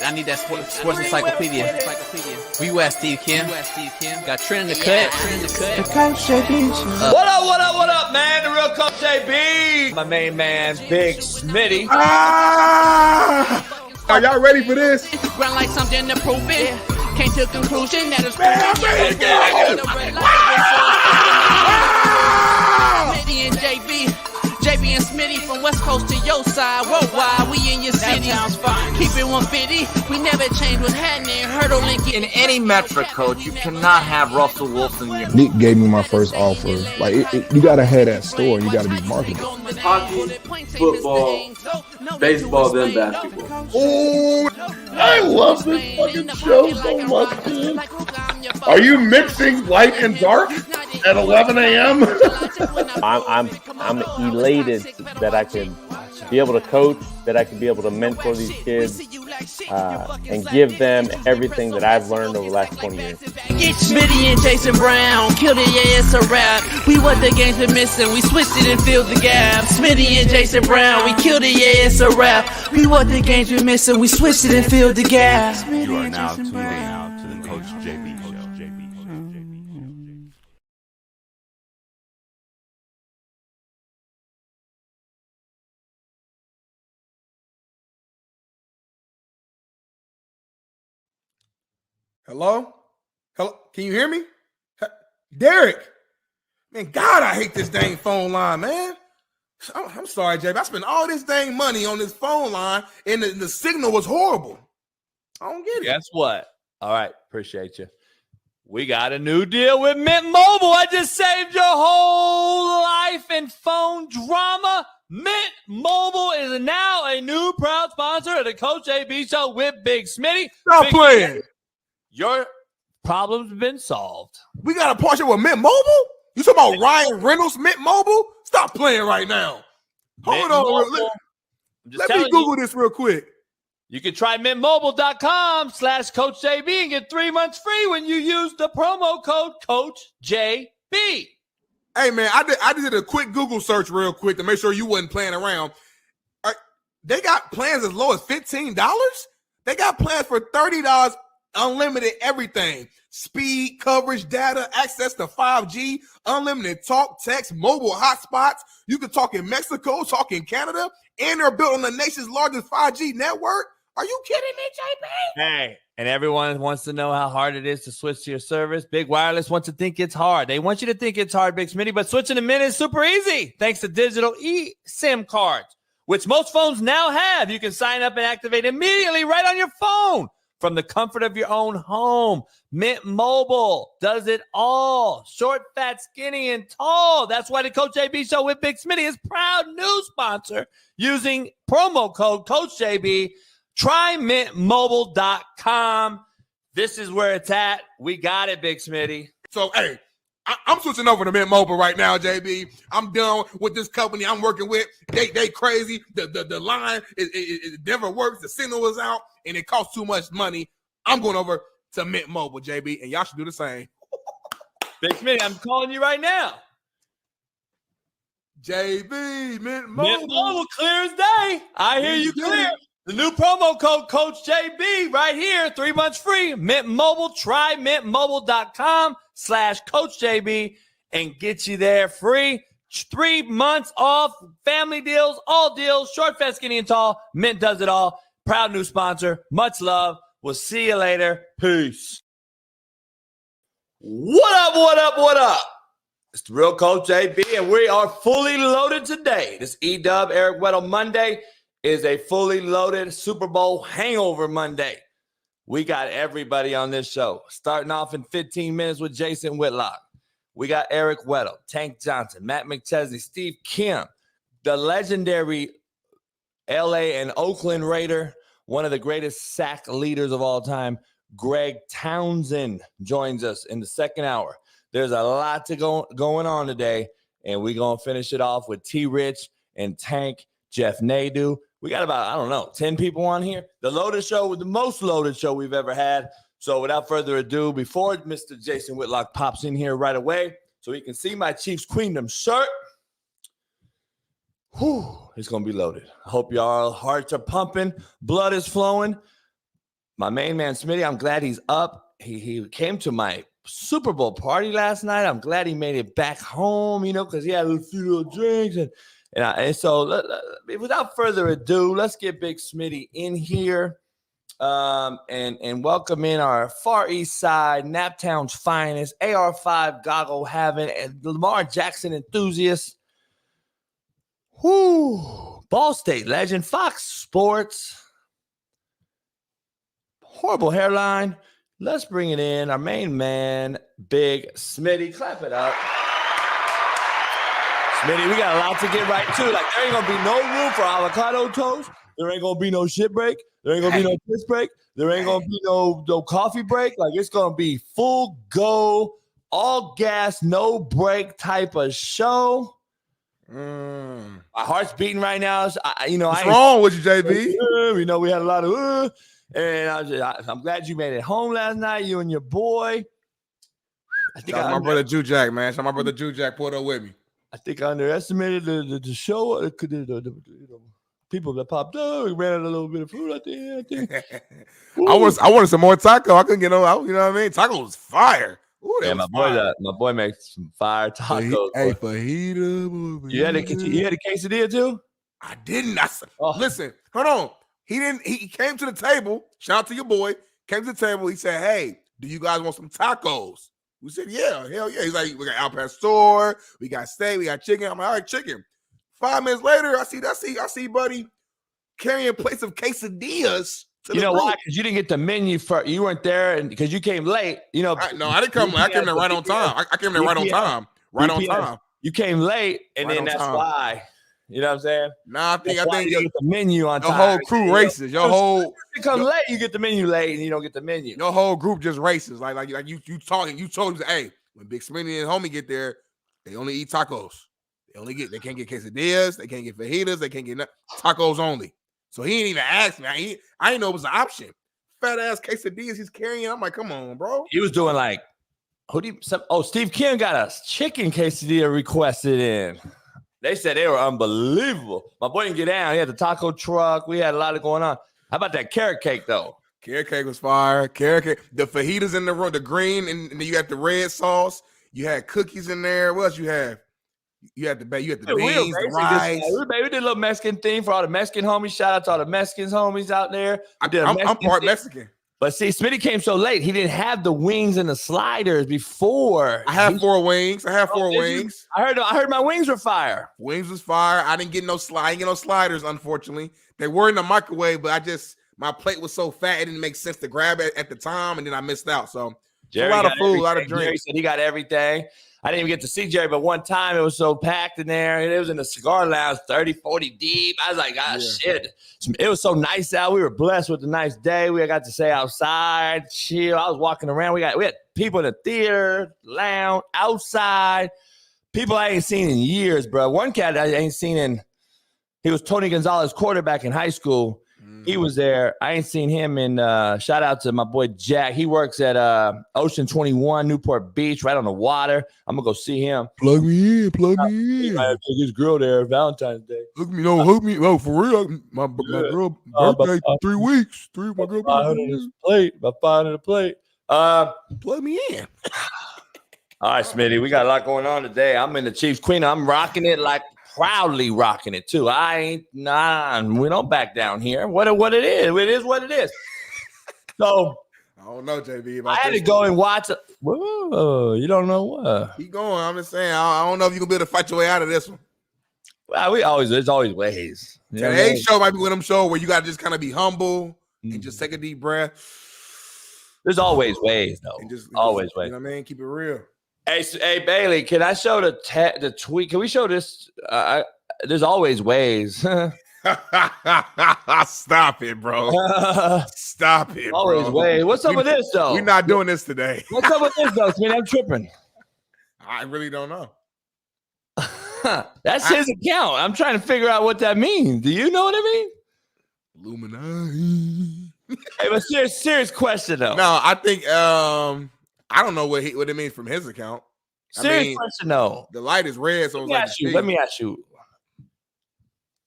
I need that sports encyclopedia. Where you at, Steve Kim? Got Trent in the cut. What up, man? The real Coach JB. My main man, Big Smitty. Are y'all ready for this? Ground like something to prove it. Came to a conclusion that it's Smitty and JB and Smitty from West Coast to your side. Worldwide, we in your city. Keep it 150. We never change what's happening. Hurdle link In any metric, Coach, you cannot have Russell Wilson. Nick gave me my first offer. Like, you got to have that store. You got to be marketable. Hockey, football, baseball, then basketball. Oh, I love this fucking show so much, man. Are you mixing light and dark at 11 a.m.? I'm elated that I can be able to coach, that I can be able to mentor these kids, and give them everything that I've learned over the last 20 years. Smitty and Jason Brown, killed it, yeah, it's a rap. We what the game's been missing, we switched it and filled the gap. Smitty and Jason Brown, we killed it, yeah, it's a rap. We what the game's been missing, we switched it and filled the gap. You are now tuned in to the Coach JB Show. Hello? Can you hear me? Derek. Man, God, I hate this dang phone line, man. I'm sorry, JB. I spent all this dang money on this phone line, and the signal was horrible. I don't get it. Guess what? All right, appreciate you. We got a new deal with Mint Mobile. I just saved your whole life in phone drama. Mint Mobile is now a new proud sponsor of the Coach JB Show with Big Smitty. Stop playing. Your problem's been solved. We got a partnership with Mint Mobile? You talking about Ryan Reynolds, Mint Mobile? Stop playing right now. Hold on. Let me Google this real quick. You can try mintmobile.com/CoachJB and get 3 months free when you use the promo code CoachJB. Hey, man, I did a quick Google search real quick to make sure you wasn't playing around. They got plans as low as $15? They got plans for $30, unlimited everything. Speed, coverage, data, access to 5G, unlimited talk, text, mobile hotspots. You can talk in Mexico, talk in Canada, and they're built on the nation's largest 5G network. Are you kidding me, JB? Hey, and everyone wants to know how hard it is to switch to your service. Big Wireless wants to think it's hard. They want you to think it's hard, Big Smitty, but switching to Mint is super easy thanks to digital eSIM cards, which most phones now have. You can sign up and activate immediately right on your phone from the comfort of your own home. Mint Mobile does it all. Short, fat, skinny, and tall. That's why the Coach JB Show with Big Smitty is proud new sponsor using promo code CoachJB. Try mintmobile.com. This is where it's at. We got it, Big Smitty. So, hey, I'm switching over to Mint Mobile right now, JB. I'm done with this company I'm working with. They crazy. The line it never works. The signal is out, and it costs too much money. I'm going over to Mint Mobile, JB, and y'all should do the same. Big Smitty, I'm calling you right now. JB, Mint Mobile. Mint Mobile, clear as day. I hear you clear. The new promo code Coach JB right here, 3 months free. Mint Mobile, try mintmobile.com/CoachJB and get you there free. 3 months off, family deals, all deals, short, fat, skinny, and tall. Mint does it all. Proud new sponsor. Much love. We'll see you later. Peace. What up? It's the real Coach JB, and we are fully loaded today. This E-Dub Eric Weddle Monday is a fully loaded Super Bowl hangover Monday. We got everybody on this show. Starting off in 15 minutes with Jason Whitlock. We got Eric Weddle, Tank Johnson, Matt McChesney, Steve Kim, the legendary LA and Oakland Raider, one of the greatest sack leaders of all time, Greg Townsend, joins us in the second hour. There's a lot going on today, and we're going to finish it off with T-Rich and Tank, Jeff Nadu. We got about, 10 people on here. The most loaded show we've ever had. So without further ado, before Mr. Jason Whitlock pops in here right away so he can see my Chiefs Queendom shirt, it's going to be loaded. I hope y'all hearts are pumping. Blood is flowing. My main man, Smitty, I'm glad he's up. He came to my Super Bowl party last night. I'm glad he made it back home, because he had a few little drinks. And so without further ado, let's get Big Smitty in here and welcome in our Far East Side, Naptown's finest, AR5 goggle having, and Lamar Jackson enthusiast. Ball State legend, Fox Sports. Horrible hairline. Let's bring it in. Our main man, Big Smitty. Clap it up. Smitty, we got a lot to get right to. Like, there ain't going to be no room for avocado toast. There ain't going to be no shit break. There ain't going to be no piss break. There ain't going to be no coffee break. Like, it's going to be full go, all gas, no break type of show. My heart's beating right now. What's wrong with you, JB? We had a lot of and I'm glad you made it home last night, you and your boy. I think my brother Jujack, man. So my brother Jujack pulled up with me. I think I underestimated the show. The people that popped up. We ran out a little bit of food out there. I think. I wanted some more taco. I couldn't get no. You know what I mean? Taco was fire. Ooh, yeah, my boy makes some fire tacos. Hey, fajita. You had a quesadilla too? I didn't. Listen, hold on. He didn't. He came to the table. Shout out to your boy. Came to the table. He said, "Hey, do you guys want some tacos?" We said, "Yeah, hell yeah." He's like, "We got Al Pastor. We got steak. We got chicken." I'm like, "All right, chicken." 5 minutes later, I see, buddy carrying plates of quesadillas. You know why? Because you didn't get the menu for. You weren't there, and because you came late. No, I didn't come. I came there right on time. I came there right on time. Right on time. You came late, and then that's why. You know what I'm saying? Nah, I think you get the menu on time. Your whole crew races. Your whole you come late, you get the menu late, and you don't get the menu. Your whole group just races. Like you talking. You told him, hey, when Big Smitty and homie get there, they only eat tacos. They can't get quesadillas. They can't get fajitas. They can't get tacos only. So he ain't even asked me. I didn't know it was an option. Fat ass quesadillas he's carrying. I'm like, come on, bro. He was doing like, Steve Kim got a chicken quesadilla requested in. They said they were unbelievable. My boy didn't get down. He had the taco truck. We had a lot of going on. How about that carrot cake, though? Carrot cake was fire. Carrot cake. The fajitas in the room, the green, and then you got the red sauce. You had cookies in there. What else you have? You had the beans, the rice. We did a little Mexican thing for all the Mexican homies. Shout out to all the Mexican homies out there. I'm part Mexican. But see, Smitty came so late. He didn't have the wings and the sliders before. I have 4 wings. I heard my wings were fire. Wings was fire. I didn't get no sliders, unfortunately. They were in the microwave, but my plate was so fat it didn't make sense to grab it at the time, and then I missed out. So a lot of food, a lot of drinks. Jerry said he got everything. I didn't even get to see Jerry, but one time it was so packed in there. It was in the cigar lounge, 30, 40 deep. I was like, shit. It was so nice out. We were blessed with a nice day. We got to stay outside, chill. I was walking around. We had people in the theater, lounge, outside. People I ain't seen in years, bro. One cat I ain't seen he was Tony Gonzalez quarterback in high school. He was there. I ain't seen him in shout out to my boy Jack. He works at Ocean 21, Newport Beach, right on the water. I'm gonna go see him. Plug me in. I took his girl there Valentine's Day. Hook me. Oh, for real. My girl birthday 3 weeks. My girl birthday. About 500 a plate. Plug me in. All right, Smitty. We got a lot going on today. I'm in the Chiefs Queen. I'm rocking it proudly rocking it too. We don't back down here. What it is what it is. So I don't know, JB. I had to go and watch. Whoa, you don't know what? Keep going. I'm just saying. I don't know if you can be able to fight your way out of this one. Well, there's always ways. Today's show might be one of them shows where you got to just kind of be humble and just take a deep breath. There's always ways, though. Always ways. You know what I mean? Keep it real. Hey, Bailey, can I show the tweet? Can we show this? There's always ways. Stop it, bro. Stop it, bro. Always way. What's up with this, though? We're not doing this today. What's up with this, though? I mean, I'm tripping. I really don't know. That's his account. I'm trying to figure out what that means. Do you know what I mean? Illuminati. Hey, but serious question, though. No, I think I don't know what it means from his account. Serious question, though. The light is red, so Let me ask you.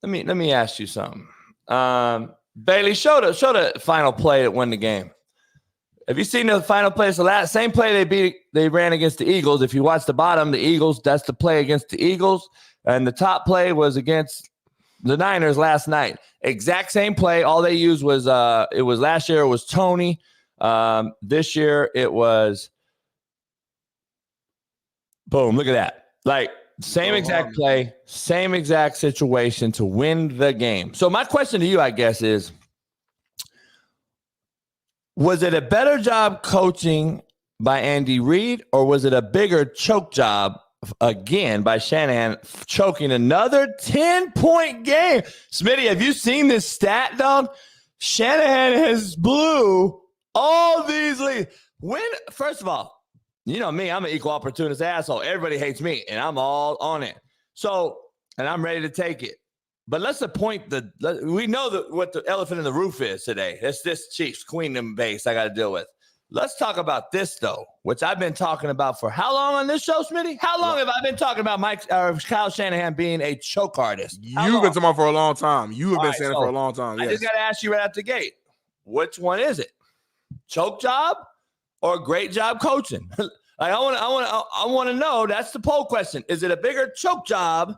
Let me ask you something. Bailey, show the final play that won the game. Have you seen the final play? It's the same play they ran against the Eagles. If you watch the bottom, the Eagles, that's the play against the Eagles. And the top play was against the Niners last night. Exact same play. All they used was it was last year it was Tony. This year it was boom. Look at that. Like same exact play, same exact situation to win the game. So my question to you, I guess, is was it a better job coaching by Andy Reid, or was it a bigger choke job again by Shanahan, choking another 10-point game? Smitty, have you seen this stat, dog? Shanahan has blew all these leads. First of all, you know me, I'm an equal opportunist asshole. Everybody hates me, and I'm all on it. So, and I'm ready to take it. But let's appoint we know what the elephant in the roof is today. It's this Chiefs Queendom base I got to deal with. Let's talk about this, though, which I've been talking about for how long on this show, Smitty? How long have I been talking about Kyle Shanahan being a choke artist? You've been talking about for a long time. You have been saying it for a long time. Yes. I just got to ask you right out the gate. Which one is it? Choke job or great job coaching? I want to know. That's the poll question. Is it a bigger choke job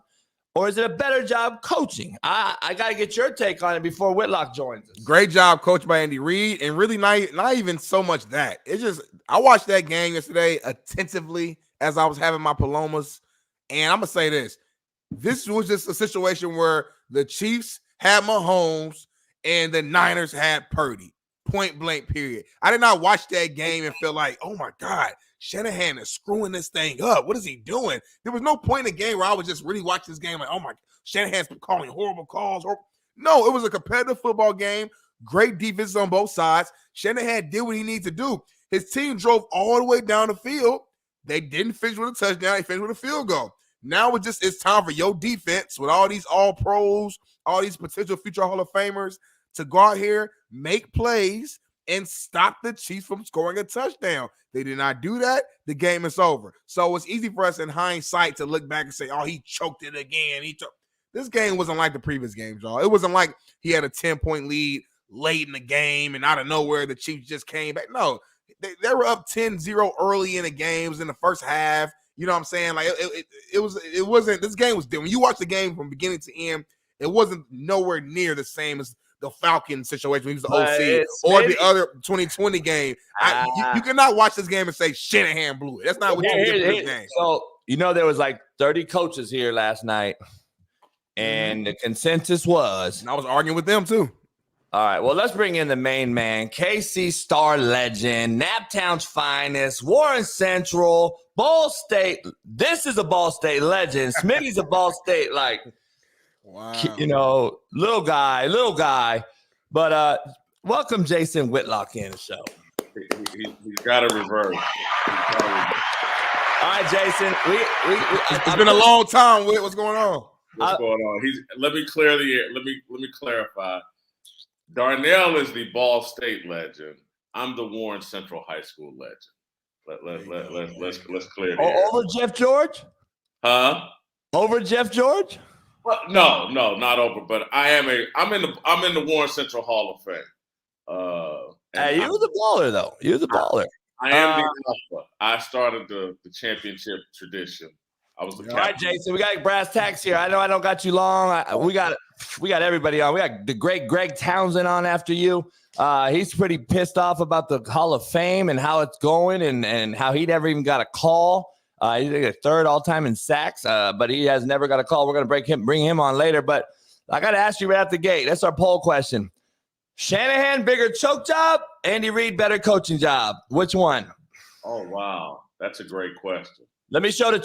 or is it a better job coaching? I got to get your take on it before Whitlock joins us. Great job coached by Andy Reid, and really not even so much that. It's just I watched that game yesterday attentively as I was having my palomas, and I'm going to say this. This was just a situation where the Chiefs had Mahomes and the Niners had Purdy. Point blank, period. I did not watch that game and feel like, oh, my God, Shanahan is screwing this thing up. What is he doing? There was no point in the game where I was just really watching this game like, oh, my, Shanahan's calling horrible calls. No, it was a competitive football game. Great defense on both sides. Shanahan did what he needed to do. His team drove all the way down the field. They didn't finish with a touchdown. They finished with a field goal. Now it's time for your defense with all these all-pros, all these potential future Hall of Famers to go out here, make plays, and stop the Chiefs from scoring a touchdown. They did not do that. The game is over. So it's easy for us in hindsight to look back and say, oh, he choked it again. This game wasn't like the previous games, y'all. It wasn't like he had a 10-point lead late in the game and out of nowhere the Chiefs just came back. No, they were up 10-0 early in the games in the first half. You know what I'm saying? Like it wasn't. This game was different. When you watch the game from beginning to end, it wasn't nowhere near the same as the Falcon situation when he was the OC or the other 2020 game. You cannot watch this game and say Shanahan blew it. That's not what you did in this game. So, there was like 30 coaches here last night, and the consensus was. And I was arguing with them too. All right, well, let's bring in the main man, KC Star legend, Naptown's finest, Warren Central, Ball State. This is a Ball State legend. Smitty's a Ball State, wow. Little guy. But welcome Jason Whitlock in the show. He's got to reverse. All right, Jason. It's been a long time. What's going on? What's going on? Let me clear the air. Let me clarify. Darnell is the Ball State legend. I'm the Warren Central High School legend. Let's clear the air. Over Jeff George? Huh? Over Jeff George? Well, no, not over. But I'm in the Warren Central Hall of Fame. Hey, you was a baller though. You was a baller. I am the alpha. I started the championship tradition. I was the captain. All right, Jason. We got brass tacks here. I know I don't got you long. We got everybody on. We got the great Greg Townsend on after you. He's pretty pissed off about the Hall of Fame and how it's going and how he never even got a call. He's a third all-time in sacks, but he has never got a call. We're going to bring him on later. But I got to ask you right out the gate. That's our poll question. Shanahan, bigger choke job. Andy Reid, better coaching job. Which one? Oh, wow. That's a great question. Let me show a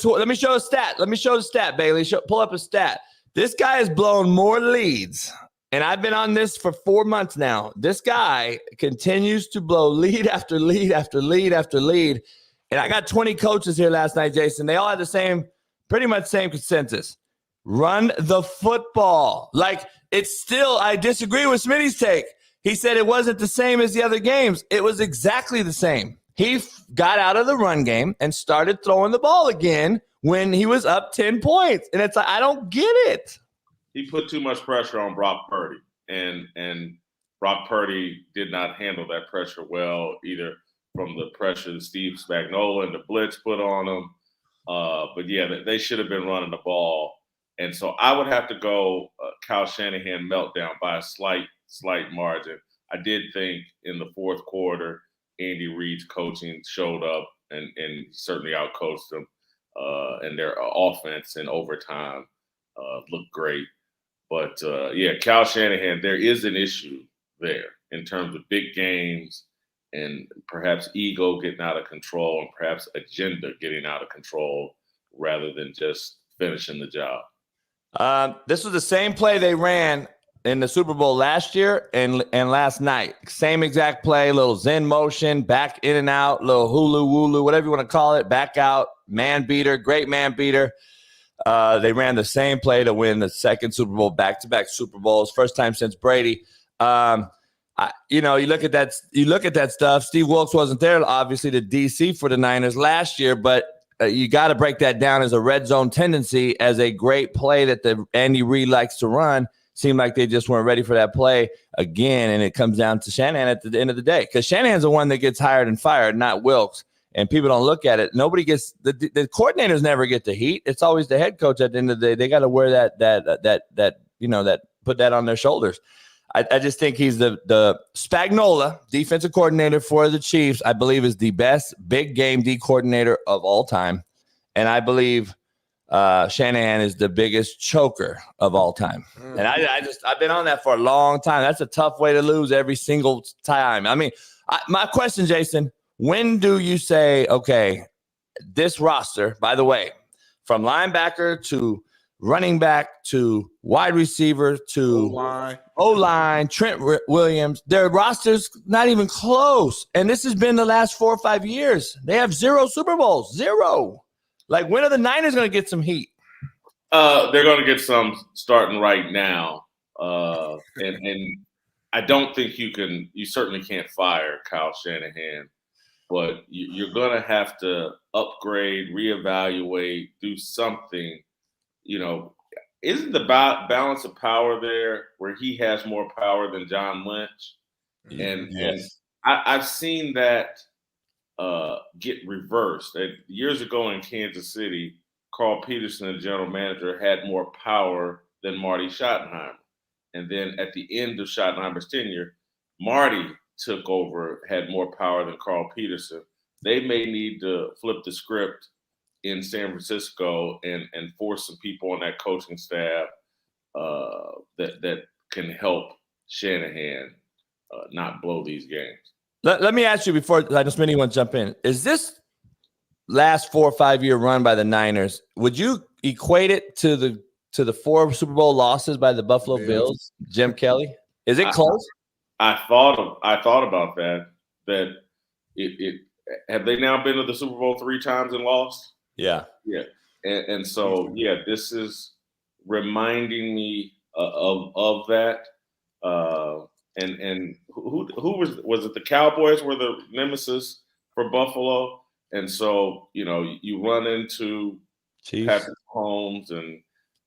stat. Let me show the stat, Bailey. Pull up a stat. This guy has blown more leads, and I've been on this for 4 months now. This guy continues to blow lead after lead after lead after lead. And I got 20 coaches here last night, Jason. They all had pretty much same consensus. Run the football. Like, it's still, I disagree with Smitty's take. He said it wasn't the same as the other games. It was exactly the same. He got out of the run game and started throwing the ball again when he was up 10 points. And it's like, I don't get it. He put too much pressure on Brock Purdy, and Brock Purdy did not handle that pressure well, either from the pressure that Steve Spagnuolo and the blitz put on him. But yeah, they should have been running the ball. And so I would have to go Kyle Shanahan meltdown by a slight margin. I did think in the fourth quarter, Andy Reid's coaching showed up and certainly outcoached them. And their offense in overtime looked great. But yeah, Kyle Shanahan, there is an issue there in terms of big games and perhaps ego getting out of control and perhaps agenda getting out of control rather than just finishing the job. This was the same play they ran in the Super Bowl last year and last night. Same exact play, little Zen motion, back in and out, little hulu wulu, whatever you want to call it, back out, man beater, great man beater. They ran the same play to win the second Super Bowl, back-to-back Super Bowls, first time since Brady. You look at that stuff. Steve Wilkes wasn't there, obviously, the DC for the Niners last year, but you got to break that down as a red zone tendency, as a great play that the Andy Reid likes to run. Seemed like they just weren't ready for that play again, and it comes down to Shanahan at the end of the day, because Shanahan's the one that gets hired and fired, not Wilkes. And people don't look at it. Nobody gets the coordinators never get the heat. It's always the head coach at the end of the day. They got to wear that put that on their shoulders. I just think he's the Spagnuolo, defensive coordinator for the Chiefs, I believe is the best big game D coordinator of all time. And I believe Shanahan is the biggest choker of all time. And I've been on that for a long time. That's a tough way to lose every single time. I mean, my question, Jason, when do you say, okay, this roster, by the way, from linebacker to running back to wide receiver to O-line, Trent Williams, their roster's not even close. And this has been the last 4 or 5 years. They have 0 Super Bowls, 0. Like, when are the Niners going to get some heat? They're going to get some starting right now. And I don't think you certainly can't fire Kyle Shanahan, but you're going to have to upgrade, reevaluate, do something. Isn't the balance of power there where he has more power than John Lynch? And I've seen that get reversed. Years ago in Kansas City, Carl Peterson, the general manager, had more power than Marty Schottenheimer. And then at the end of Schottenheimer's tenure, Marty took over, had more power than Carl Peterson. They may need to flip the script in San Francisco and force some people on that coaching staff that can help Shanahan not blow these games. Let me ask you before I just anyone jump in. Is this last 4 or 5 year run by the Niners, would you equate it to the 4 Super Bowl losses by the Buffalo Bills, Jim Kelly? Is it close? I thought about that. That it have they now been to the Super Bowl 3 times and lost? Yeah. And so, this is reminding me of that. And who was it? The Cowboys were the nemesis for Buffalo. And so, you run into Chiefs. Patrick Mahomes and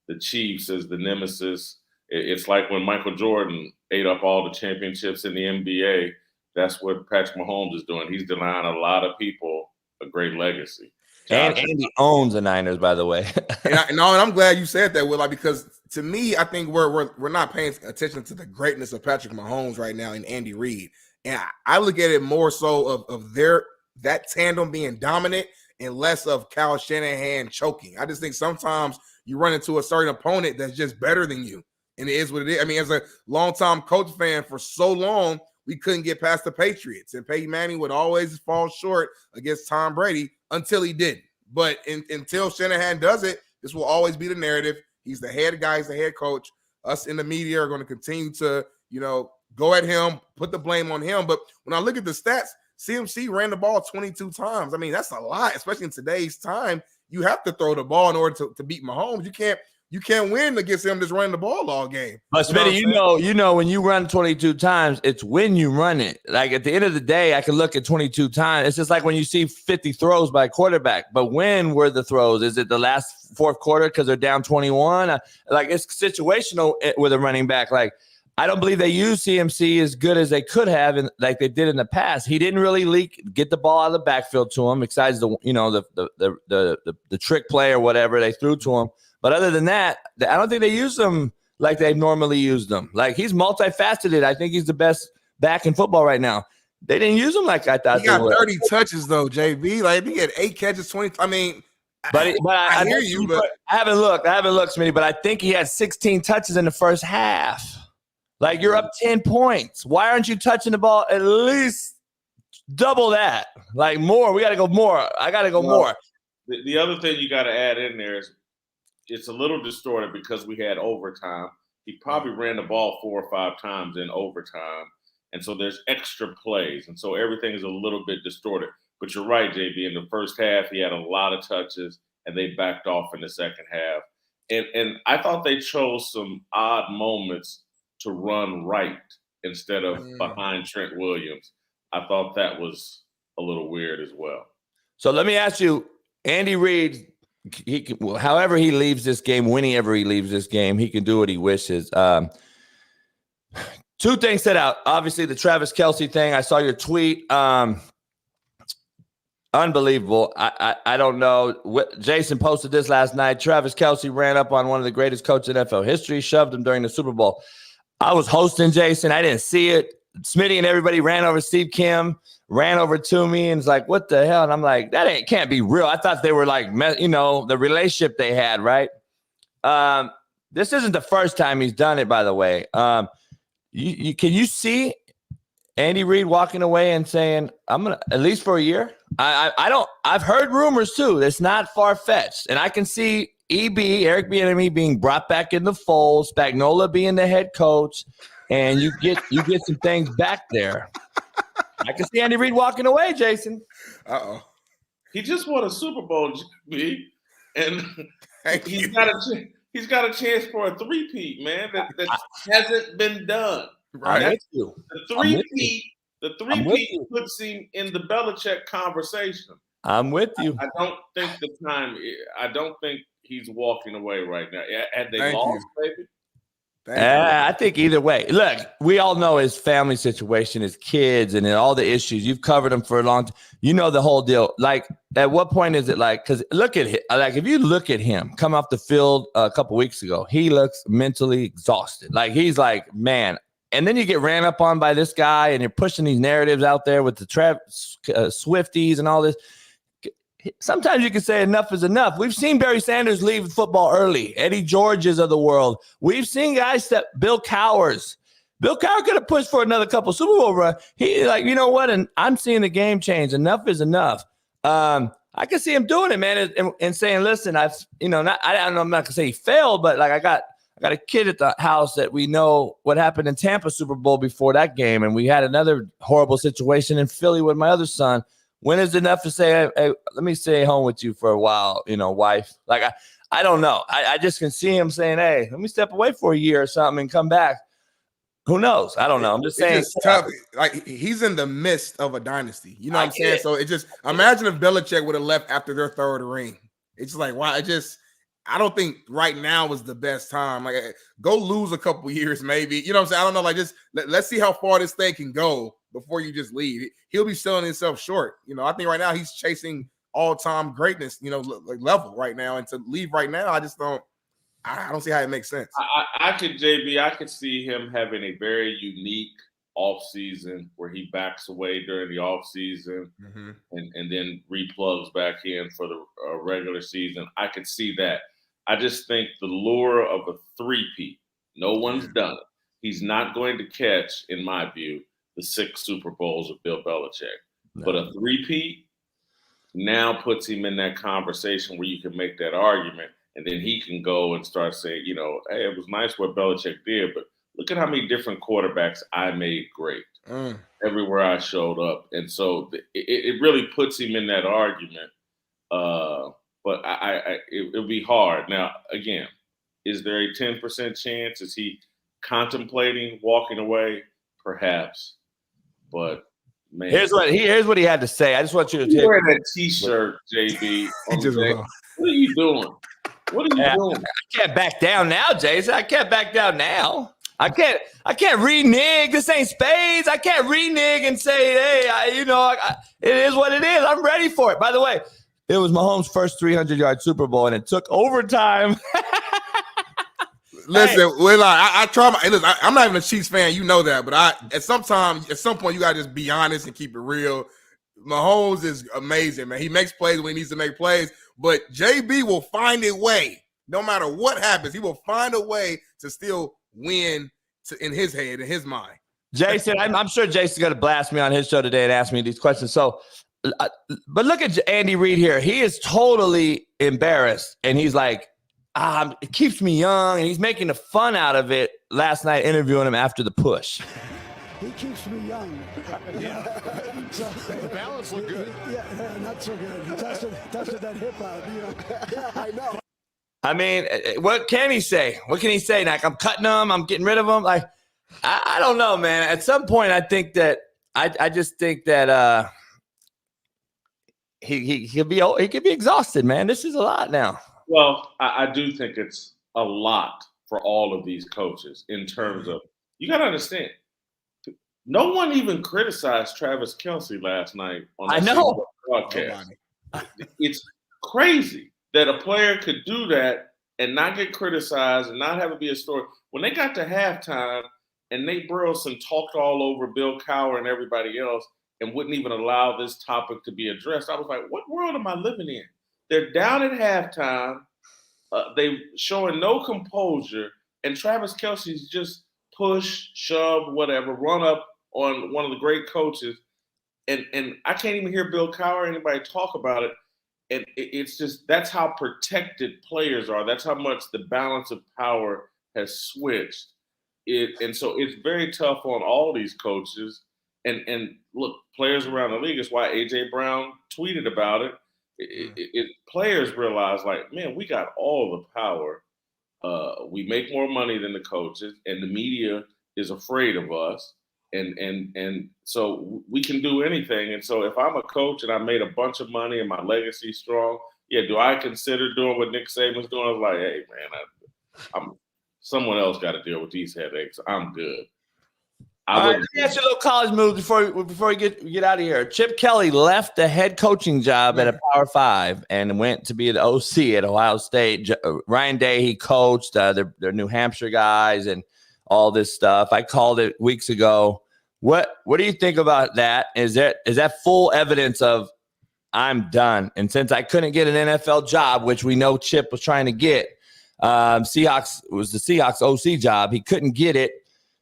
the Chiefs as the nemesis. It's like when Michael Jordan ate up all the championships in the NBA. That's what Patrick Mahomes is doing. He's denying a lot of people a great legacy. And Andy owns the Niners, by the way. and I'm glad you said that, Whitlock, because to me, I think we're not paying attention to the greatness of Patrick Mahomes right now and Andy Reid. And I look at it more so of that tandem being dominant and less of Kyle Shanahan choking. I just think sometimes you run into a certain opponent that's just better than you. And it is what it is. I mean, as a longtime coach fan for so long, we couldn't get past the Patriots. And Peyton Manning would always fall short against Tom Brady until he didn't. But until Shanahan does it, this will always be the narrative. He's the head guy. He's the head coach. Us in the media are going to continue to, go at him, put the blame on him. But when I look at the stats, CMC ran the ball 22 times. I mean, that's a lot, especially in today's time. You have to throw the ball in order to beat Mahomes. You can't win against him just running the ball all game. But Smitty, you know, when you run 22 times, it's when you run it. Like at the end of the day, I can look at 22 times. It's just like when you see 50 throws by a quarterback. But when were the throws? Is it the last fourth quarter because they're down 21? Like it's situational with a running back. Like I don't believe they use CMC as good as they could have, like they did in the past. He didn't really get the ball out of the backfield to him, besides the trick play or whatever they threw to him. But other than that, I don't think they use him like they normally use them. Like he's multifaceted. I think he's the best back in football right now. They didn't use him like I thought they would. He got 30 touches though, JB. Like he had 8 catches, 20. I mean, but I hear you. But I haven't looked, Smitty. But I think he had 16 touches in the first half. Like you're up 10 points. Why aren't you touching the ball at least double that? Like more. We got to go more. I got to go more. The other thing you got to add in there is it's a little distorted because we had overtime. He probably ran the ball 4 or 5 times in overtime. And so there's extra plays. And so everything is a little bit distorted. But you're right, JB. In the first half, he had a lot of touches, and they backed off in the second half. And I thought they chose some odd moments to run right instead of behind Trent Williams. I thought that was a little weird as well. So let me ask you, Andy Reid, however he leaves this game, whenever he leaves this game, he can do what he wishes. 2 things set out. Obviously, the Travis Kelsey thing. I saw your tweet. Unbelievable. I don't know. Jason posted this last night. Travis Kelsey ran up on one of the greatest coaches in NFL history, shoved him during the Super Bowl. I was hosting, Jason. I didn't see it. Smitty and everybody ran over. Steve Kim ran over to me and was like, what the hell? And I'm like, can't be real. I thought they were like, the relationship they had, right? This isn't the first time he's done it, by the way. Can you see Andy Reid walking away and saying, I'm going to, at least for a year? I've heard rumors too. It's not far-fetched. And I can see Eric Bieniemy being brought back in the fold, Spagnuolo being the head coach, and you get some things back there. I can see Andy Reid walking away, Jason. Uh-oh. He just won a Super Bowl, JB, and he's got a chance for a three-peat, man, that hasn't been done. Right. The three-peat puts him in the Belichick conversation. I'm with you. I don't think he's walking away right now. Had they lost, baby? I think either way. Look, we all know his family situation, his kids, and all the issues. You've covered him for a long time. You know the whole deal. Like, at what point is it like? Because look at him. Like, if you look at him come off the field a couple weeks ago, he looks mentally exhausted. Like, he's like, man. And then you get ran up on by this guy, and you're pushing these narratives out there with the Swifties and all this. Sometimes you can say enough is enough. We've seen Barry Sanders leave football early, Eddie George's of the world. We've seen guys that Bill Cowher could have pushed for another couple Super Bowl run. He like, you know what? And I'm seeing the game change. Enough is enough. I can see him doing it, man, and saying, listen, I'm not gonna say he failed, but like I got a kid at the house that we know what happened in Tampa Super Bowl before that game, and we had another horrible situation in Philly with my other son. When is enough to say, hey, let me stay home with you for a while, wife? Like, I don't know. I just can see him saying, hey, let me step away for a year or something and come back. Who knows? I don't know. I'm just saying. It's tough. Like, he's in the midst of a dynasty. You know what I'm saying? So it just, imagine if Belichick would have left after their third ring. It's just like, wow, I don't think right now is the best time. Like, go lose a couple years, maybe. You know what I'm saying? I don't know. Like, just let's see how far this thing can go before you just leave. He'll be selling himself short. I think right now he's chasing all-time greatness, level right now. And to leave right now, I don't see how it makes sense. I could see him having a very unique offseason where he backs away during the offseason and then replugs back in for the regular season. I could see that. I just think the lure of a three-peat, no one's done it. He's not going to catch, in my view, the 6 Super Bowls of Bill Belichick. No. But a three-peat now puts him in that conversation where you can make that argument. And then he can go and start saying, you know, hey, it was nice what Belichick did, but look at how many different quarterbacks I made great everywhere I showed up. And so it really puts him in that argument. But it'll be hard. Now, again, is there a 10% chance? Is he contemplating walking away? Perhaps. But, man. Here's what he had to say. I just want you to take wearing that T-shirt, JB. What are you doing? What are you doing? I can't back down now, Jason. I can't back down now. I can't renege. This ain't spades. I can't renege and say, hey, it is what it is. I'm ready for it. By the way, it was Mahomes' first 300-yard Super Bowl, and it took overtime. Listen, I try my. Listen, I'm not even a Chiefs fan, you know that, but at some point, you gotta just be honest and keep it real. Mahomes is amazing, man. He makes plays when he needs to make plays, but JB will find a way, no matter what happens. He will find a way to still win in his head, in his mind. Jason, I'm sure Jason's gonna blast me on his show today and ask me these questions. So, but look at Andy Reid here. He is totally embarrassed, and he's like, it keeps me young, and he's making the fun out of it last night interviewing him after the push. He keeps me young. Yeah. So, the balance looked good. Yeah, not so good. He tested that hip out. Yeah, I know. I mean, what can he say? What can he say? Like, I'm cutting him. I'm getting rid of him. Like, I don't know, man. At some point, I think that I just think that he could be exhausted, man. This is a lot now. Well, I do think it's a lot for all of these coaches in terms of, you got to understand, no one even criticized Travis Kelsey last night on the broadcast. It's crazy that a player could do that and not get criticized and not have it be a story. When they got to halftime and Nate Burleson talked all over Bill Cowher and everybody else and wouldn't even allow this topic to be addressed, I was like, what world am I living in? They're down at halftime. They showing no composure, and Travis Kelsey's just push, shove, whatever, run up on one of the great coaches, and I can't even hear Bill Cowher or anybody talk about it. And it's just, that's how protected players are. That's how much the balance of power has switched. And so it's very tough on all these coaches. And look, players around the league, is why A.J. Brown tweeted about it. Players realize, like, man, we got all the power. We make more money than the coaches, and the media is afraid of us. And so we can do anything. And so if I'm a coach and I made a bunch of money and my legacy's strong, do I consider doing what Nick Saban's doing? I was like, hey, man, someone else got to deal with these headaches. I'm good. Let me ask you a little college move before we get out of here. Chip Kelly left the head coaching job at a Power 5 and went to be the OC at Ohio State. Ryan Day, he coached their New Hampshire guys and all this stuff. I called it weeks ago. What do you think about that? Is that full evidence of I'm done? And since I couldn't get an NFL job, which we know Chip was trying to get, Seahawks was the Seahawks OC job. He couldn't get it.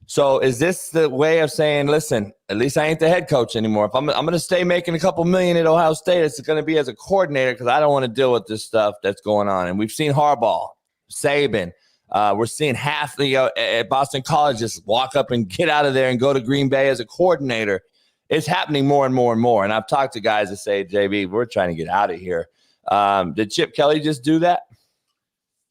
So is this the way of saying, listen, at least I ain't the head coach anymore. If I'm going to stay making a couple million at Ohio State, it's going to be as a coordinator because I don't want to deal with this stuff that's going on. And we've seen Harbaugh, Saban. We're seeing half at Boston College just walk up and get out of there and go to Green Bay as a coordinator. It's happening more and more and more. And I've talked to guys that say, JB, we're trying to get out of here. Did Chip Kelly just do that?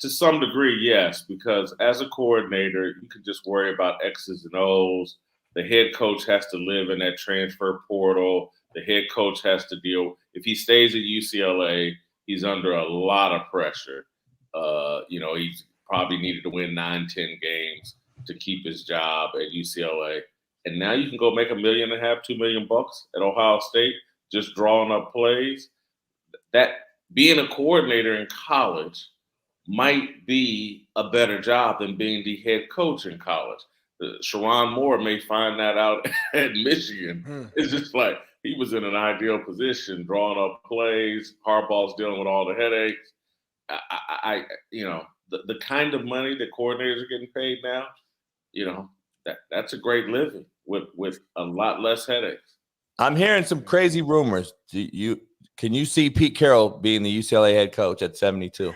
To some degree, yes, because as a coordinator, you can just worry about X's and O's. The head coach has to live in that transfer portal. The head coach has to deal. If he stays at UCLA, he's under a lot of pressure. He's probably needed to win 9-10 games to keep his job at UCLA. And now you can go make $1.5 million, $2 million at Ohio State, just drawing up plays. That being a coordinator in college might be a better job than being the head coach in college. Sherrone Moore may find that out at Michigan. It's just like he was in an ideal position, drawing up plays. Harbaugh's dealing with all the headaches. The kind of money that coordinators are getting paid now, that's a great living with a lot less headaches. I'm hearing some crazy rumors. Can you see Pete Carroll being the UCLA head coach at 72?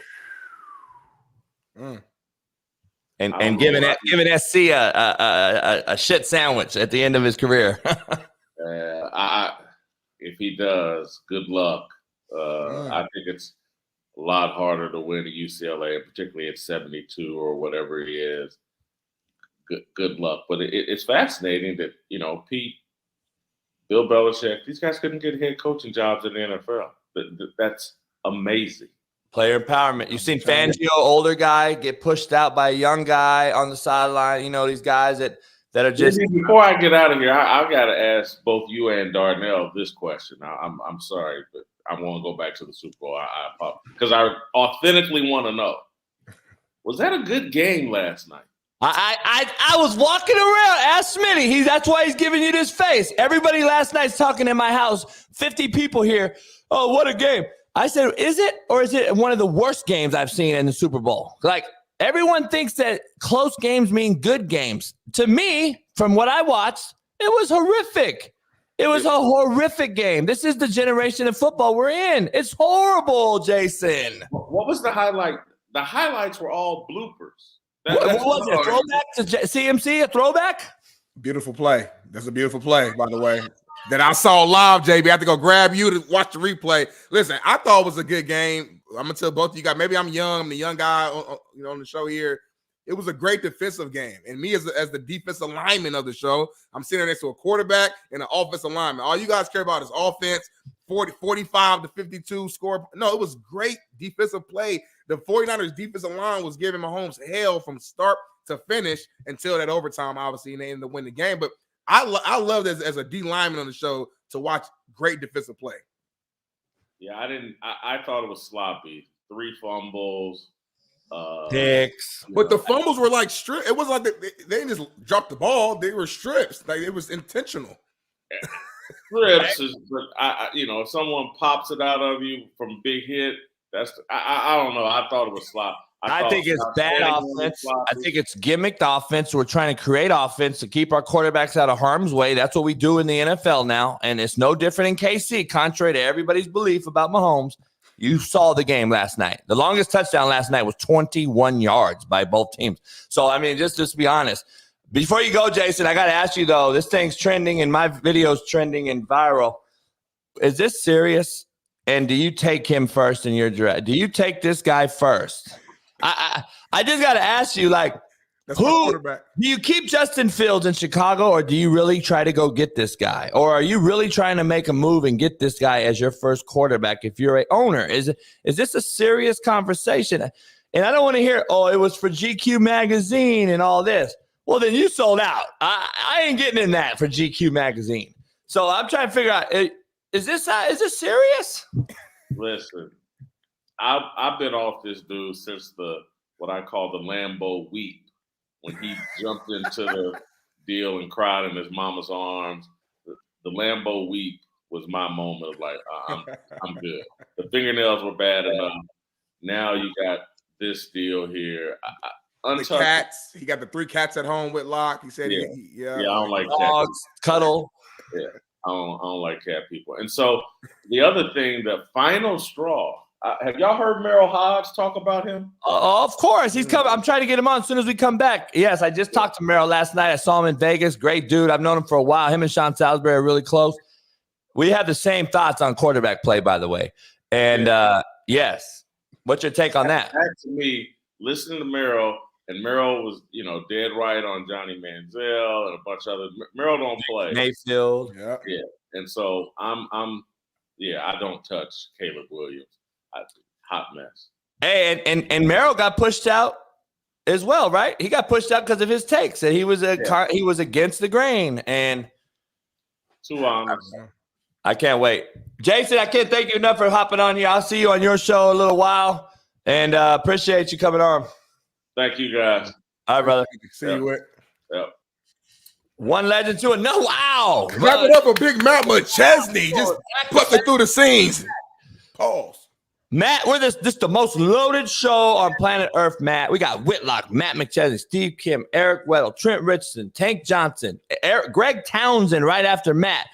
And giving SC a shit sandwich at the end of his career. If he does, good luck. I think it's a lot harder to win at UCLA, particularly at 72 or whatever he is. Good luck. But it's fascinating that, Pete, Bill Belichick, these guys couldn't get head coaching jobs in the NFL. That's amazing. Player empowerment. You've seen Fangio, older guy, get pushed out by a young guy on the sideline. These guys that are just. Before I get out of here, I got to ask both you and Darnell this question. I'm sorry, but I want to go back to the Super Bowl. Because I authentically want to know. Was that a good game last night? I was walking around. Ask Smitty. That's why he's giving you this face. Everybody last night's talking in my house. 50 people here. Oh, what a game. I said, is it or is it one of the worst games I've seen in the Super Bowl? Like, everyone thinks that close games mean good games. To me, from what I watched, it was horrific. It was a horrific game. This is the generation of football we're in. It's horrible, Jason. What was the highlight? The highlights were all bloopers. What was it? A throwback to CMC? A throwback? Beautiful play. That's a beautiful play, by the way. That I saw live, JB. I have to go grab you to watch the replay. Listen, I thought it was a good game. I'm gonna tell both of you guys. Maybe I'm young. I'm the young guy, on the show here. It was a great defensive game, and me as the defensive lineman of the show, I'm sitting next to a quarterback and an offensive lineman. All you guys care about is offense. 45 to 52 score. No, it was great defensive play. The 49ers defensive line was giving Mahomes hell from start to finish until that overtime. Obviously, and they ended up winning the game, but. I love as a D lineman on the show to watch great defensive play. Yeah, I thought it was sloppy. 3 fumbles, picks. But the fumbles were like strip. It was like they didn't just drop the ball; they were strips. Like it was intentional. Strips is, if someone pops it out of you from a big hit, I don't know. I thought it was sloppy. I think it's bad offense. I think it's gimmicked offense. We're trying to create offense to keep our quarterbacks out of harm's way. That's what we do in the NFL now, and it's no different in KC, contrary to everybody's belief about Mahomes. You saw the game last night. The longest touchdown last night was 21 yards by both teams. So, I mean, just to be honest. Before you go, Jason, I got to ask you, though, this thing's trending, and my video's trending and viral. Is this serious? And do you take him first in your draft? Do you take this guy first? I just got to ask you, like, that's who do you keep Justin Fields in Chicago, or do you really try to go get this guy? Or are you really trying to make a move and get this guy as your first quarterback if you're an owner? Is this a serious conversation? And I don't want to hear, it was for GQ magazine and all this. Well, then you sold out. I ain't getting in that for GQ magazine. So I'm trying to figure out, is this serious? Listen. I've been off this dude since what I call the Lambeau weep, when he jumped into the deal and cried in his mama's arms. The Lambeau weep was my moment of like, I'm good. The fingernails were bad enough. Now you got this deal here. The cats. He got the 3 cats at home with Whitlock. He said, I don't like dogs, cuddle. Yeah, I don't like cat people. And so the other thing, the final straw. Have y'all heard Merrill Hodge talk about him? Of course. He's coming. I'm trying to get him on as soon as we come back. Yes, I just talked to Merrill last night. I saw him in Vegas. Great dude. I've known him for a while. Him and Sean Salisbury are really close. We have the same thoughts on quarterback play, by the way. And, yes. What's your take on that? To me, listening to Merrill, and Merrill was, dead right on Johnny Manziel and a bunch of others. Merrill don't play. Mayfield. Yeah. And so I don't touch Caleb Williams. Hot mess. Hey, and Merrill got pushed out as well, right? He got pushed out because of his takes, and he was against the grain. And too honest. I can't wait, Jason. I can't thank you enough for hopping on here. I'll see you on your show in a little while, and appreciate you coming on. Thank you, guys. All right, brother. See you with. Yep. One legend to another. Wow. Wrap it up for Big Matt McChesney. Just busting through the scenes. Pause. Matt, we're this the most loaded show on planet Earth, Matt. We got Whitlock, Matt McChesney, Steve Kim, Eric Weddle, Trent Richardson, Tank Johnson, Greg Townsend right after Matt.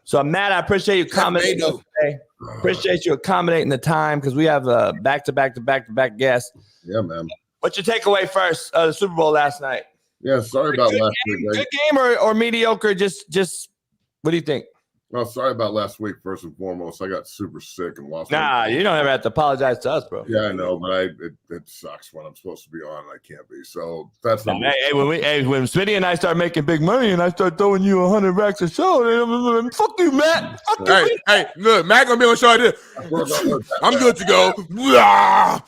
So, Matt, I appreciate you accommodating today. Appreciate you accommodating the time because we have back-to-back guests. Yeah, man. What's your takeaway first? The Super Bowl last night. Yeah, sorry about last week. Good game or mediocre? Just what do you think? Well, sorry about last week, first and foremost. I got super sick and lost. Nah, you don't ever have to apologize to us, bro. Yeah, I know, but it sucks when I'm supposed to be on and I can't be. So that's when Smitty and I start making big money and I start throwing you 100 racks a show, then fuck you, Matt. Fuck you. Hey, look, Matt gonna be on the show like this. I'm good to go.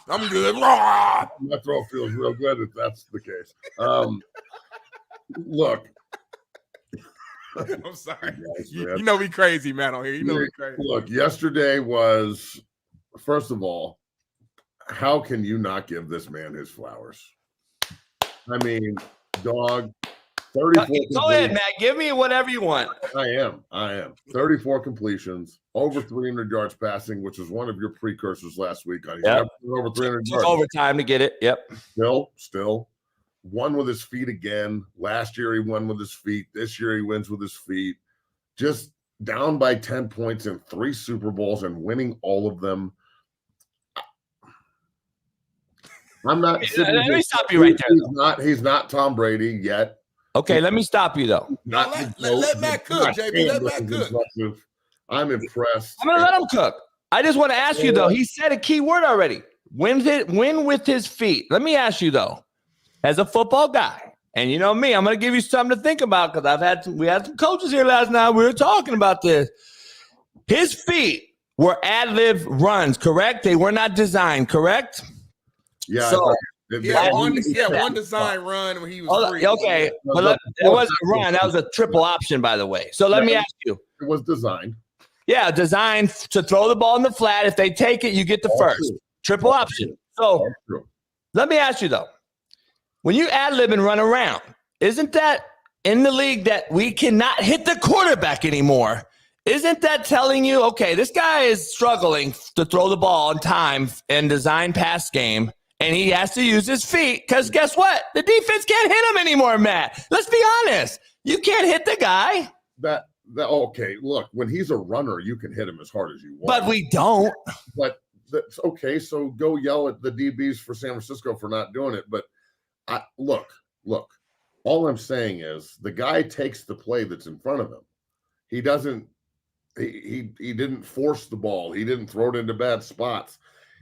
I'm good. My throat feels real good if that's the case. Look. I'm sorry. You know we crazy, man, on here. You know we crazy. Look, yesterday was, first of all, how can you not give this man his flowers? I mean, dog, 34. Go ahead, Matt. Give me whatever you want. I am. 34 completions, over 300 yards passing, which is one of your precursors last week. He's never over 300 yards. Overtime to get it. Yep. Still. Won with his feet again. Last year he won with his feet. This year he wins with his feet. Just down by 10 points in 3 Super Bowls and winning all of them. I'm not. Let me stop you right there. He's not Tom Brady yet. Okay, let me stop you though. Let Matt cook, JB. Let Matt cook. I'm impressed. I'm gonna let him cook. I just want to ask you though. He said a key word already. Win with his feet. Let me ask you though. As a football guy, and you know me, I'm going to give you something to think about because we had some coaches here last night. We were talking about this. His feet were ad-lib runs, correct? They were not designed, correct? Yeah. So, one design run when he was free. Okay, but it wasn't a run. That was a triple option, by the way. So let me ask you. It was designed. Yeah, designed to throw the ball in the flat. If they take it, you get the first. True. Triple option. So let me ask you, though. When you ad-lib and run around, isn't that in the league that we cannot hit the quarterback anymore? Isn't that telling you, okay, this guy is struggling to throw the ball on time and design pass game, and he has to use his feet because guess what? The defense can't hit him anymore, Matt. Let's be honest. You can't hit the guy. Okay, look, when he's a runner, you can hit him as hard as you want. But we don't. But that's okay, so go yell at the DBs for San Francisco for not doing it, but look, all I'm saying is the guy takes the play that's in front of him. He didn't force the ball. He didn't throw it into bad spots.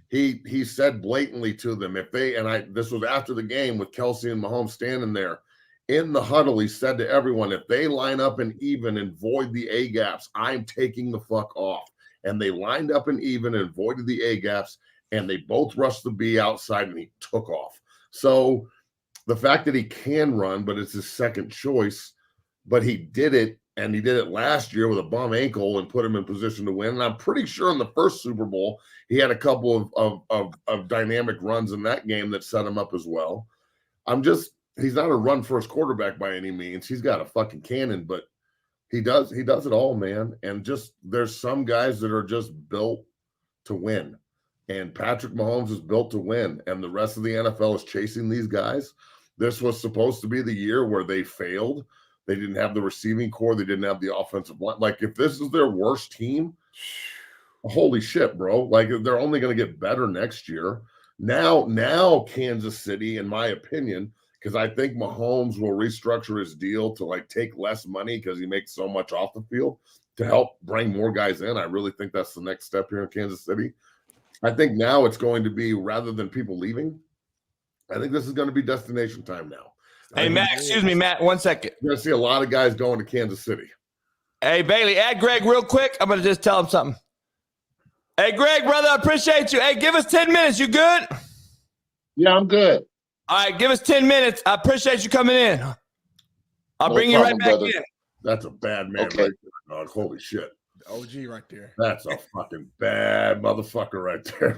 He said blatantly to them, this was after the game with Kelsey and Mahomes standing there in the huddle. He said to everyone, if they line up and even and void the A gaps, I'm taking the fuck off. And they lined up and even and voided the A gaps, and they both rushed the B outside, and he took off. So the fact that he can run, but it's his second choice, but he did it, and he did it last year with a bum ankle and put him in position to win. And I'm pretty sure in the first Super Bowl, he had a couple of dynamic runs in that game that set him up as well. He's not a run-first quarterback by any means. He's got a fucking cannon, but he does it all, man. And just there's some guys that are just built to win. And Patrick Mahomes is built to win, and the rest of the NFL is chasing these guys. This was supposed to be the year where they failed. They didn't have the receiving core. They didn't have the offensive line. Like, if this is their worst team, holy shit, bro. Like, they're only going to get better next year. Now Kansas City, in my opinion, because I think Mahomes will restructure his deal to, like, take less money because he makes so much off the field to help bring more guys in. I really think that's the next step here in Kansas City. I think now it's going to be, rather than people leaving, I think this is going to be destination time now. Hey, Matt, excuse me, Matt, 1 second. You're going to see a lot of guys going to Kansas City. Hey, Bailey, add Greg real quick. I'm going to just tell him something. Hey, Greg, brother, I appreciate you. Hey, give us 10 minutes. You good? Yeah, I'm good. All right, give us 10 minutes. I appreciate you coming in. I'll bring you right back in. That's a bad man right there, dog. Holy shit. OG right there. That's a fucking bad motherfucker right there.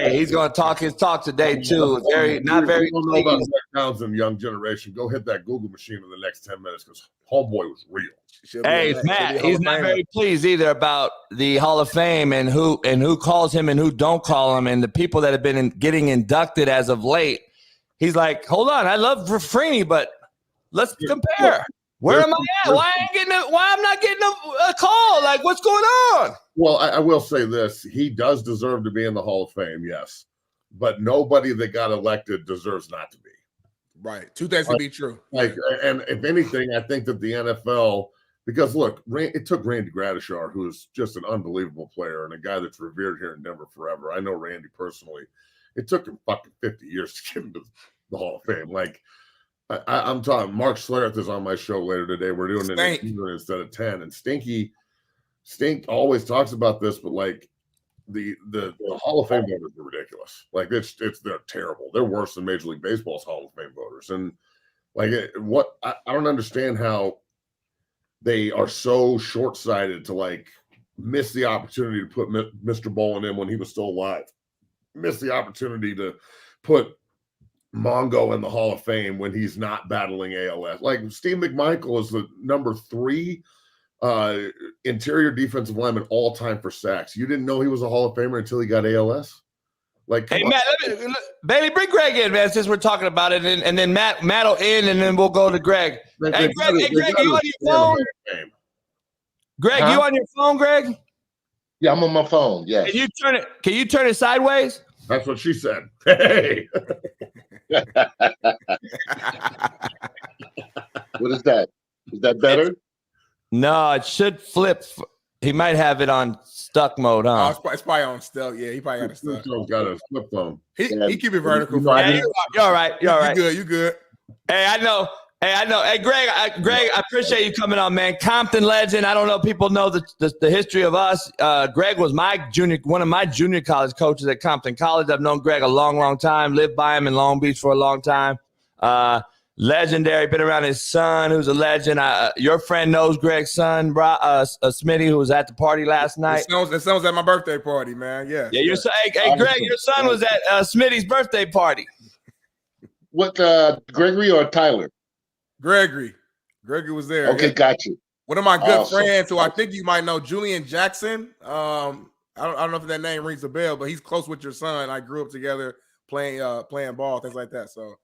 He's gonna talk his talk today too. Not very. You don't know about Zach Townsend, young generation. Go hit that Google machine in the next 10 minutes because homeboy was real. Hey, Matt, he's not very pleased either about the Hall of Fame and who calls him and who don't call him, and the people that have been getting inducted as of late. He's like, hold on, I love Freeney, but let's compare. Where am I at? Why I'm not getting a call? Like, what's going on? Well, I will say this. He does deserve to be in the Hall of Fame, yes. but nobody that got elected deserves not to be. Right. Two things can be true. Like, and if anything, I think that the NFL, because look, it took Randy Gradishar, who is just an unbelievable player and a guy that's revered here in Denver forever. I know Randy personally. It took him fucking 50 years to get into the Hall of Fame. Like, I'm talking, Mark Schlereth is on my show later today. We're doing it at 2 instead of 10. And Stink always talks about this, but like the Hall of Fame voters are ridiculous. Like they're terrible. They're worse than Major League Baseball's Hall of Fame voters. And like I don't understand how they are so short-sighted to like miss the opportunity to put Mr. Bolin in when he was still alive. Miss the opportunity to put Mongo in the Hall of Fame when he's not battling ALS. Like Steve McMichael is the number 3 interior defensive lineman all time for sacks. You didn't know he was a Hall of Famer until he got ALS? Like, hey, Matt, Bailey, bring Greg in, man, since we're talking about it. And then Matt will in, and then we'll go to Greg. Hey, Greg, you on your phone? Greg, you on your phone, Greg? Yeah, I'm on my phone. Yeah. Can you turn it sideways? That's what she said. Hey. What is that? Is that better? No, it should flip. He might have it on stuck mode, huh? Oh, it's probably on stuck. Yeah, he probably got a stuck. He's got a flip phone. He keep it vertical. You're all right. You're all right. You good. Hey, I know. Hey, Greg, I appreciate you coming on, man. Compton legend. I don't know if people know the history of us. Greg was one of my junior college coaches at Compton College. I've known Greg a long, long time. Lived by him in Long Beach for a long time. Legendary. Been around his son, who's a legend. Your friend knows Greg's son, Smitty, who was at the party last night. The son was at my birthday party, man. Yeah. Yeah. Hey, Greg, your son was at Smitty's birthday party. What, Gregory or Tyler? Gregory was there. Okay, yeah. Got you. One of my good friends, who I think you might know, Julian Jackson. I don't know if that name rings a bell, but he's close with your son. I grew up together playing ball, things like that. So.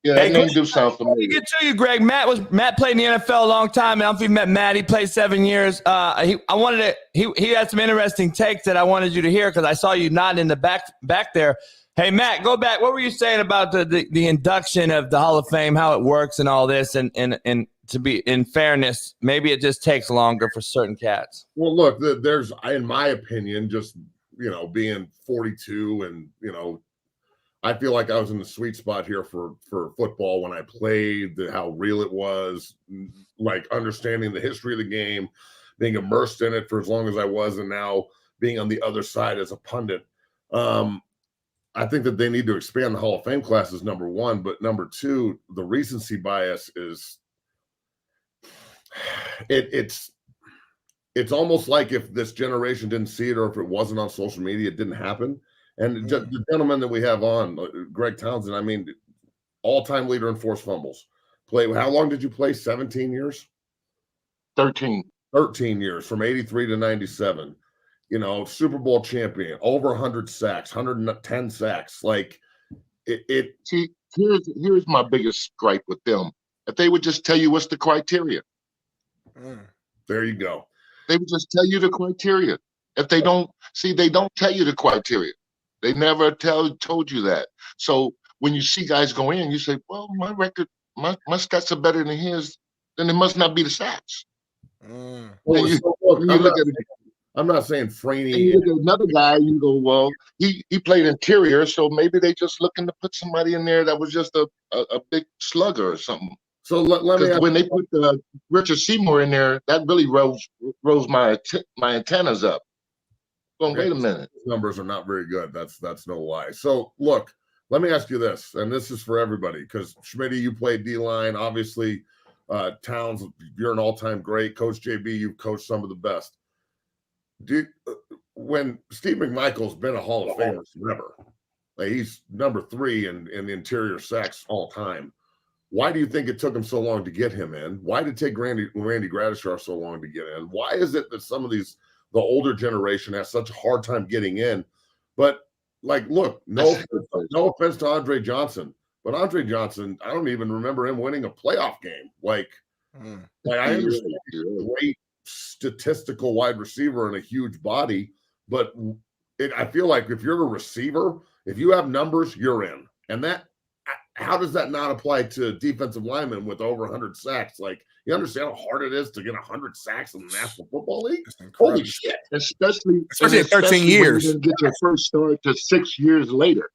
Yeah, that name do sound familiar. Let me get to you, Greg. Matt played in the NFL a long time. I don't know if you met Matt. He played 7 years. He had some interesting takes that I wanted you to hear because I saw you nodding in the back there. Hey, Matt, go back. What were you saying about the induction of the Hall of Fame, how it works and all this? And to be in fairness, maybe it just takes longer for certain cats. Well, look, there's, in my opinion, just, being 42 and, I feel like I was in the sweet spot here for football when I played, how real it was, like understanding the history of the game, being immersed in it for as long as I was, and now being on the other side as a pundit. I think that they need to expand the Hall of Fame classes, number one, but number two, the recency bias is it's almost like if this generation didn't see it or if it wasn't on social media, it didn't happen. And just the gentleman that we have on, Greg Townsend, I mean, all-time leader in forced fumbles. How long did you play? 17 years? 13. 13 years, from 83 to 97. Super Bowl champion, over 100 sacks, 110 sacks. Like, See, here's my biggest gripe with them. If they would just tell you what's the criteria. There you go. They would just tell you the criteria. If they don't tell you the criteria. They never told you that. So when you see guys go in, you say, well, my record, my stats are better than his, then it must not be the stats. I'm not saying Franny. You look at another guy, you go, well, he played interior, so maybe they just looking to put somebody in there that was just a big slugger or something. So let me. When they put Richard Seymour in there, that really rose my antennas up. Well, wait a minute. Numbers are not very good. That's no lie. So look, let me ask you this, and this is for everybody, because Smitty, you played D-line. Obviously, Towns, you're an all-time great. Coach JB, you've coached some of the best. When Steve McMichael's been a Hall of Famer forever, like he's number 3 in the interior sacks all time. Why do you think it took him so long to get him in? Why did it take Randy Gradishar so long to get in? Why is it that some of the older generation has such a hard time getting in? But like, look, no offense to Andre Johnson, but Andre Johnson, I don't even remember him winning a playoff game. Like I understand he's a great statistical wide receiver and a huge body, but I feel like if you're a receiver If you have numbers, you're in. And how does that not apply to defensive linemen with over 100 sacks? Like, you understand how hard it is to get 100 sacks in the National Football League? Holy shit. Especially at 13 years. You didn't get your first start to 6 years later.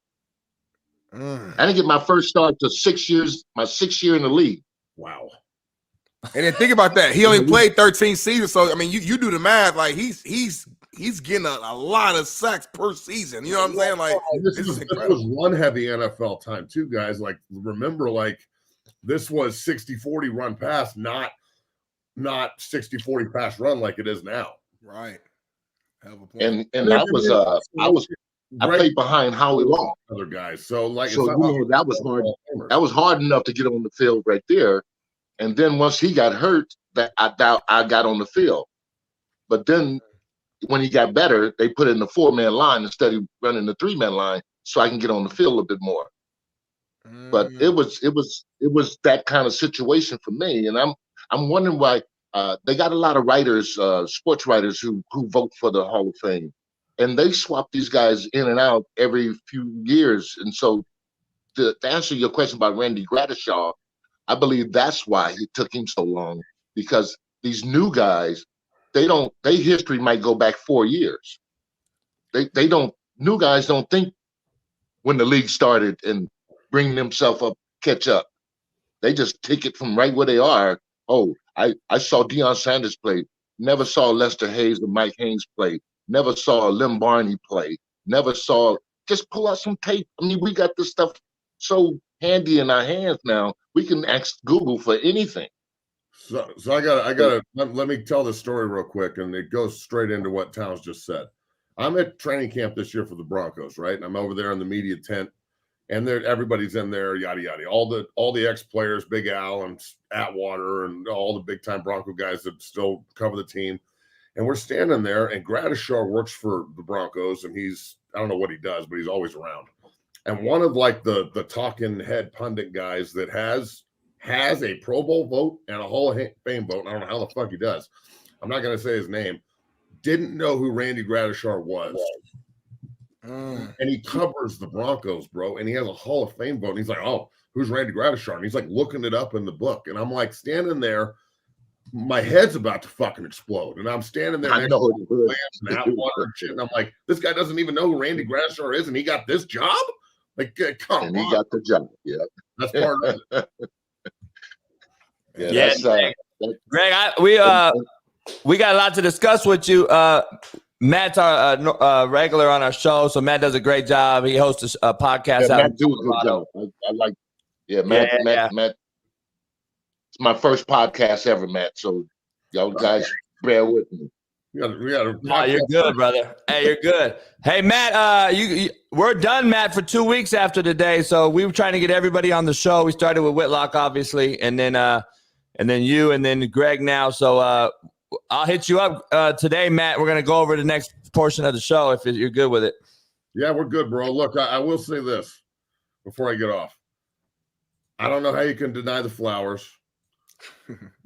I didn't get my first start to 6 years, my 6th year in the league. Wow. And then think about that. He only played 13 seasons. So, I mean, you do the math. Like, he's getting a lot of sacks per season. You know what I'm saying? Like, this was one heavy NFL time, too, guys. Like, remember, like, this was 60-40 run pass, not 60-40 pass run like it is now. Right. And I played behind Howie Long. Other guys. So, like, that was hard. That was hard enough to get on the field right there. And then once he got hurt, I got on the field. But then when he got better, they put in the 4-man line instead of running the 3-man line, so I can get on the field a bit more. But it was that kind of situation for me, and I'm wondering why they got a lot of writers, sports writers who vote for the Hall of Fame, and they swap these guys in and out every few years. And so, to answer your question about Randy Gradishaw, I believe that's why it took him so long, because these new guys, their history might go back 4 years. New guys don't think when the league started and bring themselves up, catch up. They just take it from right where they are. Oh, I saw Deion Sanders play. Never saw Lester Hayes or Mike Haynes play. Never saw Lem Barney play. Just pull out some tape. I mean, we got this stuff so handy in our hands now. We can ask Google for anything. So I gotta let me tell this story real quick, and it goes straight into what Towns just said. I'm at training camp this year for the Broncos, right? And I'm over there in the media tent, and everybody's in there, yada yada. All the ex-players, Big Al and Atwater, and all the big time Bronco guys that still cover the team. And we're standing there, and Gradishaw works for the Broncos, and I don't know what he does, but he's always around. And one of like the talking head pundit guys that has a Pro Bowl vote and a Hall of Fame vote, and I don't know how the fuck he does. I'm not going to say his name. Didn't know who Randy Gradishaw was. And he covers the Broncos, bro. And he has a Hall of Fame vote. And he's like, oh, who's Randy Gradishaw? And he's like looking it up in the book. And I'm like standing there. My head's about to fucking explode. And I'm standing there next to Lance and Atwater and shit. And I'm like, this guy doesn't even know who Randy Gradishaw is. And he got this job? Like, come on. And he got the job. Yeah. That's part of it. Greg, we got a lot to discuss with you. Matt's our regular on our show, so Matt does a great job. He hosts a podcast. Yeah, Matt do a good job. I like. Yeah, Matt. It's my first podcast ever, Matt. So y'all guys bear with me. You're good, brother. Hey, you're good. Hey, Matt, we're done, Matt, for 2 weeks after today. So we were trying to get everybody on the show. We started with Whitlock, obviously, and then you, and then Greg now. So I'll hit you up today, Matt. We're going to go over the next portion of the show if you're good with it. Yeah, we're good, bro. Look, I will say this before I get off. I don't know how you can deny the flowers.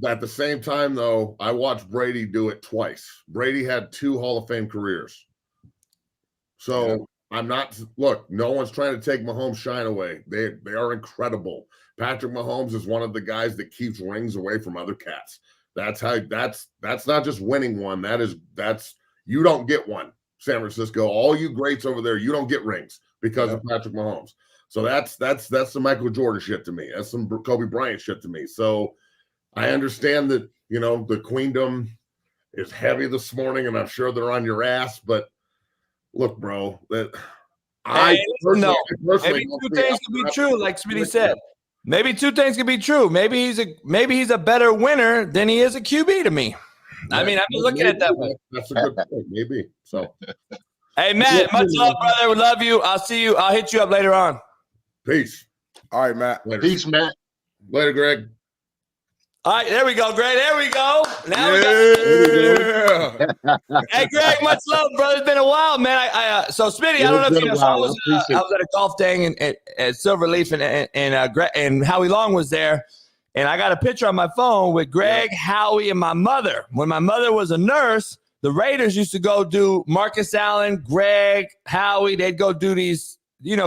At the same time, though, I watched Brady do it twice. Brady had 2 Hall of Fame careers. So I'm not – look, no one's trying to take Mahomes' shine away. They are incredible. Patrick Mahomes is one of the guys that keeps rings away from other cats. That's not just winning one. That's you don't get one, San Francisco. All you greats over there, you don't get rings because of Patrick Mahomes. So that's the Michael Jordan shit to me. That's some Kobe Bryant shit to me. So I understand that, the queendom is heavy this morning, and I'm sure they're on your ass. But look, bro, maybe 2 things could be true, like Smitty said. Maybe 2 things could be true. Maybe he's a better winner than he is a QB to me. I mean, I'm looking at that way. That's a good point. Maybe. So, hey, Matt, much love, brother. We love you. I'll see you. I'll hit you up later on. Peace. All right, Matt. Later. Peace, Matt. Later, Greg. All right, there we go, Greg. There we go. Now we got. Hey, Greg, much love, brother. It's been a while, man. So, Smitty, I don't know if you know, I was at a golf thing at Silverleaf, and Howie Long was there, and I got a picture on my phone with Greg, Howie, and my mother. When my mother was a nurse, the Raiders used to go do Marcus Allen, Greg, Howie. They'd go do these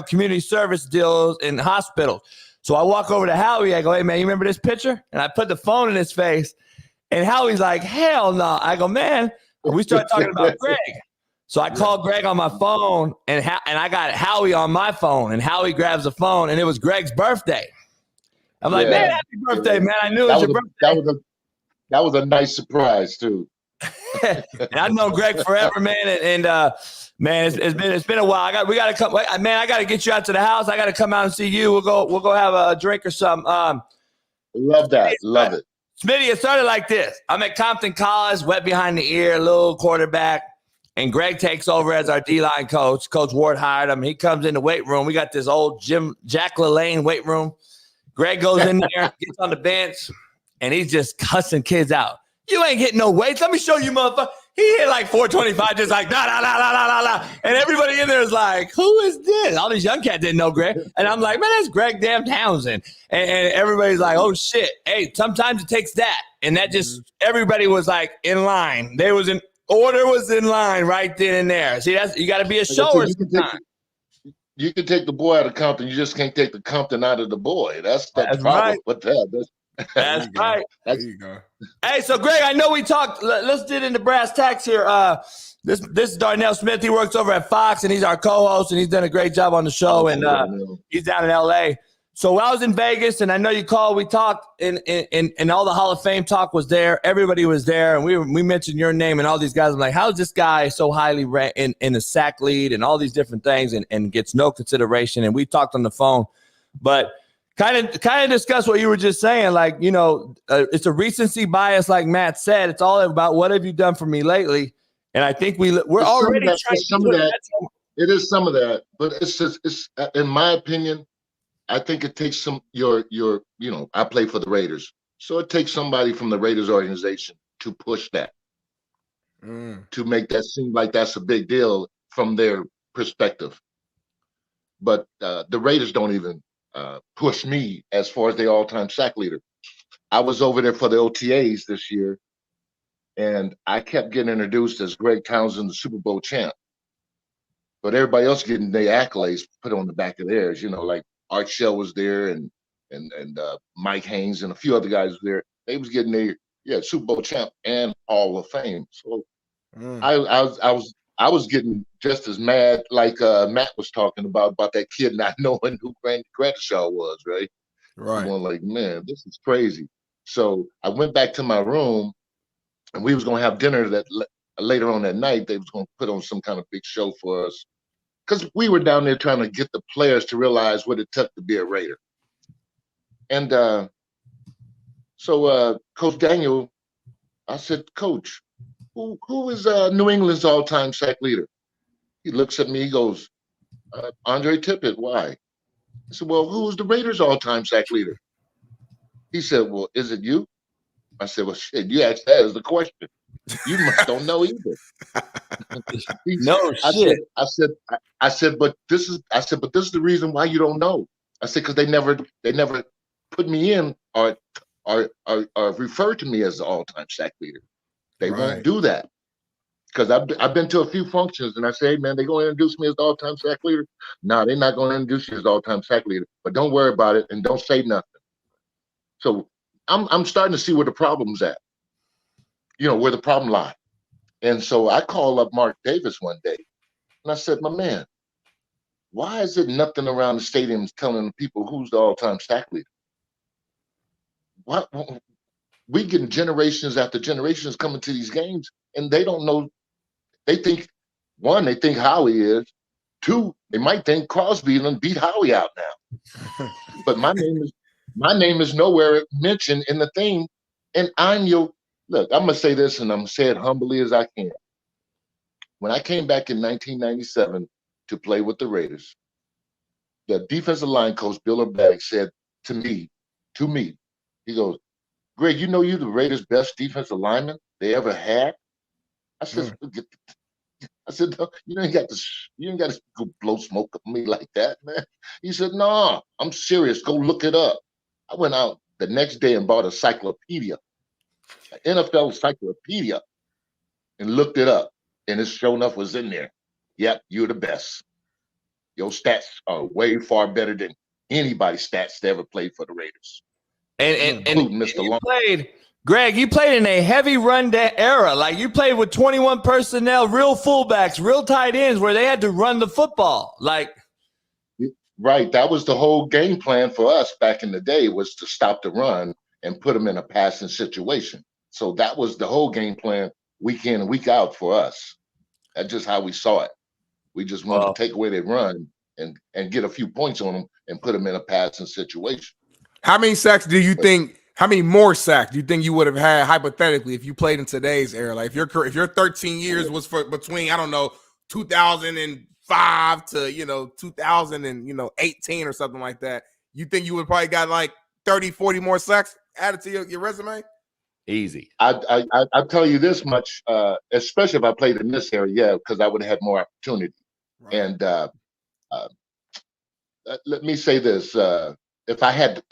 community service deals in hospitals. So I walk over to Howie. I go, hey, man, you remember this picture? And I put the phone in his face. And Howie's like, hell no. I go, man. And we start talking about Greg. So I called Greg on my phone, and I got Howie on my phone. And Howie grabs the phone, and it was Greg's birthday. I'm like, man, happy birthday, man. I knew it was your birthday. That was a nice surprise, too. And I've known Greg forever, man. And man, it's been a while. We got to come. Man, I got to get you out to the house. I got to come out and see you. We'll go have a drink or something. Love that. Love it. Smitty, it started like this. I'm at Compton College, wet behind the ear, little quarterback. And Greg takes over as our D-line coach. Coach Ward hired him. He comes in the weight room. We got this old Jack LaLanne weight room. Greg goes in there, gets on the bench, and he's just cussing kids out. You ain't hitting no weights. Let me show you, motherfucker. He hit like 425, just like, da. And everybody in there is like, who is this? All these young cats didn't know Greg. And I'm like, man, that's Greg damn Townsend. And everybody's like, oh, shit. Hey, sometimes it takes that. And that just, everybody was like in line. Order was in line right then and there. See, you got to be a shower sometimes. You can take the boy out of Compton. You just can't take the Compton out of the boy. That's problem right. with that. That's right. There you go. Hey, so Greg, I know we talked. Let's get into brass tacks here. This is Darnell Smith. He works over at Fox, and he's our co-host, and he's done a great job on the show. And he's down in L.A. So while I was in Vegas, and I know you called, we talked, and all the Hall of Fame talk was there. Everybody was there, and we mentioned your name and all these guys. I'm like, how is this guy so highly ranked in the sack lead and all these different things and gets no consideration? And we talked on the phone, but kind of discuss what you were just saying. Like, it's a recency bias, like Matt said. It's all about what have you done for me lately? And I think we're already trying to do that. It is some of that, but it's in my opinion. I think it takes some I play for the Raiders. So it takes somebody from the Raiders organization to push that, to make that seem like that's a big deal from their perspective. But the Raiders don't even push me as far as the all-time sack leader. I was over there for the OTAs this year, and I kept getting introduced as Greg Townsend, the Super Bowl champ. But everybody else getting their accolades put on the back of theirs, like Art Shell was there and Mike Haynes and a few other guys were there. They was getting their Super Bowl champ and Hall of Fame. So I was getting just as mad like Matt was talking about that kid not knowing who Randy Gradishaw was, right? Right. I'm like, man, this is crazy. So I went back to my room, and we was gonna have dinner that later on that night. They was gonna put on some kind of big show for us. Because we were down there trying to get the players to realize what it took to be a Raider. And so Coach Daniel, I said, Coach, who is New England's all-time sack leader? He looks at me, he goes, Andre Tippett, why? I said, well, who's the Raiders' all-time sack leader? He said, well, is it you? I said, well, shit, you asked that as the question. You don't know either. No shit. I said, but this is the reason why you don't know. I said, because they never put me in or refer to me as the all-time sack leader. They won't do that. Because I've been to a few functions and I say, hey, man, they're going to introduce me as the all-time sack leader. No, they're not going to introduce you as the all-time sack leader. But don't worry about it and don't say nothing. So I'm starting to see where the problem's at. Where the problem lies. And so I called up Mark Davis one day and I said, my man, why is it nothing around the stadiums telling people who's the all-time sack leader? What we getting generations after generations coming to these games and they don't know. They think, one, they think Howie is. Two, they might think Crosby and beat Howie out now. But my name is nowhere mentioned in the thing. And look, I'm going to say this, and I'm going to say it humbly as I can. When I came back in 1997 to play with the Raiders, the defensive line coach, Bill O'Badick, said to me, he goes, Greg, you're the Raiders' best defensive lineman they ever had? I said, no, you ain't got to go blow smoke at me like that, man. He said, no, I'm serious. Go look it up. I went out the next day and bought a cyclopedia. An NFL encyclopedia, and looked it up, and it sure enough was in there. Yep, you're the best. Your stats are way far better than anybody's stats that ever played for the Raiders. And you played, Greg, you played in a heavy run era. Like you played with 21 personnel, real fullbacks, real tight ends where they had to run the football. Like, right. That was the whole game plan for us back in the day, was to stop the run and put them in a passing situation. So that was the whole game plan week in and week out for us. That's just how we saw it. We just wanted to take away their run and get a few points on them and put them in a passing situation. How many sacks do you think? How many more sacks do you think you would have had hypothetically if you played in today's era? Like if your 13 years was for between 2005 to 2018 or something like that, you think you would probably got like 30, 40 more sacks added to your resume? Easy. I'll tell you this much, especially if I played in this area, because I would have had more opportunity. Right. And let me say this. If I had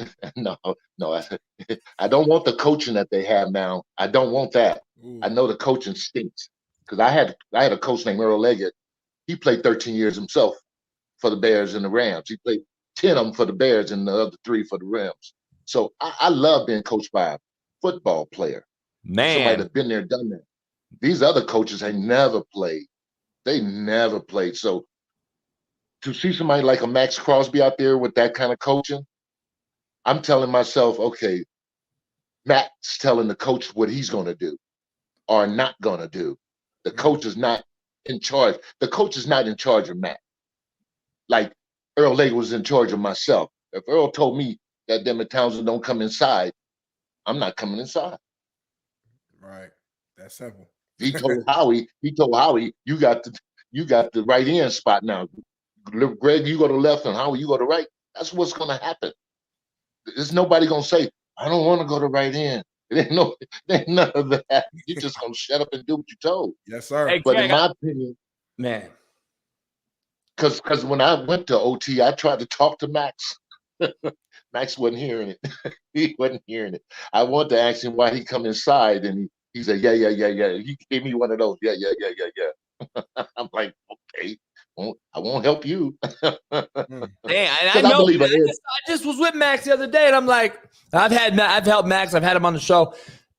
I don't want the coaching that they have now. I don't want that. Ooh. I know the coaching stinks, because I had a coach named Earl Leggett. He played 13 years himself for the Bears and the Rams. He played 10 of them for the Bears and the other 3 for the Rams. So I love being coached by a football player. Man. Somebody that's been there, done that. These other coaches, they never played. They never played. So to see somebody like a Max Crosby out there with that kind of coaching, I'm telling myself, okay, Matt's telling the coach what he's going to do or not going to do. The coach is not in charge. The coach is not in charge of Matt. Like Earl Leggett was in charge of myself. If Earl told me that Emmett Townsend don't come inside, I'm not coming inside. Right. That's simple. He told Howie, you got the right end spot now. Greg, you go to left, and Howie, you go to right. That's what's going to happen. There's nobody going to say, I don't want to go to right end. There ain't none of that. You're just going to shut up and do what you're told. Yes, sir. Hey, but Greg, in my opinion, man, because when I went to OT, I tried to talk to Max. Max wasn't hearing it. He wasn't hearing it. I wanted to ask him why he come inside, and he said, yeah. He gave me one of those. Yeah. I'm like, okay. I won't help you. Damn, and I know. I just was with Max the other day, and I'm like, I've helped Max. I've had him on the show,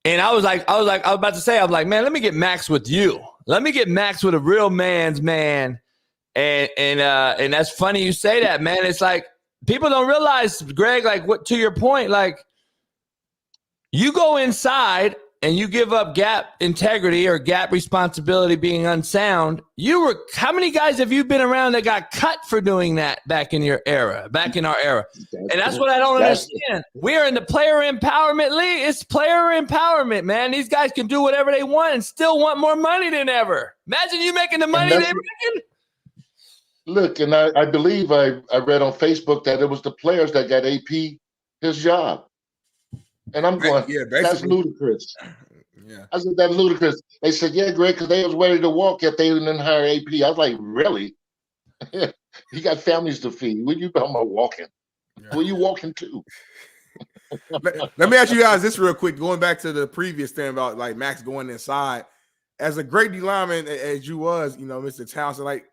and I was about to say, I'm like, man, let me get Max with you. Let me get Max with a real man's man, and that's funny you say that, man. It's like people don't realize, Greg, like what to your point, like you go inside and you give up gap integrity or gap responsibility being unsound. How many guys have you been around that got cut for doing that back in our era? And that's what I don't understand. We're in the player empowerment league. It's player empowerment, man. These guys can do whatever they want and still want more money than ever. Imagine you making the money they're making. Look, and I believe I read on Facebook that it was the players that got AP his job. And I'm going, that's ludicrous. Yeah. I said, that's ludicrous. They said, yeah, Greg, because they was ready to walk if they didn't hire AP. I was like, really? You got families to feed. What you talking about walking? Yeah. Where you walking to? Let me ask you guys this real quick, going back to the previous thing about like Max going inside. As a great D lineman as you was, Mr. Townsend, like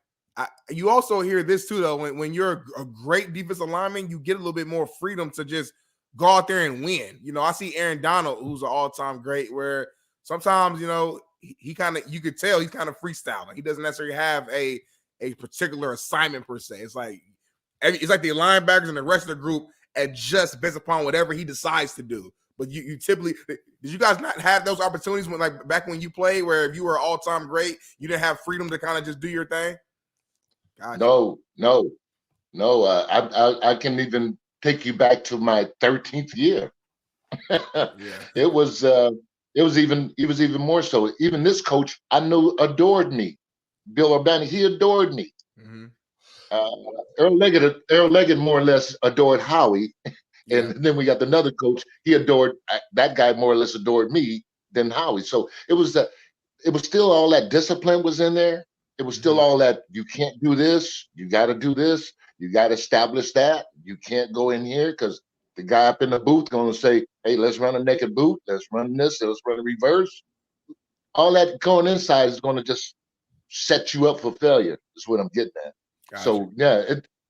you also hear this too, though. When you're a great defensive lineman, you get a little bit more freedom to just go out there and win. I see Aaron Donald, who's an all-time great, where sometimes, he kind of, you could tell he's kind of freestyling. He doesn't necessarily have a particular assignment per se. It's like the linebackers and the rest of the group adjust based upon whatever he decides to do. But you typically, did you guys not have those opportunities when, like, back when you played, where if you were all-time great, you didn't have freedom to kind of just do your thing? No. I can even take you back to my 13th year. It was even more so. Even this coach I knew adored me. Bill Urbani, he adored me. Mm-hmm. Earl Leggett more or less adored Howie. And then we got another coach. That guy more or less adored me than Howie. So it was still all that discipline was in there. It was still all that, you can't do this, you got to do this, you got to establish that. You can't go in here because the guy up in the booth going to say, hey, let's run a naked boot, let's run this, let's run a reverse. All that going inside is going to just set you up for failure, is what I'm getting at. Gotcha. So yeah,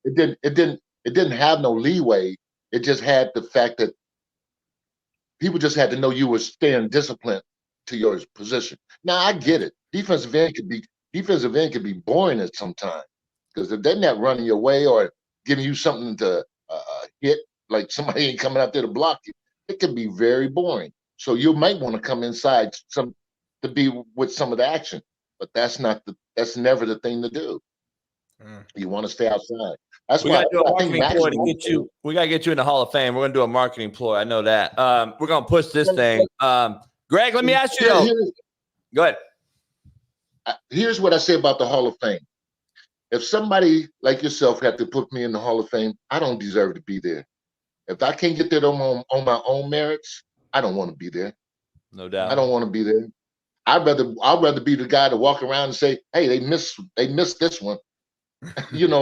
it didn't have no leeway. It just had the fact that people just had to know you were staying disciplined to your position. Now I get it. Defensive end could be boring at some time because if they're not running your way or giving you something to hit, like somebody ain't coming out there to block you, it can be very boring. So you might want to come inside to be with some of the action, but that's never the thing to do. You want to stay outside. That's We why got to do a I think marketing ploy to get you. We got to get you in the Hall of Fame. We're going to do a marketing ploy. I know that. We're going to push this thing. Greg, let me ask you though. Go ahead. Here's what I say about the Hall of Fame. If somebody like yourself had to put me in the Hall of Fame, I don't deserve to be there. If I can't get there on my own merits, I don't want to be there. No doubt. I don't want to be there. I'd rather be the guy to walk around and say, "Hey, they missed this one,"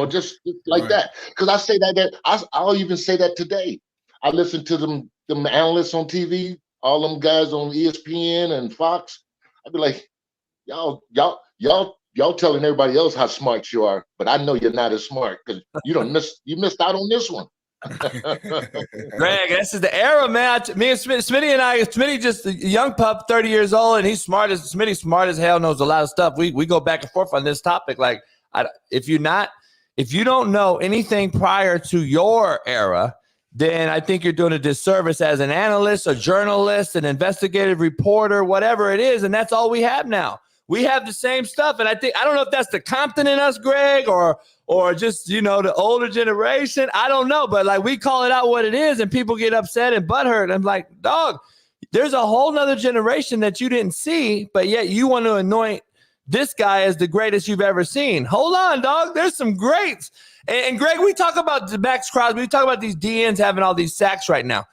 just like that. Because I say that I'll even say that today. I listen to them analysts on TV, all them guys on ESPN and Fox. I'd be like, y'all telling everybody else how smart you are, but I know you're not as smart because you missed out on this one. Greg, this is the era, man. Me and Smitty just a young pup, 30 years old, and Smitty's smart as hell, knows a lot of stuff. We go back and forth on this topic. Like, if you don't know anything prior to your era, then I think you're doing a disservice as an analyst, a journalist, an investigative reporter, whatever it is, and that's all we have now. We have the same stuff, and I don't know if that's the Compton in us, Greg, or just, the older generation. I don't know, but like we call it out what it is, and people get upset and butthurt. I'm like, dog, there's a whole nother generation that you didn't see, but yet you want to anoint this guy as the greatest you've ever seen. Hold on, dog. There's some greats. And Greg, we talk about the Max Crosby. We talk about these DNs having all these sacks right now.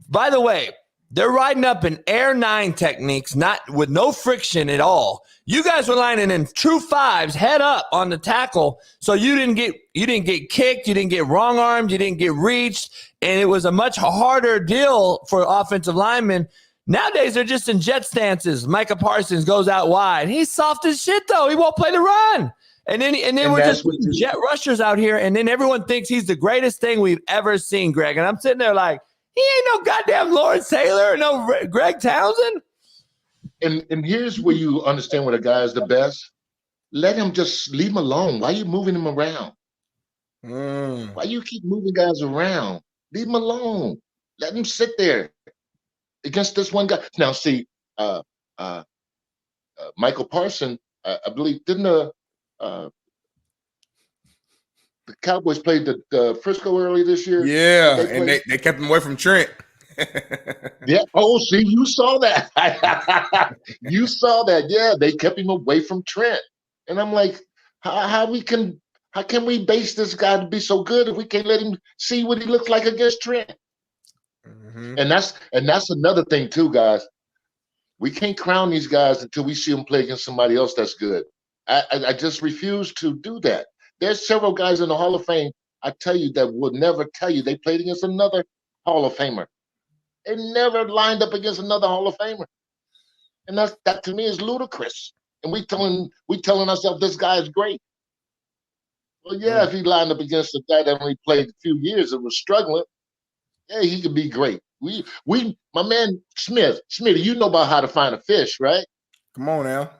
By the way, they're riding up in Air 9 techniques, not with no friction at all. You guys were lining in true fives, head up on the tackle, so you didn't get kicked, you didn't get wrong armed, you didn't get reached, and it was a much harder deal for offensive linemen. Nowadays, they're just in jet stances. Micah Parsons goes out wide. He's soft as shit, though. He won't play the run. And then we're just jet rushers out here, and then everyone thinks he's the greatest thing we've ever seen, Greg. And I'm sitting there like, he ain't no goddamn Lawrence Taylor or no Greg Townsend. And here's where you understand when a guy is the best. Let him just leave him alone. Why are you moving him around? Why you keep moving guys around? Leave him alone. Let him sit there against this one guy. Now, see, Michael Parsons, I believe, didn't the Cowboys played the Frisco early this year? Yeah, and they kept him away from Trent. Yeah. Oh, see, you saw that. You saw that. Yeah, they kept him away from Trent, and I'm like, how can we base this guy to be so good if we can't let him see what he looks like against Trent? And that's another thing too, guys. We can't crown these guys until we see them play against somebody else that's good. I just refuse to do that. There's several guys in the Hall of Fame, I tell you, that will never tell you they played against another Hall of Famer. They never lined up against another Hall of Famer. And that to me is ludicrous. And we telling ourselves this guy is great. Well, yeah, if he lined up against a guy that only played a few years and was struggling, yeah, he could be great. My man Smitty, you know about how to find a fish, right? Come on now.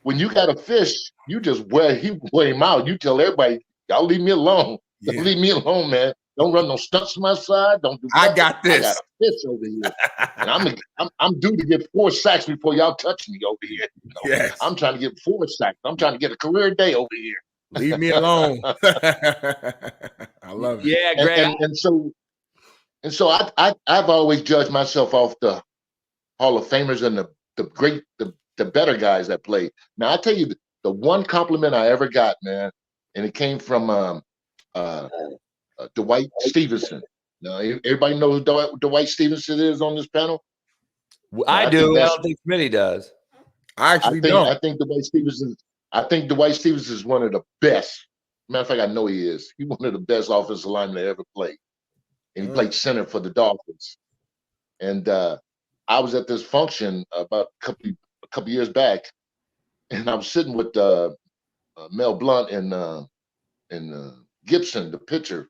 When you got a fish, you just wear him out. You tell everybody, y'all leave me alone. Yeah. Don't leave me alone, man. Don't run no stunts to my side. Don't do nothing. I got this. I got a fish over here. And I'm due to get 4 sacks before y'all touch me over here. Yes. I'm trying to get 4 sacks. I'm trying to get a career day over here. Leave me alone. I love it. Yeah, Greg. And so I've always judged myself off the Hall of Famers and the better guys that played. Now I tell you, the one compliment I ever got, man, and it came from Dwight Stevenson. Now everybody knows who Dwight Stevenson is on this panel. I do. I don't think Smitty does. I don't. I think Dwight Stevenson is one of the best. Matter of fact, I know he is. He's one of the best offensive linemen that ever played. And he played center for the Dolphins. And I was at this function about a couple years back, and I was sitting with Mel Blount and Gibson, the pitcher.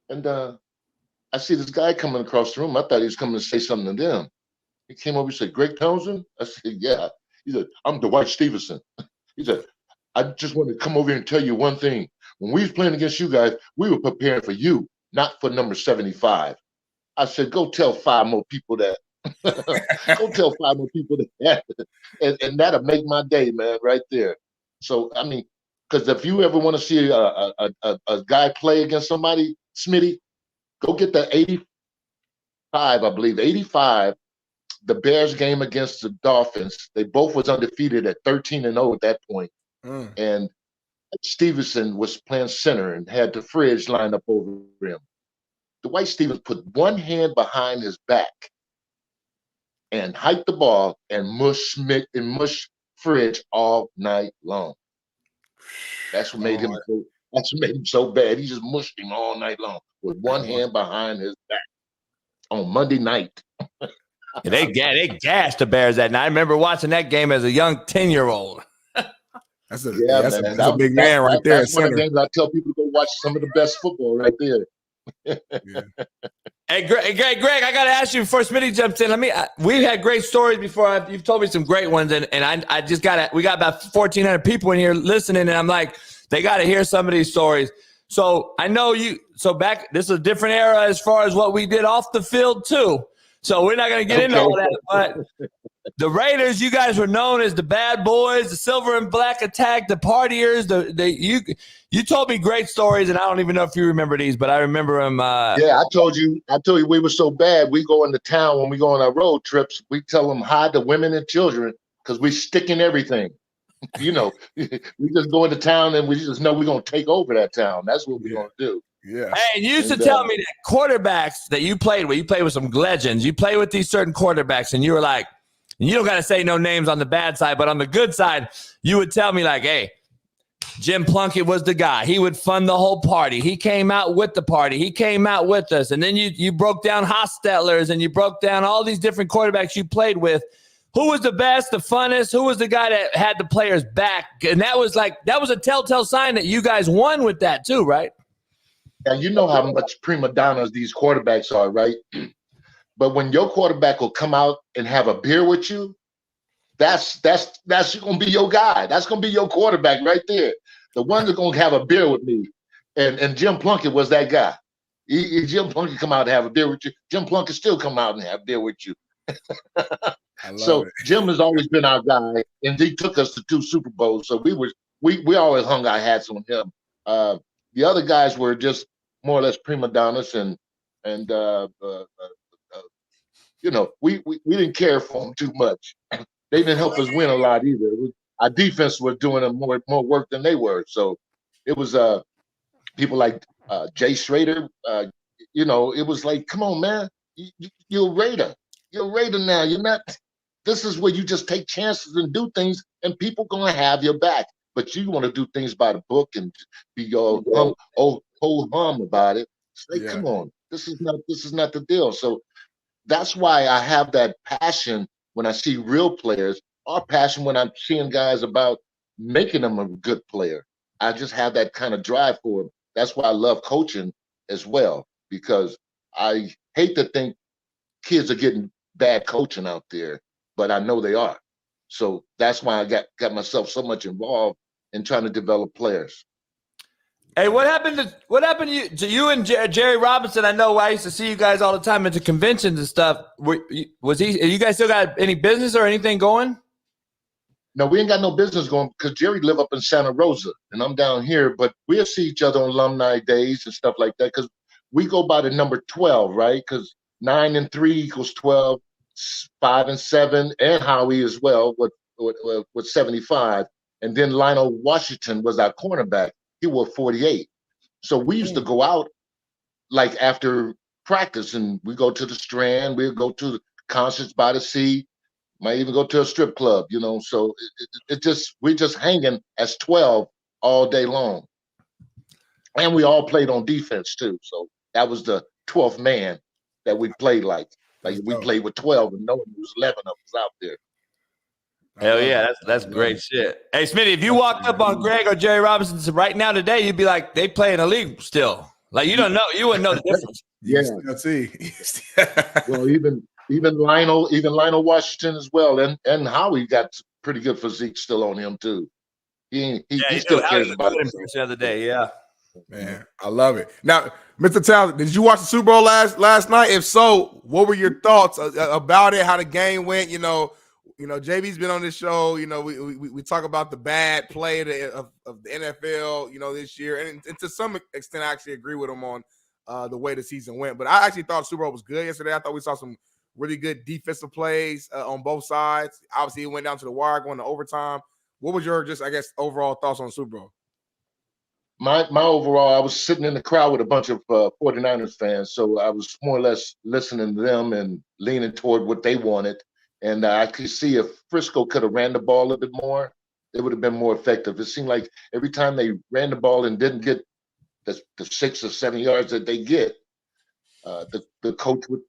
And I see this guy coming across the room. I thought he was coming to say something to them. He came over, he said, Greg Townsend? I said, yeah. He said, I'm Dwight Stevenson. He said, I just wanted to come over here and tell you one thing. When we was playing against you guys, we were preparing for you, not for number 75. I said, go tell 5 more people that. Go tell 5 more people that. And that'll make my day, man, right there. So, I mean, because if you ever want to see a guy play against somebody, Smitty, go get the 85, I believe, 85, the Bears game against the Dolphins. They both was undefeated at 13-0 at that point. And Stevenson was playing center and had the fridge lined up over him. Dwight Stevens put one hand behind his back and hiked the ball and mush fridge all night long. That's what made him so. That's what made him so bad. He just mushed him all night long with one hand behind his back on Monday night. Yeah, they gashed the Bears that night. I remember watching that game as a young 10-year-old. That's a big man right there. That's one of the games I tell people to go watch some of the best football right there. Yeah. Hey, Greg, I got to ask you before Smitty jumps in. We've had great stories before. You've told me some great ones, and I just we got about 1,400 people in here listening, and I'm like, they got to hear some of these stories. So I know this is a different era as far as what we did off the field too. So we're not going to get into all that, but the Raiders, you guys were known as the bad boys, the silver and black attack, the partiers. You told me great stories, and I don't even know if you remember these, but I remember them. Yeah, I told you we were so bad. We go into town when we go on our road trips. We tell them hide the women and children because we stick in everything. You know, we just go into town and we just know we're going to take over that town. That's what we're going to do. Yeah. Hey, and you used to tell me that quarterbacks that you played with some legends. You play with these certain quarterbacks, and you were like, and you don't got to say no names on the bad side, but on the good side, you would tell me like, hey, Jim Plunkett was the guy. He would fund the whole party. He came out with the party. He came out with us. And then you broke down Hostetler's and you broke down all these different quarterbacks you played with. Who was the best, the funnest? Who was the guy that had the players back? And that was a telltale sign that you guys won with that too, right? And you know how much prima donnas these quarterbacks are, right? But when your quarterback will come out and have a beer with you, that's going to be your guy. That's going to be your quarterback right there. The one that's going to have a beer with me. And Jim Plunkett was that guy. Jim Plunkett come out and have a beer with you. Jim Plunkett still come out and have a beer with you. So Jim has always been our guy, and he took us to 2 Super Bowls. So we always hung our hats on him. The other guys were just more or less prima donnas, and you know, we didn't care for them too much. They didn't help us win a lot either. Our defense was doing more work than they were. So it was people like Jay Schrader. You know, it was like, come on, man, you're a Raider. You're a Raider now. You're not. This is where you just take chances and do things, and people gonna have your back. But you want to do things by the book and be all hum about it. It's like, come on, this is not the deal. So that's why I have that passion when I see real players, or passion when I'm seeing guys about making them a good player. I just have that kind of drive for them. That's why I love coaching as well, because I hate to think kids are getting bad coaching out there, but I know they are. So that's why I got myself so much involved in trying to develop players. Hey, what happened to you and Jerry Robinson? I know I used to see you guys all the time at the conventions and stuff. You guys still got any business or anything going? No, we ain't got no business going because Jerry live up in Santa Rosa and I'm down here, but we'll see each other on alumni days and stuff like that because we go by the number 12, right? Because 9 and 3 equals 12, 5 and 7, and Howie as well with 75. And then Lionel Washington was our cornerback. He wore 48. So we used to go out like after practice and we go to the Strand, we'll go to the Concerts by the Sea, might even go to a strip club, you know. So we're just hanging as 12 all day long. And we all played on defense too. So that was the 12th man that we played like we played with 12 and no one was 11 of us out there. Hell yeah, that's great shit. Hey, Smitty, if you walked up on Greg or Jerry Robinson right now today, you'd be like, they play in a league still. Like, you wouldn't know the difference. Yeah. Let's see. Well, even Lionel Washington as well, and Howie got pretty good physique still on him too. He still cares about it. The other day, yeah. Man, I love it. Now, Mr. Townsend, did you watch the Super Bowl last night? If so, what were your thoughts about it? How the game went? You know, JB's been on this show. You know, we talk about the bad play of the NFL. You know, this year, and to some extent, I actually agree with him on the way the season went. But I actually thought Super Bowl was good yesterday. I thought we saw some really good defensive plays on both sides. Obviously, it went down to the wire, going to overtime. What was your overall thoughts on the Super Bowl? My overall, I was sitting in the crowd with a bunch of 49ers fans, so I was more or less listening to them and leaning toward what they wanted. And I could see if Frisco could have ran the ball a little bit more, it would have been more effective. It seemed like every time they ran the ball and didn't get the 6 or 7 yards that they get, the coach would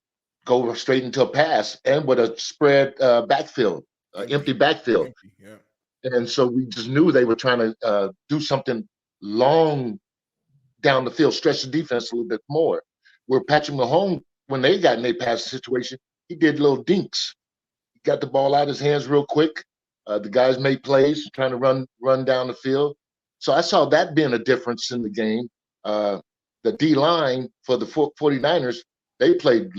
go straight into a pass and with a spread backfield, empty backfield. Yeah. And so we just knew they were trying to do something long down the field, stretch the defense a little bit more. Where Patrick Mahomes, when they got in a pass situation, he did little dinks. He got the ball out of his hands real quick. The guys made plays, trying to run down the field. So I saw that being a difference in the game. The D-line for the 49ers, they played,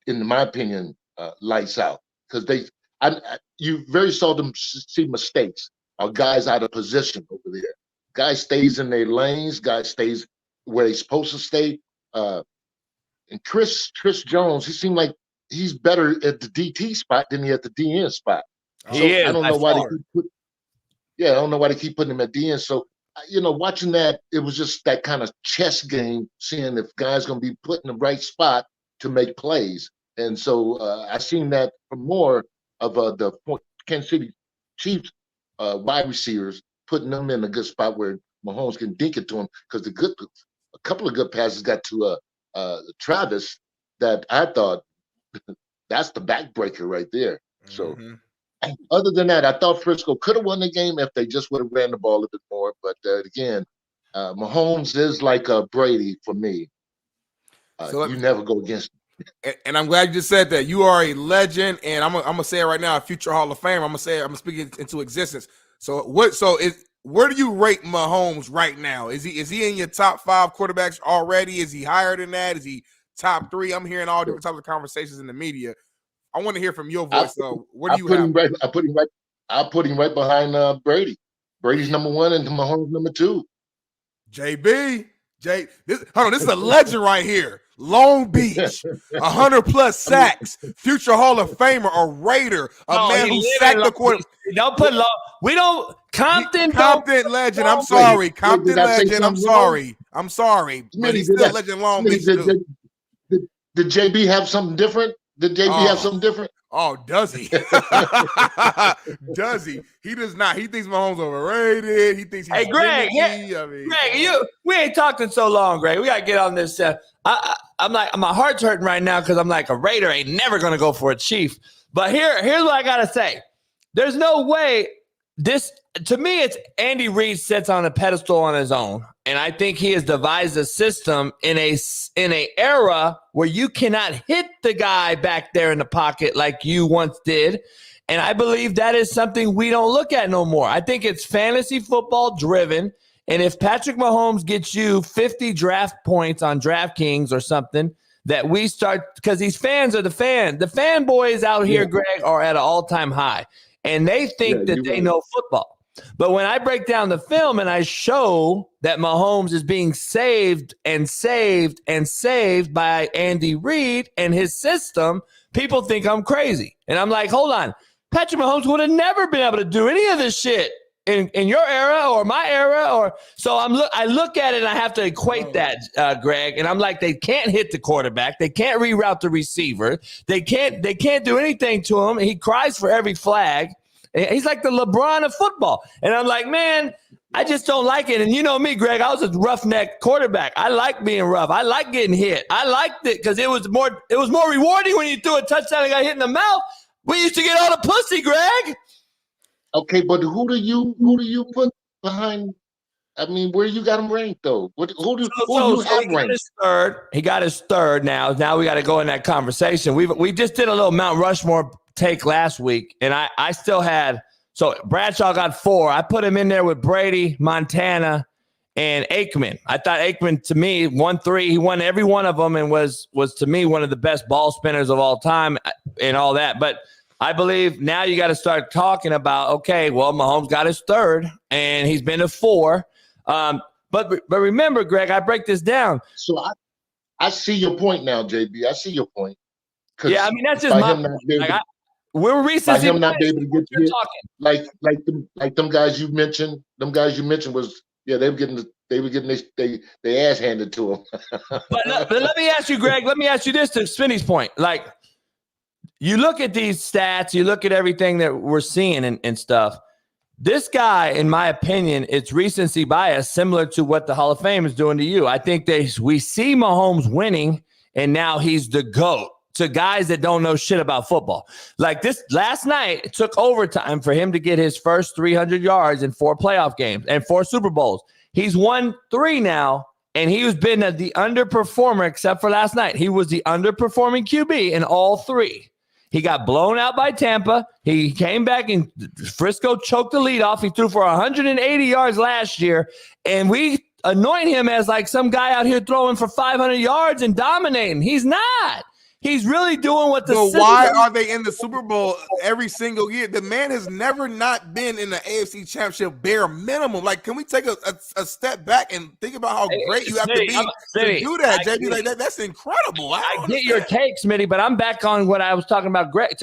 in my opinion, lights out. Because you very seldom see mistakes or guys out of position over there. Guy stays in their lanes. Guy stays where he's supposed to stay. And Chris Jones, he seemed like he's better at the DT spot than he at the DN spot. He is. I don't know why I don't know why they keep putting him at DN. So, watching that, it was just that kind of chess game, seeing if guys going to be put in the right spot to make plays. And so I seen that from more of the Kansas City Chiefs wide receivers, putting them in a good spot where Mahomes can dink it to him, because a couple of good passes got to Travis that I thought that's the backbreaker right there. So other than that, I thought Frisco could have won the game if they just would have ran the ball a little bit more. But again, Mahomes is like Brady for me. You never go against him. And I'm glad you just said that. You are a legend, and I'm gonna say it right now, a future Hall of Famer. I'm gonna speak it into existence. So where do you rate Mahomes right now? Is he in your top 5 quarterbacks already? Is he higher than that? Is he top 3? I'm hearing all different types of conversations in the media. I want to hear from your voice. So what do you have? I put him right behind Brady. Brady's number 1 and Mahomes number 2. JB. This is a legend right here. Long Beach, 100+ sacks, future Hall of Famer, a Raider, a man who sacked the quarterback. Don't put long. We don't. Compton legend. I'm sorry. Compton legend. I'm sorry. But he's still legend. Long Beach. Did JB have something different? Oh, does he? Does he? He does not. He thinks Mahomes overrated. He thinks he's Greg, Greg, we ain't talking so long, Greg. We got to get on this. I'm like, my heart's hurting right now because I'm like, a Raider ain't never going to go for a Chief. But here's what I got to say. There's no way to me, it's Andy Reid sits on a pedestal on his own. And I think he has devised a system in a era where you cannot hit the guy back there in the pocket like you once did. And I believe that is something we don't look at no more. I think it's fantasy football driven. And if Patrick Mahomes gets you 50 draft points on DraftKings or something, that we start, because these fans are the fanboys out here, Greg, are at an all-time high. And they think that they know football. But when I break down the film and I show that Mahomes is being saved and saved and saved by Andy Reid and his system, people think I'm crazy. And I'm like, hold on. Patrick Mahomes would have never been able to do any of this shit in your era or my era. So I look at it and I have to equate that, Greg. And I'm like, they can't hit the quarterback. They can't reroute the receiver. They can't do anything to him. He cries for every flag. He's like the LeBron of football. And I'm like, man, I just don't like it. And you know me, Greg, I was a roughneck quarterback. I like being rough. I like getting hit. I liked it because it was more rewarding when you threw a touchdown and got hit in the mouth. We used to get all the pussy, Greg. Okay, but who do you put behind? I mean, where you got him ranked though? Who do you have he got ranked? his third. He got his third now. Now we got to go in that conversation. We just did a little Mount Rushmore take last week, and I still had Bradshaw got 4. I put him in there with Brady, Montana, and Aikman. I thought Aikman, to me, won 3. He won every one of them and was to me one of the best ball spinners of all time and all that. But I believe now you got to start talking about, okay, well, Mahomes got his third, and he's been to 4. But remember, Greg, I break this down. So I see your point now, JB. I see your point. Yeah, I mean that's just my point. We're recency. By him not be able to get you like them guys you mentioned. Them guys you mentioned was they were getting their ass handed to them. but let me ask you, Greg. Let me ask you this to Smitty's point. Like you look at these stats, you look at everything that we're seeing and stuff. This guy, in my opinion, it's recency bias, similar to what the Hall of Fame is doing to you. I think we see Mahomes winning, and now he's the GOAT to guys that don't know shit about football. Like this last night, it took overtime for him to get his first 300 yards in 4 playoff games and 4 Super Bowls. He's won 3 now, and he was been the underperformer except for last night. He was the underperforming QB in all 3. He got blown out by Tampa. He came back and Frisco choked the lead off. He threw for 180 yards last year, and we anoint him as like some guy out here throwing for 500 yards and dominating. He's not. He's really doing what the But why are they in the Super Bowl every single year? The man has never not been in the AFC Championship bare minimum. Like, can we take a step back and think about how great you have to be to do that, JB? Like that's incredible. I get your take, Smitty, but I'm back on what I was talking about Greg.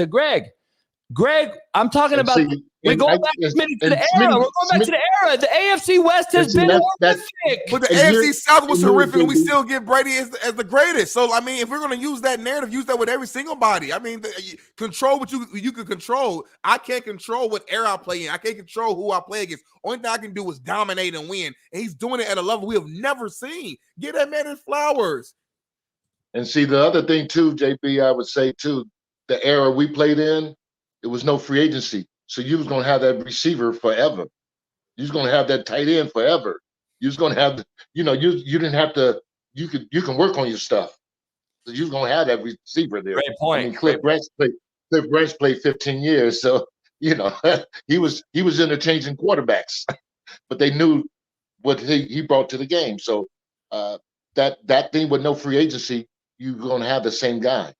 Greg, I'm talking about we're going back to the era. We're going back to the era. The AFC West has been horrific. But the AFC South was horrific, and we still get Brady as the greatest. So, I mean, if we're going to use that narrative, use that with every single body. I mean, control what you can control. I can't control what era I play in. I can't control who I play against. Only thing I can do is dominate and win. And he's doing it at a level we have never seen. Give that man his flowers. And see, the other thing, too, JB, I would say, too, the era we played in, it was no free agency. So you was gonna have that receiver forever. You was gonna have that tight end forever. You was gonna have, you didn't have to. You can work on your stuff. So you was gonna have that receiver there. Great point. I mean, Cliff Branch played 15 years, so he was interchanging quarterbacks, but they knew what he brought to the game. So that thing with no free agency, you're gonna have the same guy.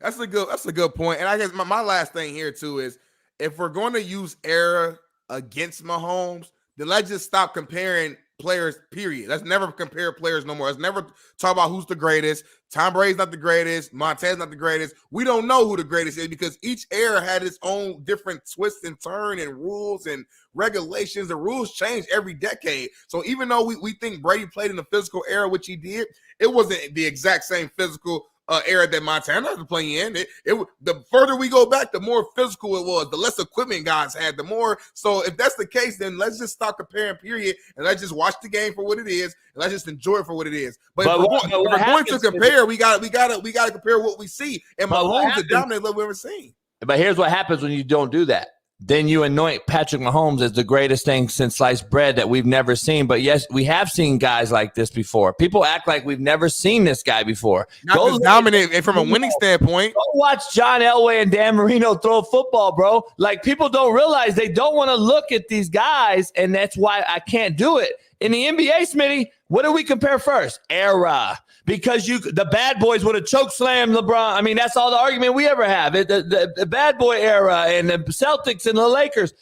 That's a good point. And I guess my last thing here too is, if we're going to use era against Mahomes, then let's just stop comparing players, period. Let's never compare players no more. Let's never talk about who's the greatest. Tom Brady's not the greatest. Montana's not the greatest. We don't know who the greatest is because each era had its own different twist and turn and rules and regulations. The rules change every decade. So even though we think Brady played in the physical era, which he did, it wasn't the exact same physical era that Montana was playing in. The further we go back, the more physical it was, the less equipment guys had, the more. So if that's the case, then let's just stop comparing, period, and let's just watch the game for what it is, and let's just enjoy it for what it is. But if we're going to compare, we got to compare what we see. And Mahomes the dominant level we've ever seen. But here's what happens when you don't do that. Then you anoint Patrick Mahomes as the greatest thing since sliced bread that we've never seen. But yes, we have seen guys like this before. People act like we've never seen this guy before. Not just dominant and from a winning standpoint. Go watch John Elway and Dan Marino throw football, bro. Like, people don't realize they don't want to look at these guys, and that's why I can't do it. In the NBA, Smitty, what do we compare first? Era. Because the bad boys would have choke slammed LeBron. I mean, that's all the argument we ever have. The bad boy era and the Celtics and the Lakers.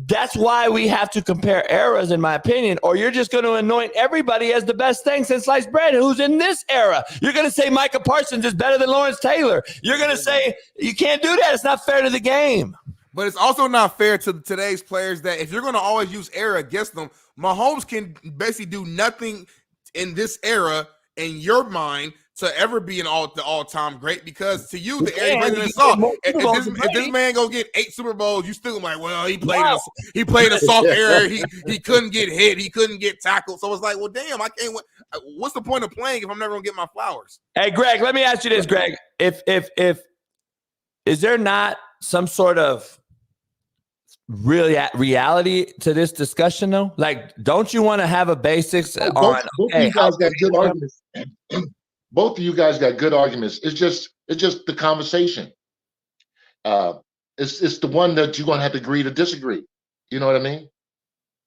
That's why we have to compare eras, in my opinion, or you're just going to anoint everybody as the best thing since sliced bread who's in this era. You're going to say Micah Parsons is better than Lawrence Taylor. You're going to say you can't do that. It's not fair to the game. But it's also not fair to today's players that if you're going to always use era against them, Mahomes can basically do nothing in this era in your mind to ever be an all-time great, because to you, the era is greater than if this man go get 8 Super Bowls, you still like, well, he played a soft era. He couldn't get hit. He couldn't get tackled. So it's like, well, damn, I can't. What's the point of playing if I'm never gonna get my flowers? Hey, Greg, let me ask you this, Greg. If is there not some sort of really reality to this discussion though? Like, don't you want to have a basics on? Both of you guys got good arguments. Both of you guys got good arguments. It's just the conversation. It's the one that you're gonna have to agree to disagree. You know what I mean?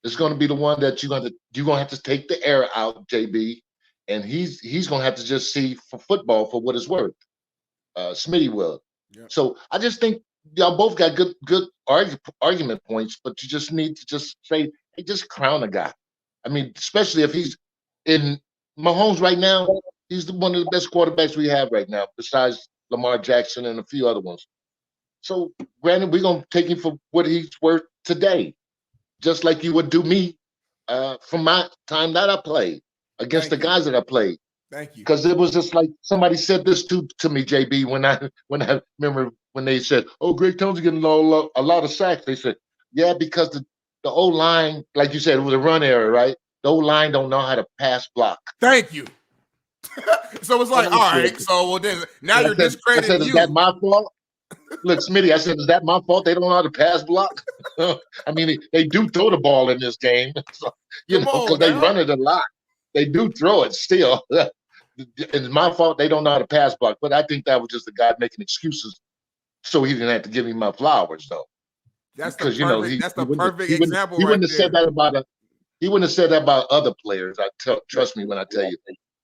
It's gonna be the one that you're gonna have to take the air out, JB, and he's gonna have to just see for football for what it's worth. Smitty will. Yeah. So I just think y'all both got good argument points, but you just need to just say, hey, just crown a guy. I mean, especially if he's in Mahomes right now, he's one of the best quarterbacks we have right now, besides Lamar Jackson and a few other ones. So granted, we're gonna take him for what he's worth today, just like you would do me from my time that I played against the guys that I played. Thank you. Because it was just like somebody said this to me, JB, when I remember when they said, "Oh, Greg Townsend's getting a lot of sacks." They said, "Yeah, because the O-line, like you said, it was a run error, right? The O-line don't know how to pass block." Thank you. So it's like, all right, so well then now you're discrediting I said, is that my fault? Look, Smitty, I said, is that my fault? They don't know how to pass block. I mean, they do throw the ball in this game, so, because they run it a lot. They do throw it still. It's my fault they don't know how to pass block, but I think that was just the guy making excuses so he didn't have to give me my flowers, though. That's because that's the perfect example. He wouldn't have said that about he wouldn't have said that about other players. Trust me when I tell you.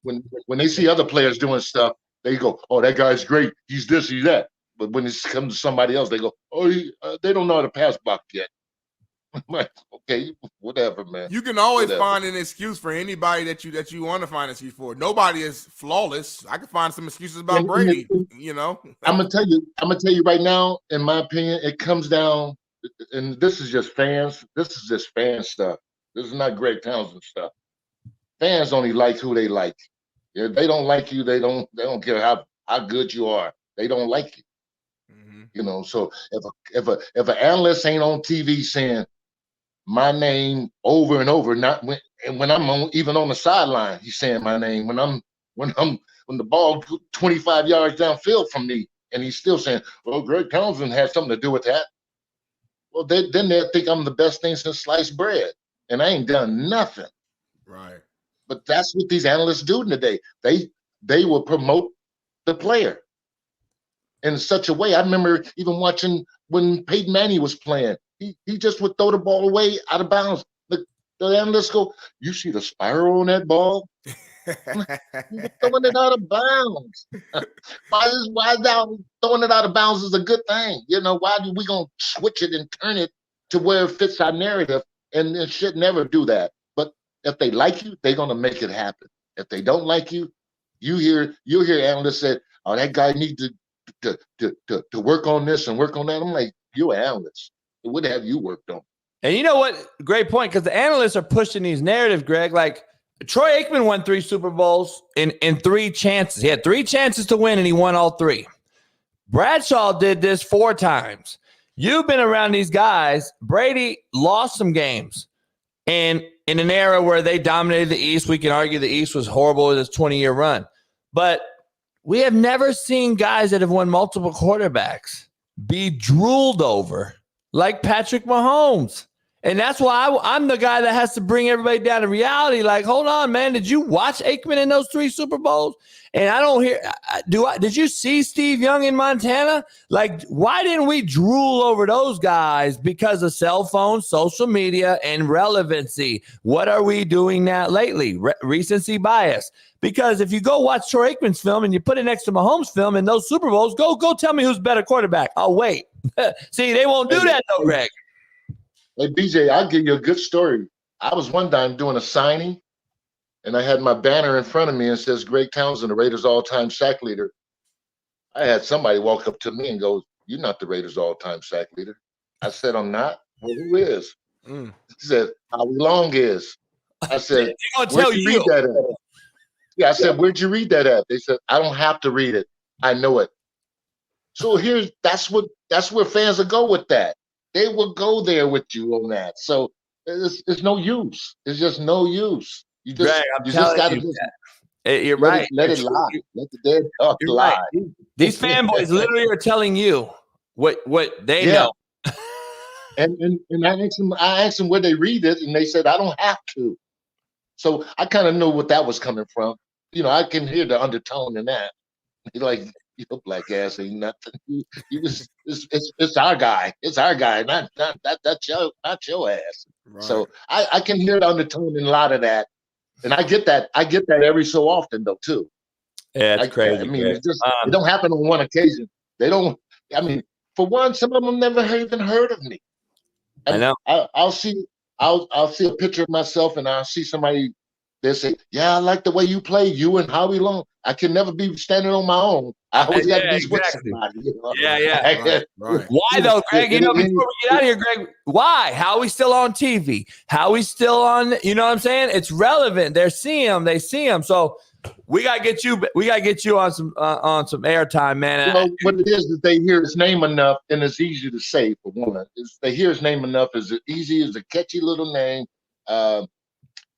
When they see other players doing stuff, they go, "Oh, that guy's great. He's this, he's that." But when it comes to somebody else, they go, "Oh, they don't know how to pass block yet." I'm like, okay, whatever, man. You can always find an excuse for anybody that you want to find an excuse for. Nobody is flawless. I can find some excuses about Brady. I'm gonna tell you right now. In my opinion, it comes down, and this is just fans. This is just fan stuff. This is not Greg Townsend stuff. Fans only like who they like. If they don't like you, they don't care how good you are. They don't like you. Mm-hmm. So if an analyst ain't on TV saying my name over and over, when I'm even on the sideline, he's saying my name. When the ball 25 yards downfield from me, and he's still saying, "Well, Greg Townsend had something to do with that." Well, then they'll think I'm the best thing since sliced bread, and I ain't done nothing. Right. But that's what these analysts do today. They will promote the player in such a way. I remember even watching when Peyton Manning was playing. He just would throw the ball away out of bounds. The analysts go, "You see the spiral on that ball? You're throwing it out of bounds. Why is that throwing it out of bounds is a good thing? Why do we gonna switch it and turn it to where it fits our narrative? And it should never do that. But if they like you, they're gonna make it happen. If they don't like you, you'll hear analysts say, "Oh, that guy needs to work on this and work on that." I'm like, you're an analyst. It would have you worked on. And you know what? Great point, because the analysts are pushing these narratives, Greg. Like Troy Aikman won 3 Super Bowls in 3 chances. He had 3 chances to win, and he won all 3. Bradshaw did this 4 times. You've been around these guys. Brady lost some games. And in an era where they dominated the East, we can argue the East was horrible with its 20-year run. But we have never seen guys that have won multiple quarterbacks be drooled over like Patrick Mahomes. And that's why I'm the guy that has to bring everybody down to reality. Like, hold on, man. Did you watch Aikman in those 3 Super Bowls? And I don't hear did you see Steve Young in Montana? Like, why didn't we drool over those guys because of cell phones, social media, and relevancy? What are we doing now lately? Recency bias. Because if you go watch Troy Aikman's film and you put it next to Mahomes' film in those Super Bowls, go tell me who's better quarterback. I'll wait. See, they won't do that though, Greg. Hey, BJ, I'll give you a good story. I was one time doing a signing, and I had my banner in front of me and says Greg Townsend, the Raiders' all-time sack leader. I had somebody walk up to me and go, "You're not the Raiders' all-time sack leader." I said, "I'm not." "Well, who is?" He said, "Howie Long is." I said, "Where'd you read that at?" Yeah, I said, "Where'd you read that at?" They said, "I don't have to read it. I know it." So that's where fans will go with that. They will go there with you on that. So it's no use. It's just no use. You just, Greg, you just got to you're right. Let it lie. Let the dead talk lie. Right. These fanboys literally are telling you what they know. And I asked them where they read it, and they said I don't have to. So I kind of know what that was coming from. I can hear the undertone in that. Like, your black ass ain't nothing. It's our guy. It's our guy, not your ass. Right. So I can hear the undertone in a lot of that, and I get that. I get that every so often though too. Yeah, it's crazy. I mean, it don't happen on one occasion. They don't. I mean, for one, some of them never even heard of me. I know. I'll see a picture of myself, and I'll see somebody. They say, "Yeah, I like the way you play. You and Howie Long. I can never be standing on my own. I always got to be with somebody." Yeah. Right. Why though, Greg? Before we get out of here, Greg, why? Howie's still on TV? Howie's still on? You know what I'm saying? It's relevant. They see him. So we gotta get you. We gotta get you on some airtime, man. Well, what it is they hear his name enough, and it's easy to say. For one, they hear his name enough. It's easy. It's a catchy little name.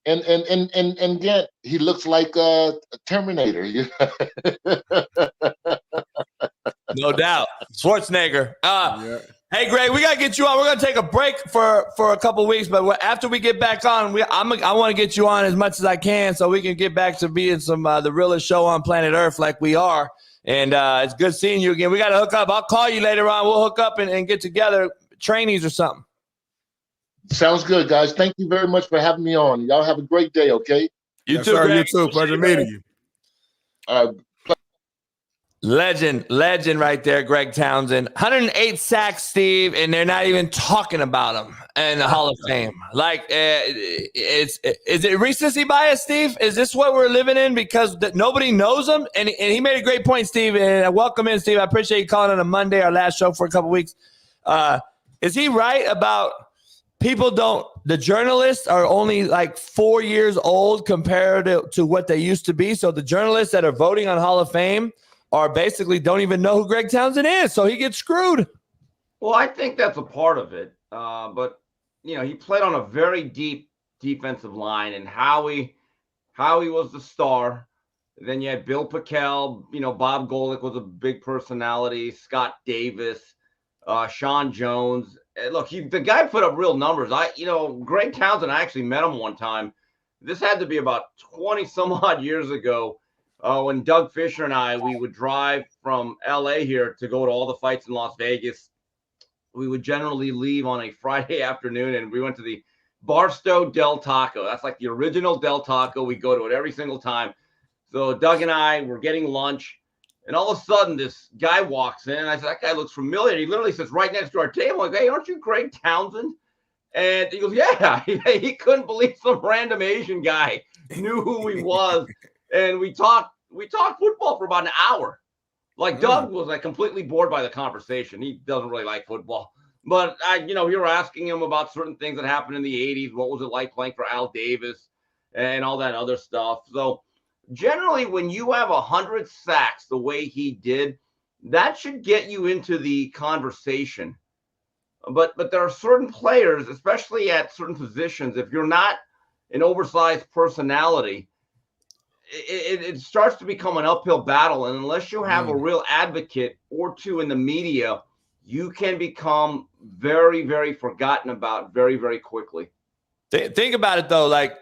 And yet he looks like a Terminator. No doubt, Schwarzenegger. Hey, Greg, we gotta get you on. We're gonna take a break for a couple weeks, but after we get back on, I want to get you on as much as I can so we can get back to being the realest show on planet Earth like we are. And it's good seeing you again. We gotta hook up. I'll call you later on. We'll hook up and get together, trainees or something. Sounds good, guys. Thank you very much for having me on. Y'all have a great day, okay? You too, Greg. You too. Pleasure meeting you. Legend right there, Greg Townsend. 108 sacks, Steve, and they're not even talking about him in the Hall of Fame. Like, is it recency bias, Steve? Is this what we're living in because nobody knows him? And he made a great point, Steve, and welcome in, Steve. I appreciate you calling on a Monday, our last show for a couple weeks. Is he right about the journalists are only like 4 years old compared to what they used to be. So the journalists that are voting on Hall of Fame are basically don't even know who Greg Townsend is. So he gets screwed. Well, I think that's a part of it. But, he played on a very deep defensive line, and Howie was the star. Then you had Bill Pickel, Bob Golick was a big personality, Scott Davis, Sean Jones. Look, the guy put up real numbers. Greg Townsend, I actually met him one time. This had to be about 20 some odd years ago when Doug Fisher and we would drive from LA here to go to all the fights in Las Vegas. We would generally leave on a Friday afternoon, and we went to the Barstow Del Taco. That's like the original Del Taco. We go to it every single time. So Doug and I were getting lunch. And all of a sudden, this guy walks in, and I said, that guy looks familiar. He literally sits right next to our table. I'm like, hey, aren't you Greg Townsend? And he goes, yeah. He couldn't believe some random Asian guy knew who he was. And we talked football for about an hour. Like, Doug was completely bored by the conversation. He doesn't really like football. But, we were asking him about certain things that happened in the 80s. What was it like playing for Al Davis and all that other stuff? So, generally, when you have 100 sacks the way he did, that should get you into the conversation. But there are certain players, especially at certain positions, if you're not an oversized personality, it starts to become an uphill battle. And unless you have a real advocate or two in the media, you can become very, very forgotten about very, very quickly. Think about it, though. Like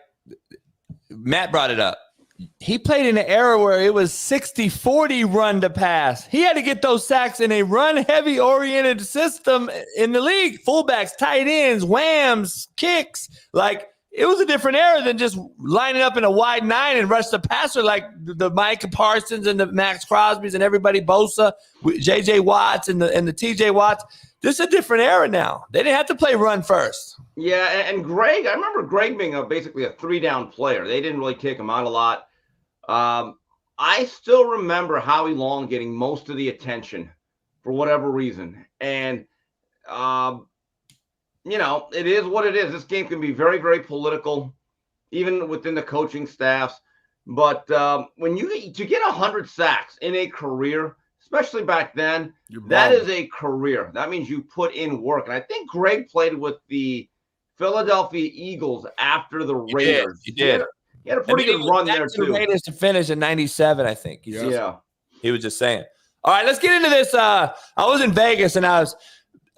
Matt brought it up. He played in an era where it was 60-40 run to pass. He had to get those sacks in a run-heavy oriented system in the league. Fullbacks, tight ends, whams, kicks. Like, it was a different era than just lining up in a wide nine and rush the passer like the Micah Parsons and the Max Crosbys and everybody, Bosa, J.J. Watts and the T.J. Watts. This is a different era now. They didn't have to play run first. Yeah, and Greg, I remember Greg being basically a three-down player. They didn't really kick him out a lot. I still remember Howie Long getting most of the attention for whatever reason. And, it is what it is. This game can be very, very political, even within the coaching staffs. But when to get 100 sacks in a career, especially back then, that is a career. That means you put in work. And I think Greg played with the Philadelphia Eagles after the Raiders. He did. He had a pretty good run there, too. The Raiders to finish in 97, I think. Yeah. He was just saying. All right, let's get into this. I was in Vegas, and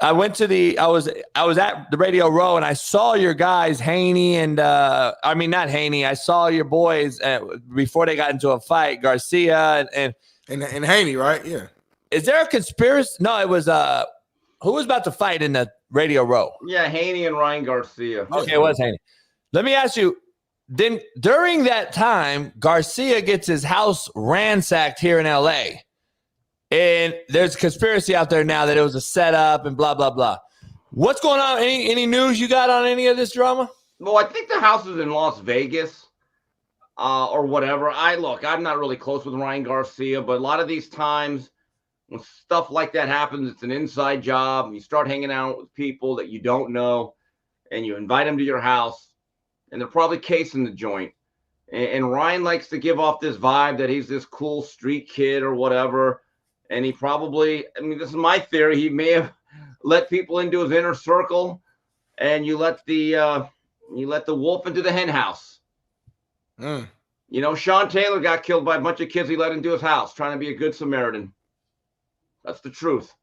I went to I was at the Radio Row and I saw your guys, Haney and not Haney. I saw your boys before they got into a fight, Garcia and Haney, right? Yeah. Is there a conspiracy? No, it was who was about to fight in the Radio Row? Yeah, Haney and Ryan Garcia. Okay, it was Haney. Let me ask you. Then during that time, Garcia gets his house ransacked here in LA. And there's a conspiracy out there now that it was a setup and blah, blah, blah. What's going on? Any news you got on any of this drama? Well, I think the house is in Las Vegas or whatever. I'm not really close with Ryan Garcia, but a lot of these times when stuff like that happens, it's an inside job. And you start hanging out with people that you don't know and you invite them to your house. And they're probably casing the joint. And Ryan likes to give off this vibe that he's this cool street kid or whatever. And he probably, this is my theory, he may have let people into his inner circle and you let the wolf into the hen house. Mm. Sean Taylor got killed by a bunch of kids he let into his house trying to be a good Samaritan. That's the truth.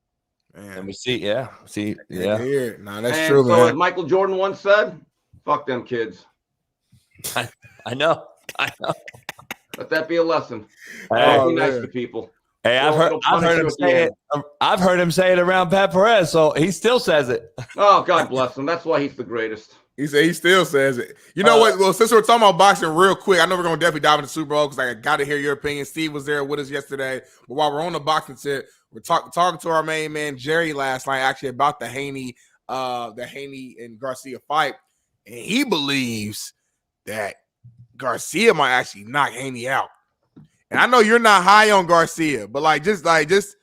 Man. And we see, yeah. No, that's and true, so man. as Michael Jordan once said, fuck them kids. I know. Let that be a lesson. Hey, be nice to people. Hey, I've heard him say it around Pat Perez, so he still says it. Oh, God bless him. That's why he's the greatest. He still says it. You know what? Well, since we're talking about boxing real quick, I know we're going to definitely dive into Super Bowl because I got to hear your opinion. Steve was there with us yesterday. But while we're on the boxing tip, we're talking to our main man, Jerry, last night, actually, about the Haney and Garcia fight. And he believes that Garcia might actually knock Haney out. And I know you're not high on Garcia, but just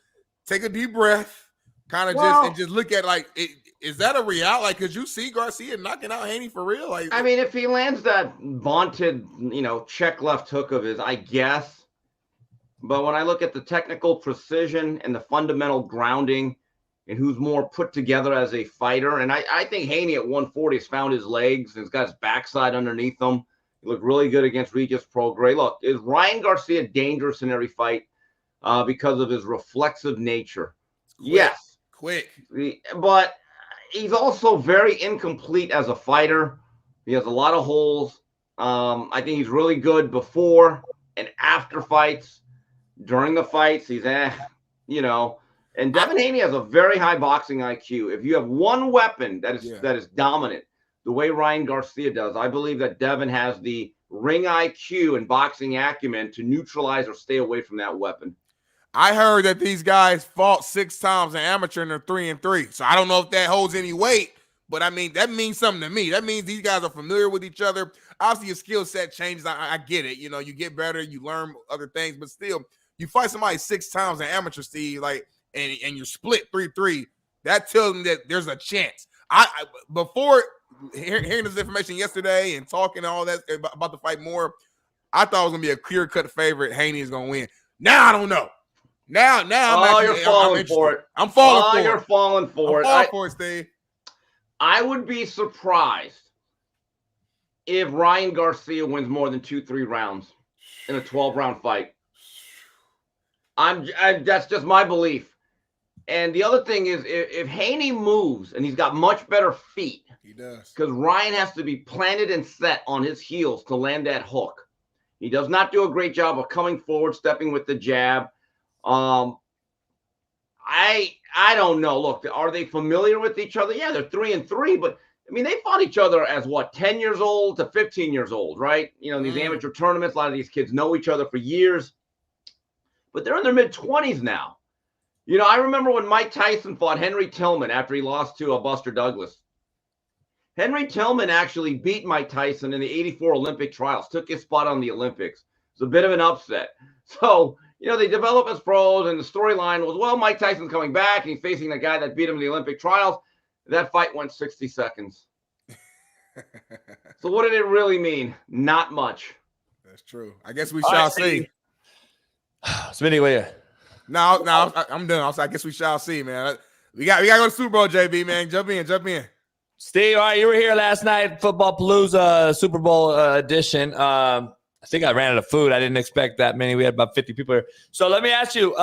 take a deep breath, just look at is that a reality? Could you see Garcia knocking out Haney for real? If he lands that vaunted, check left hook of his, I guess. But when I look at the technical precision and the fundamental grounding and who's more put together as a fighter, and I think Haney at 140 has found his legs and has got his backside underneath him. He looked really good against Regis Prograis. Look, is Ryan Garcia dangerous in every fight because of his reflexive nature? Yes. Quick. But he's also very incomplete as a fighter. He has a lot of holes. I think he's really good before and after fights. During the fights, he's And Devin Haney has a very high boxing IQ. If you have one weapon that is dominant, the way Ryan Garcia does, I believe that Devin has the ring IQ and boxing acumen to neutralize or stay away from that weapon. I heard that these guys fought 6 times in amateur and they're 3-3. So I don't know if that holds any weight, but that means something to me. That means these guys are familiar with each other. Obviously, your skill set changes. I get it. You get better, you learn other things, but still, you fight somebody 6 times in amateur, Steve, and you're split 3-3. That tells me that there's a chance. Before hearing this information yesterday and talking all that about the fight more, I thought it was gonna be a clear-cut favorite. Haney is gonna win. Now I don't know. Now you're falling for it. I'm falling for it. You're falling for it. I'm falling for it, Steve. I would be surprised if Ryan Garcia wins more than 2-3 rounds in a 12-round fight. That's just my belief. And the other thing is, if Haney moves and he's got much better feet, he does, because Ryan has to be planted and set on his heels to land that hook. He does not do a great job of coming forward, stepping with the jab. I don't know. Look, are they familiar with each other? Yeah, they're 3-3, but they fought each other as 10 years old to 15 years old, right? In these amateur tournaments, a lot of these kids know each other for years, but they're in their mid-20s now. I remember when Mike Tyson fought Henry Tillman after he lost to Buster Douglas. Henry Tillman actually beat Mike Tyson in the 84 Olympic trials, took his spot on the Olympics. It was a bit of an upset. So, they develop as pros, and the storyline was, well, Mike Tyson's coming back, and he's facing the guy that beat him in the Olympic trials. That fight went 60 seconds. So what did it really mean? Not much. That's true. I guess we shall see. Smitty, where? No, I'm done. I guess we shall see, man. We got to go to Super Bowl, JB, man. Jump in. Steve, all right, you were here last night, Football Palooza Super Bowl edition. I think I ran out of food. I didn't expect that many. We had about 50 people here. So let me ask you,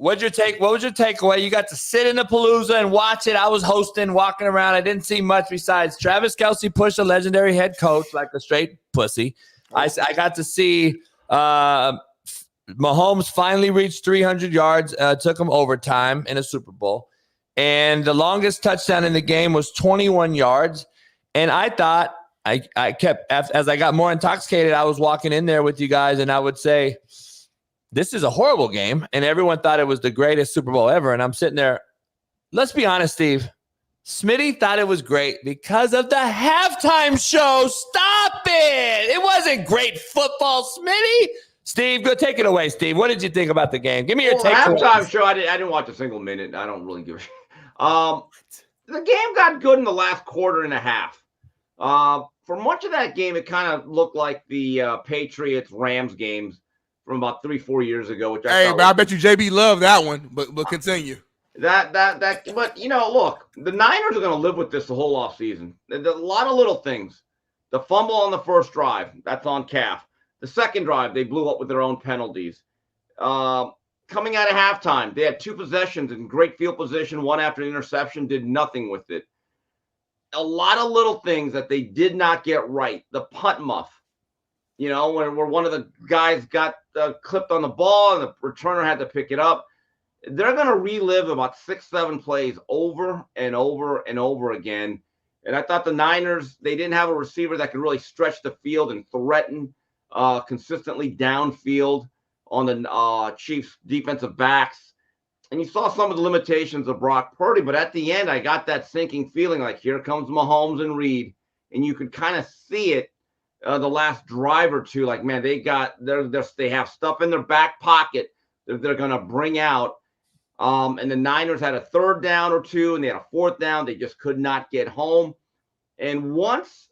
What was your takeaway? You got to sit in the Palooza and watch it. I was hosting, walking around. I didn't see much besides Travis Kelsey push a legendary head coach like a straight pussy. I got to see Mahomes finally reached 300 yards, took him overtime in a Super Bowl. And the longest touchdown in the game was 21 yards. And I thought, I kept, as I got more intoxicated, I was walking in there with you guys and I would say, this is a horrible game. And everyone thought it was the greatest Super Bowl ever. And I'm sitting there. Let's be honest, Steve. Smitty thought it was great because of the halftime show. Stop it. It wasn't great football, Smitty. Steve, go take it away, Steve. What did you think about the game? Give me your take. Halftime show, I didn't watch a single minute. I don't really give a shit. The game got good in the last quarter and a half. For much of that game, it kind of looked like the Patriots-Rams games from about 3-4 years ago. Which I bet you JB loved that one, but continue. But look, the Niners are going to live with this the whole offseason. There's a lot of little things. The fumble on the first drive, that's on Calf. The second drive, they blew up with their own penalties. Coming out of halftime, they had 2 possessions in great field position, one after an interception, did nothing with it. A lot of little things that they did not get right. The punt muff. Where one of the guys got clipped on the ball and the returner had to pick it up. They're going to relive about 6-7 plays over and over and over again. And I thought the Niners, they didn't have a receiver that could really stretch the field and threaten consistently downfield on the Chiefs defensive backs. And you saw some of the limitations of Brock Purdy. But at the end, I got that sinking feeling like here comes Mahomes and Reid. And you could kind of see it. The last drive or two, like, man, they have stuff in their back pocket that they're going to bring out. And the Niners had a 3rd down or 2, and they had a 4th down. They just could not get home. And once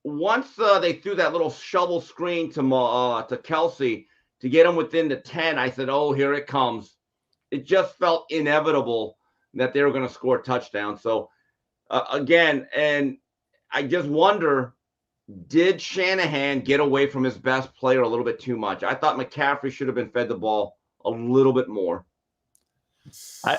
they threw that little shovel screen to Kelsey to get him within the 10, I said, oh, here it comes. It just felt inevitable that they were going to score a touchdown. So, again, and I just wonder, did Shanahan get away from his best player a little bit too much? I thought McCaffrey should have been fed the ball a little bit more. I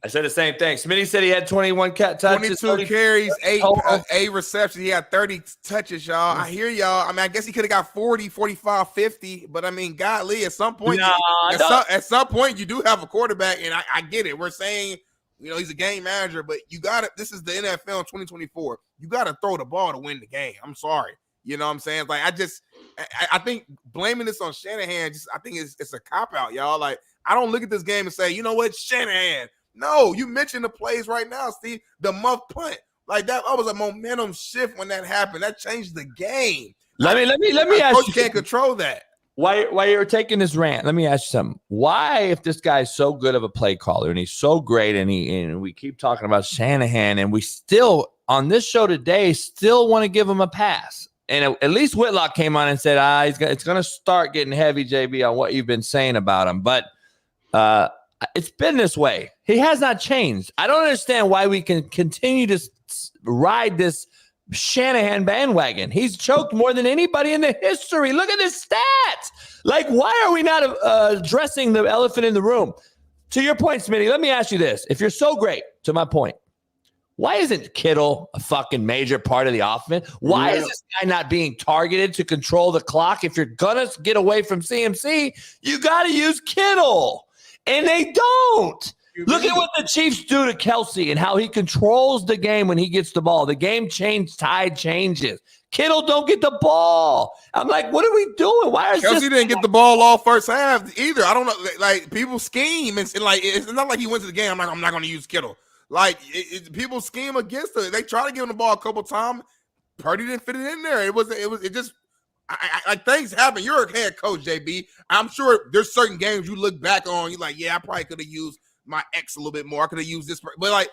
said the same thing. Smitty said he had 21 touches. 22 carries, 8 receptions. He had 30 touches, y'all. I hear y'all. I mean, I guess he could have got 40, 45, 50. But, I mean, golly, at some point, at some point, you do have a quarterback, and I get it. We're saying, he's a game manager, but you got to – this is the NFL in 2024. You got to throw the ball to win the game. I'm sorry. You know what I'm saying? Like, I think blaming this on Shanahan, I think it's a cop-out, y'all. Like, I don't look at this game and say, you know what, Shanahan. No, you mentioned the plays right now, Steve. The muff punt. Like, that was a momentum shift when that happened. That changed the game. Let me ask you. Coach can't control that. While you're taking this rant, let me ask you something. Why, if this guy's so good of a play caller and he's so great and we keep talking about Shanahan and we still, on this show today, still want to give him a pass? And at least Whitlock came on and said, it's going to start getting heavy, JB, on what you've been saying about him. But it's been this way. He has not changed. I don't understand why we can continue to ride this Shanahan bandwagon. He's choked more than anybody in the history. Look at his stats. Like, why are we not addressing the elephant in the room? To your point, Smitty, let me ask you this. If you're so great, to my point, why isn't Kittle a fucking major part of the offense? Why is this guy not being targeted to control the clock? If you're going to get away from CMC, you got to use Kittle. And they don't. Look at what the Chiefs do to Kelsey and how he controls the game when he gets the ball. The game tide changes. Kittle don't get the ball. I'm like, what are we doing? Why is Kelsey didn't get the ball all first half either? I don't know. Like, people scheme. And like, it's not like he went to the game. I'm not going to use Kittle. Like, people scheme against her. They try to give him the ball a couple times. Purdy didn't fit it in there. Things happen. You're a head coach, JB. I'm sure there's certain games you look back on. You're like, yeah, I probably could have used my X a little bit more. I could have used this. But, like,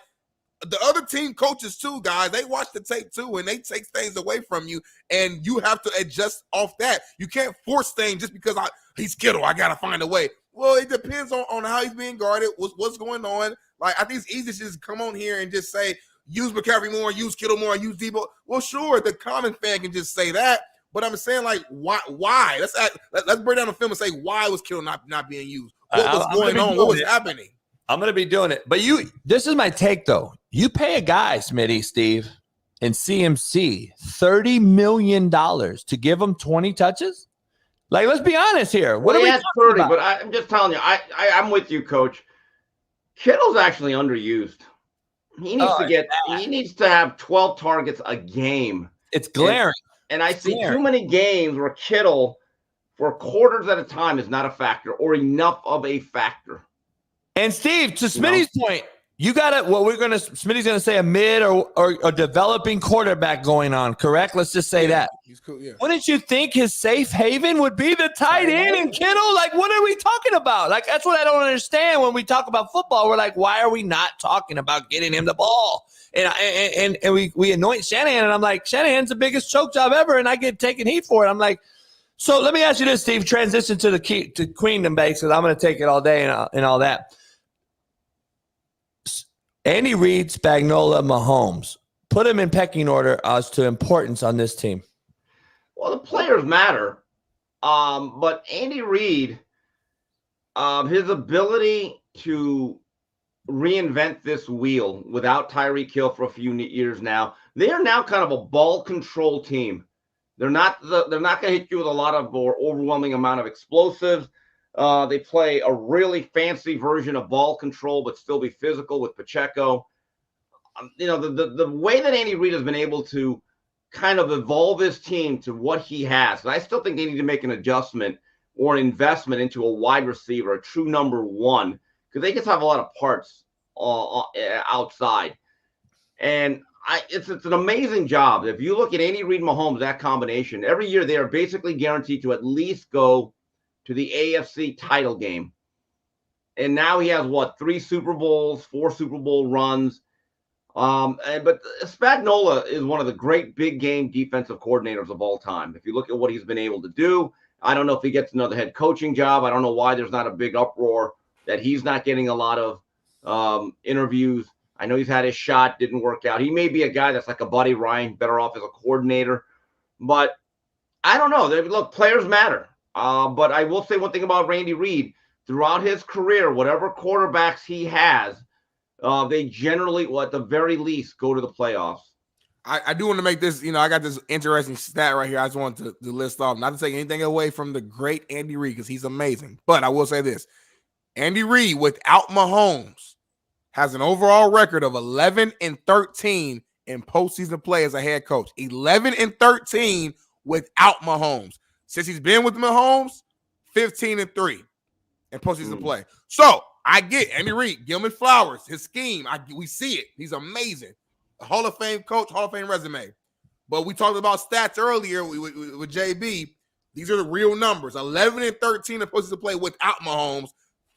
the other team coaches, too, guys, they watch the tape, too, and they take things away from you, and you have to adjust off that. You can't force things just because he's Kittle. I got to find a way. Well, it depends on how he's being guarded, what's going on. Like, I think it's easy to just come on here and just say, use McCaffrey more, use Kittle more, use Debo. Well, sure, the common fan can just say that, but I'm saying, like, why? Let's break down the film and say, why was Kittle not being used? what was going on, what was happening. I'm going to be doing it. But this is my take, though. You pay a guy, Smitty, Steve, in CMC $30 million to give him 20 touches? Like, let's be honest here. What are we talking 30, about? but I'm just telling you, I'm with you, Coach. Kittle's actually underused. He needs to have 12 targets a game. It's glaring. And I see too many games where Kittle, for quarters at a time, is not a factor or enough of a factor. And Steve, to Smitty's point, you got Smitty's going to say a mid or a developing quarterback going on, correct? Let's just say that. He's cool, yeah. Wouldn't you think his safe haven would be the tight end and Kittle? Like, what are we talking about? Like, that's what I don't understand when we talk about football. We're like, why are we not talking about getting him the ball? And we anoint Shanahan, and I'm like, Shanahan's the biggest choke job ever, and I get taken heat for it. I'm like, so let me ask you this, Steve. Transition to to Queendom Bakes, because I'm going to take it all day and all that. Andy Reid, Spagnuolo, Mahomes. Put them in pecking order as to importance on this team. Well, the players matter. But Andy Reid, his ability to reinvent this wheel without Tyreek Hill for a few years now, they are now kind of a ball control team. They're not going to hit you with a lot of or overwhelming amount of explosives. They play a really fancy version of ball control, but still be physical with Pacheco. The way that Andy Reid has been able to kind of evolve his team to what he has. And I still think they need to make an adjustment or an investment into a wide receiver, a true number one, because they just have a lot of parts outside. And it's an amazing job. If you look at Andy Reid, Mahomes, that combination, every year they are basically guaranteed to at least go to the AFC title game. And now he has, 3 Super Bowls, 4 Super Bowl runs. But Spagnuolo is one of the great big game defensive coordinators of all time. If you look at what he's been able to do, I don't know if he gets another head coaching job. I don't know why there's not a big uproar that he's not getting a lot of interviews. I know he's had his shot, didn't work out. He may be a guy that's like a Buddy Ryan, better off as a coordinator. But I don't know. Look, players matter. But I will say one thing about Randy Reid. Throughout his career, whatever quarterbacks he has, they generally, at the very least, go to the playoffs. I do want to make this, I got this interesting stat right here. I just wanted to list off, not to take anything away from the great Andy Reid, because he's amazing. But I will say this. Andy Reid, without Mahomes, has an overall record of 11-13 in postseason play as a head coach. 11-13 without Mahomes. Since he's been with Mahomes, 15-3 in postseason play. So I get Andy Reid, give him his flowers, his scheme. We see it. He's amazing. A Hall of Fame coach, Hall of Fame resume. But we talked about stats earlier with JB. These are the real numbers. 11-13 in postseason play without Mahomes,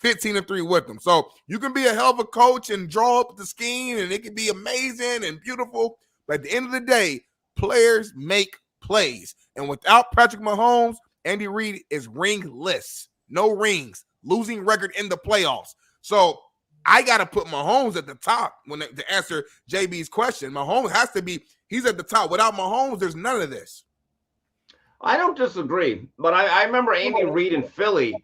15-3 with them. So you can be a hell of a coach and draw up the scheme, and it can be amazing and beautiful. But at the end of the day, players make plays. And without Patrick Mahomes, Andy Reid is ringless. No rings. Losing record in the playoffs. So I got to put Mahomes at the top to answer JB's question. Mahomes has to be, he's at the top. Without Mahomes, there's none of this. I don't disagree. But I remember Andy Reid in Philly.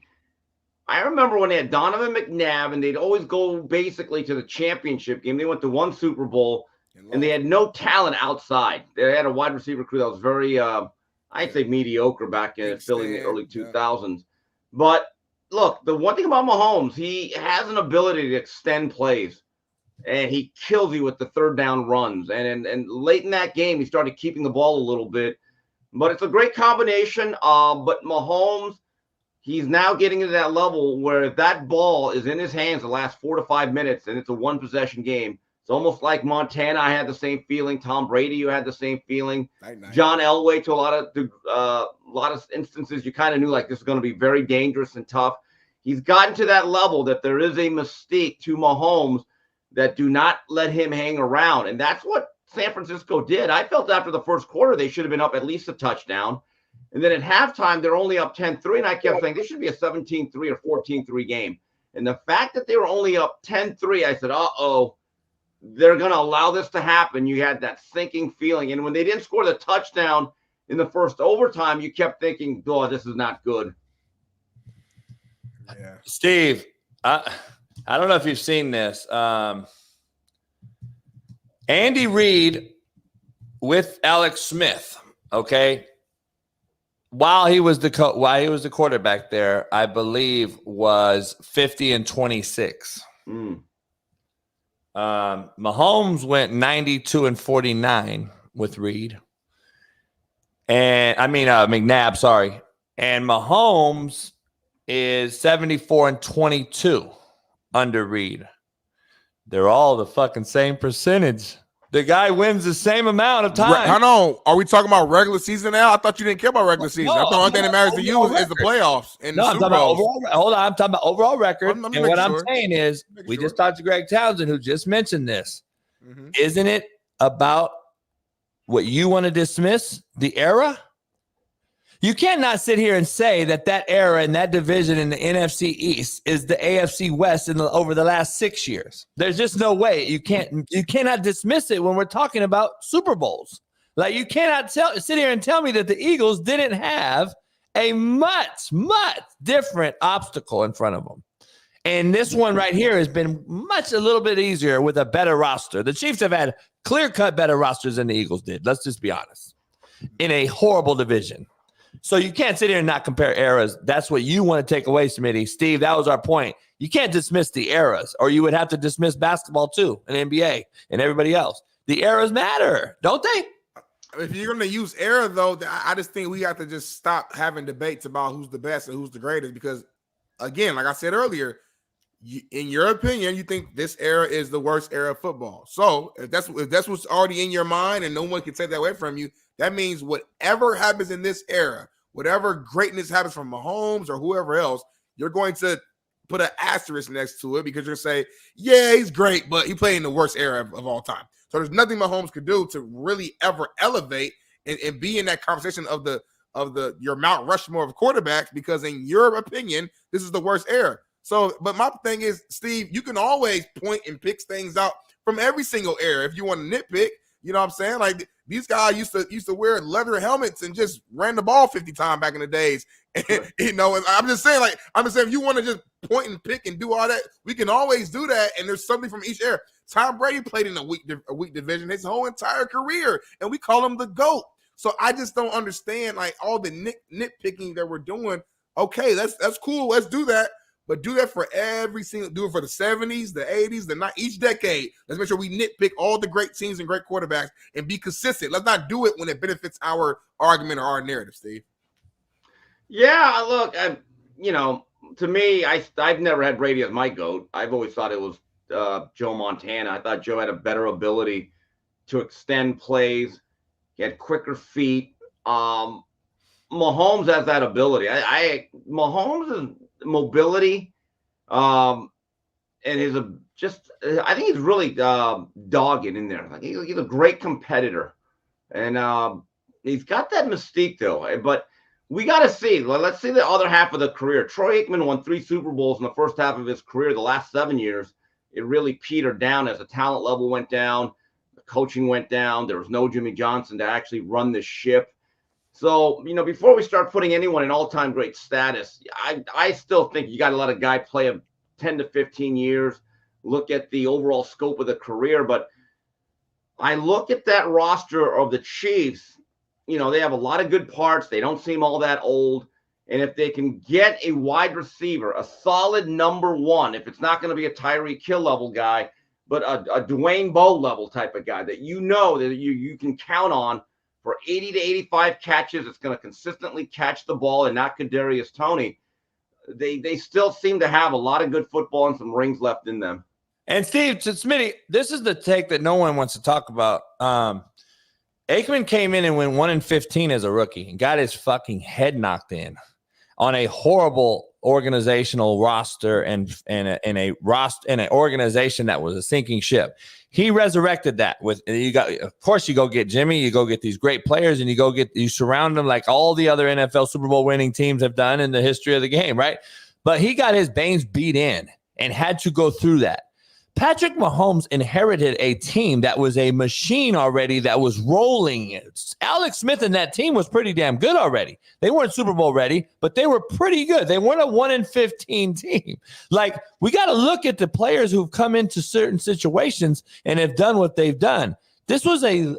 I remember when they had Donovan McNabb, and they'd always go basically to the championship game. They went to 1 Super Bowl, and they had no talent outside. They had a wide receiver crew that was very, I'd say mediocre back in Philly in the early 2000s. But look, the one thing about Mahomes, he has an ability to extend plays, and he kills you with the third down runs. And late in that game, he started keeping the ball a little bit. But it's a great combination. But Mahomes, he's now getting to that level where if that ball is in his hands the last 4 to 5 minutes and it's a one-possession game, it's almost like Montana. I had the same feeling. Tom Brady, you had the same feeling. Nice. John Elway, to a lot of instances, you kind of knew like this is going to be very dangerous and tough. He's gotten to that level that there is a mystique to Mahomes that do not let him hang around. And that's what San Francisco did. I felt after the first quarter, they should have been up at least a touchdown. And then at halftime, they're only up 10-3. And I kept saying this should be a 17-3 or 14-3 game. And the fact that they were only up 10-3, I said, uh-oh, they're going to allow this to happen. You had that sinking feeling. And when they didn't score the touchdown in the first overtime, you kept thinking, oh, this is not good. Yeah. Steve, I don't know if you've seen this. Andy Reid with Alex Smith, okay? While he was the quarterback there, I believe was 50-26. Mahomes went 92-49 with Reid. And McNabb, sorry. And Mahomes is 74-22 under Reid. They're all the fucking same percentage. The guy wins the same amount of time. Hold on. Are we talking about regular season now? I thought you didn't care about regular season. No, I thought the only thing that matters to you is the playoffs and the Super Bowl. Hold on. I'm talking about overall record. I'm and what I'm saying is, we just talked to Greg Townsend, who just mentioned this. Mm-hmm. Isn't it about what you want to dismiss, the era? You cannot sit here and say that era and that division in the NFC East is the AFC West over the last 6 years. There's just no way. You cannot dismiss it when we're talking about Super Bowls. Like, you cannot sit here and tell me that the Eagles didn't have a much, much different obstacle in front of them. And this one right here has been a little bit easier with a better roster. The Chiefs have had clear-cut better rosters than the Eagles did. Let's just be honest. In a horrible division. So you can't sit here and not compare eras. That's what you want to take away, Smitty. Steve, that was our point. You can't dismiss the eras, or you would have to dismiss basketball too, and NBA, and everybody else. The eras matter, don't they? If you're going to use era, though, I just think we have to just stop having debates about who's the best and who's the greatest. Because, again, like I said earlier, in your opinion, you think this era is the worst era of football. So if that's what's already in your mind and no one can take that away from you, that means whatever happens in this era, whatever greatness happens from Mahomes or whoever else, you're going to put an asterisk next to it because you're going to say, yeah, he's great, but he played in the worst era of all time. So there's nothing Mahomes could do to really ever elevate and be in that conversation of your Mount Rushmore of quarterbacks, because in your opinion, this is the worst era. So, but my thing is, Steve, you can always point and pick things out from every single era if you want to nitpick. You know what I'm saying? Like, these guys used to wear leather helmets and just ran the ball 50 times back in the days. And, and I'm just saying, if you want to just point and pick and do all that, we can always do that. And there's something from each era. Tom Brady played in a weak division his whole entire career, and we call him the GOAT. So I just don't understand, like, all the nitpicking that we're doing. Okay, that's cool. Let's do that. But do that for every single, do it for the 70s, the 80s, each decade. Let's make sure we nitpick all the great teams and great quarterbacks and be consistent. Let's not do it when it benefits our argument or our narrative, Steve. Yeah, look, to me, I've never had Brady as my GOAT. I've always thought it was Joe Montana. I thought Joe had a better ability to extend plays. He had quicker feet. Mahomes has that ability. Mahomes' mobility, and I think he's really dogged in there. Like, he's a great competitor, and he's got that mystique though. But we got to see. Let's see the other half of the career. Troy Aikman won 3 Super Bowls in the first half of his career. The last 7 years, it really petered down as the talent level went down, the coaching went down. There was no Jimmy Johnson to actually run the ship. So, before we start putting anyone in all-time great status, I still think you got to let a guy play a 10 to 15 years, look at the overall scope of the career. But I look at that roster of the Chiefs, they have a lot of good parts. They don't seem all that old. And if they can get a wide receiver, a solid number one, if it's not going to be a Tyreek Hill level guy, but a Dwayne Bowe level type of guy that that you can count on, for 80 to 85 catches, it's going to consistently catch the ball and not Kadarius Toney. They still seem to have a lot of good football and some rings left in them. And Steve, to Smitty, this is the take that no one wants to talk about. Aikman came in and went 1-15 as a rookie and got his fucking head knocked in on a horrible organizational roster and in an organization that was a sinking ship. He resurrected that of course, you go get Jimmy, you go get these great players, and you surround them like all the other NFL Super Bowl winning teams have done in the history of the game, right? But he got his veins beat in and had to go through that. Patrick Mahomes inherited a team that was a machine already that was rolling. Alex Smith and that team was pretty damn good already. They weren't Super Bowl ready, but they were pretty good. They weren't a 1-15 team. Like, we got to look at the players who've come into certain situations and have done what they've done. This was a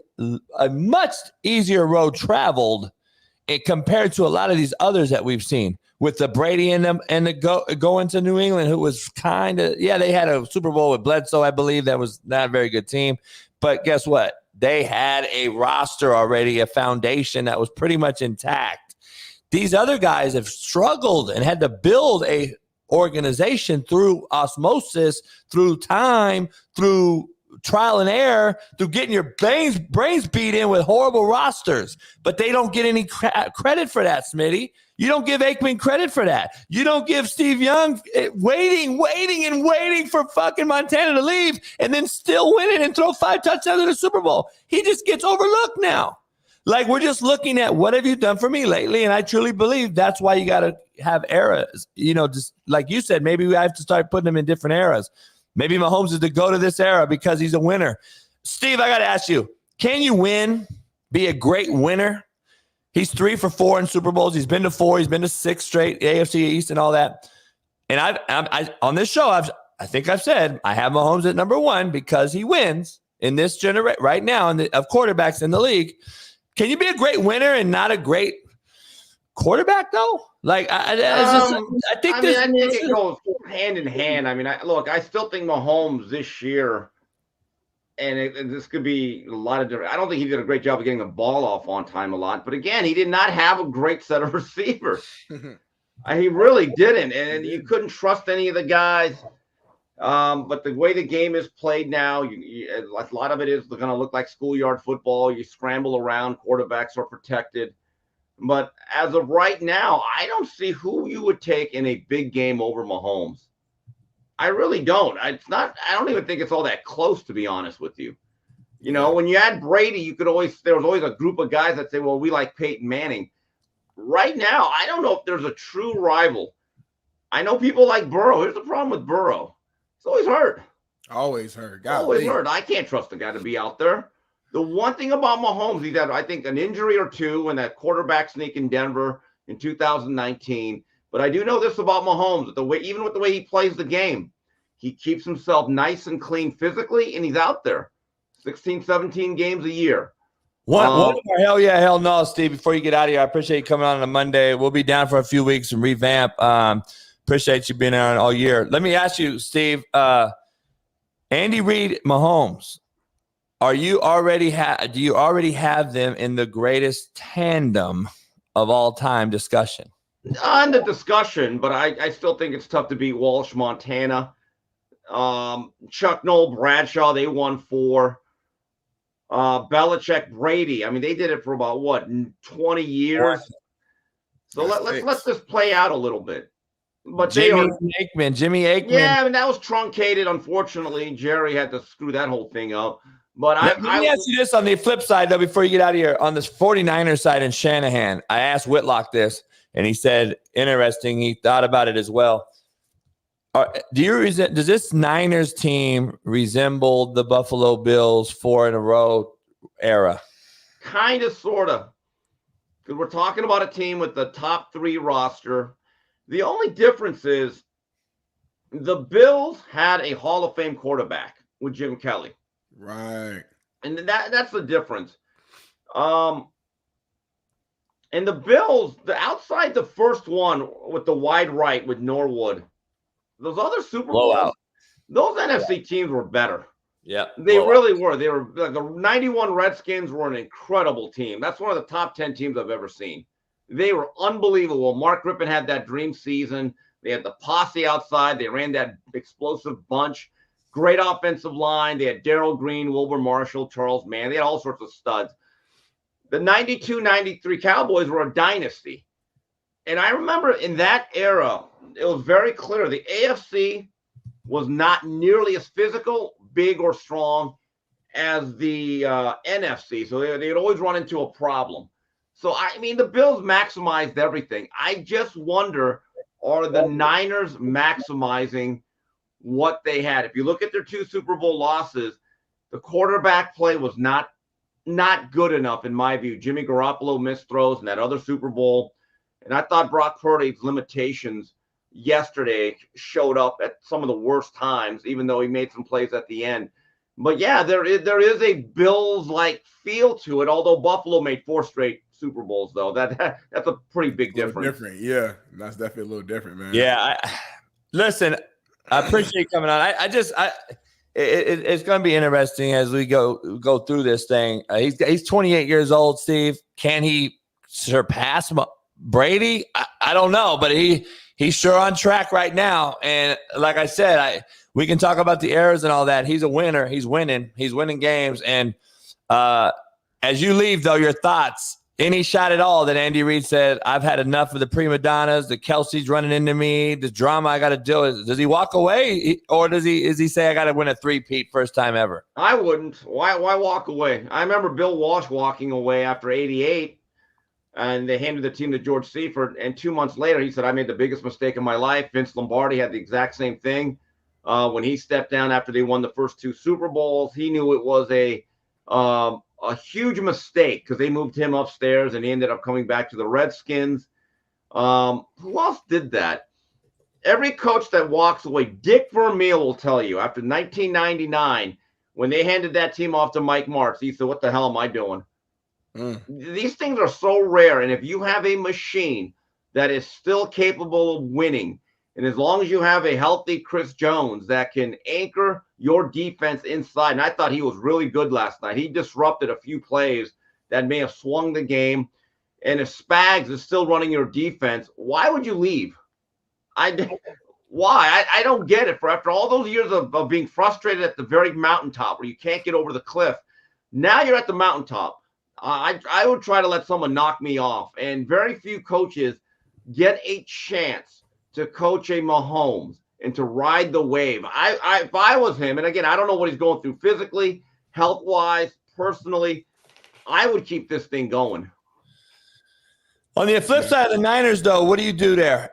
much easier road traveled compared to a lot of these others that we've seen. With the Brady and them and the going to New England, who was kind of, they had a Super Bowl with Bledsoe, I believe. That was not a very good team. But guess what? They had a roster already, a foundation that was pretty much intact. These other guys have struggled and had to build a organization through osmosis, through time, through trial and error, through getting your brains beat in with horrible rosters. But they don't get any credit for that, Smitty. You don't give Aikman credit for that. You don't give Steve Young waiting for fucking Montana to leave and then still winning and throw 5 touchdowns in the Super Bowl. He just gets overlooked now. Like, we're just looking at what have you done for me lately, and I truly believe that's why you got to have eras. Just like you said, maybe we have to start putting them in different eras. Maybe Mahomes is to go to this era because he's a winner. Steve, I got to ask you, can you be a great winner? He's 3 for 4 in Super Bowls. He's been to 4. He's been to 6 straight, AFC East and all that. And I on this show, I think I've said I have Mahomes at number 1 because he wins in this generation right now of quarterbacks in the league. Can you be a great winner and not a great quarterback, though? Like, I think it goes hand in hand. I mean, I still think Mahomes this year, and this could be a lot of different. I don't think he did a great job of getting the ball off on time a lot. But again, he did not have a great set of receivers. He really didn't, and you couldn't trust any of the guys. But the way the game is played now, a lot of it is going to look like schoolyard football. You scramble around, quarterbacks are protected. But as of right now, I don't see who you would take in a big game over Mahomes. I really don't. I don't even think it's all that close, to be honest with you. When you had Brady, there was always a group of guys that say, well, we like Peyton Manning. Right now, I don't know if there's a true rival. I know people like Burrow. Here's the problem with Burrow. He's always hurt. Always hurt. Always hurt. I can't trust the guy to be out there. The one thing about Mahomes, he had, I think, an injury or two when that quarterback sneak in Denver in 2019. But I do know this about Mahomes, even with the way he plays the game, he keeps himself nice and clean physically, and he's out there 16, 17 games a year. One more hell yeah, hell no, Steve, before you get out of here. I appreciate you coming on a Monday. We'll be down for a few weeks and revamp. Appreciate you being on all year. Let me ask you, Steve, Andy Reid, Mahomes. Do you already have them in the greatest tandem of all time discussion? On the discussion, but I still think it's tough to beat Walsh, Montana. Chuck Noll, Bradshaw, they won 4. Belichick, Brady. I mean, they did it for about 20 years. So let's just play out a little bit. But Jimmy Aikman. Yeah, I mean, that was truncated. Unfortunately, Jerry had to screw that whole thing up. But let me ask you this on the flip side, though, before you get out of here. On this 49ers side in Shanahan, I asked Whitlock this, and he said, interesting. He thought about it as well. Does this Niners team resemble the Buffalo Bills 4 in a row era? Kind of, sort of. Because we're talking about a team with the top 3 roster. The only difference is the Bills had a Hall of Fame quarterback with Jim Kelly. Right. And that's the difference. And the Bills, outside the first one with the wide right with Norwood, those other Super Bowls, those NFC teams were better. Yeah. They really were. They were like the 91 Redskins were an incredible team. That's one of the top 10 teams I've ever seen. They were unbelievable. Mark Rippon had that dream season. They had the posse outside. They ran that explosive bunch. Great offensive line. They had Darrell Green, Wilbur Marshall, Charles Mann. They had all sorts of studs. The 92-93 Cowboys were a dynasty. And I remember in that era, it was very clear the AFC was not nearly as physical, big, or strong as the NFC. So they'd always run into a problem. So, I mean, the Bills maximized everything. I just wonder, are the Niners maximizing what they had. If you look at their 2 Super Bowl losses, the quarterback play was not good enough in my view. Jimmy Garoppolo missed throws in that other Super Bowl. And I thought Brock Purdy's limitations yesterday showed up at some of the worst times, even though he made some plays at the end. But yeah, there is a Bills-like feel to it, although Buffalo made 4 straight Super Bowls, though. That's a pretty big difference. Different, yeah. That's definitely a little different, man. Yeah. Listen, I appreciate you coming on. It's going to be interesting as we go through this thing. He's 28 years old, Steve. Can he surpass Brady? I don't know, but he's sure on track right now. And like I said, we can talk about the errors and all that. He's a winner. He's winning. He's winning games. And as you leave, though, your thoughts. Any shot at all that Andy Reid said, I've had enough of the prima donnas, the Kelsey's running into me, the drama I got to deal with. Does he walk away, or does he say I got to win a 3-peat first time ever? I wouldn't. Why walk away? I remember Bill Walsh walking away after 88, and they handed the team to George Seifert, and 2 months later he said, I made the biggest mistake of my life. Vince Lombardi had the exact same thing. When he stepped down after they won the first 2 Super Bowls, he knew it was a huge mistake because they moved him upstairs and he ended up coming back to the Redskins. Who else did that? Every coach that walks away, Dick Vermeil will tell you, after 1999, when they handed that team off to Mike Martz, he said, what the hell am I doing? These things are so rare. And if you have a machine that is still capable of winning, and as long as you have a healthy Chris Jones that can anchor your defense inside, and I thought he was really good last night. He disrupted a few plays that may have swung the game. And if Spags is still running your defense, why would you leave? Why? I don't get it. For after all those years of being frustrated at the very mountaintop where you can't get over the cliff, now you're at the mountaintop. I would try to let someone knock me off. And very few coaches get a chance to coach a Mahomes and to ride the wave. If I was him, and again, I don't know what he's going through physically, health-wise, personally, I would keep this thing going. On the flip side of the Niners, though, what do you do there?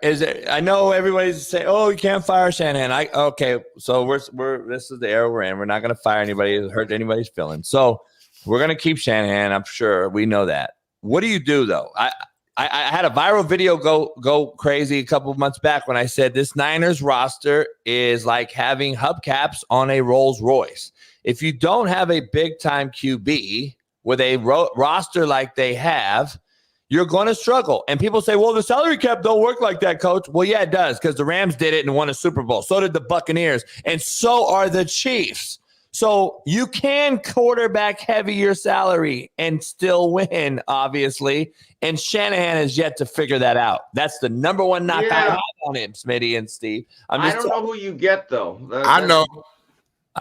I know everybody's saying, "Oh, you can't fire Shanahan." Okay, so this is the era we're in. We're not going to fire anybody that hurt anybody's feelings. So we're going to keep Shanahan. I'm sure we know that. What do you do though? I had a viral video go crazy a couple of months back when I said this Niners roster is like having hubcaps on a Rolls Royce. If you don't have a big-time QB with a roster like they have, you're going to struggle. And people say, well, the salary cap don't work like that, coach. Well, yeah, it does, because the Rams did it and won a Super Bowl. So did the Buccaneers, and so are the Chiefs. So you can quarterback heavy your salary and still win, obviously. And Shanahan has yet to figure that out. That's the number one knock I have on him, Smitty and Steve. I don't know who you get, though. I know.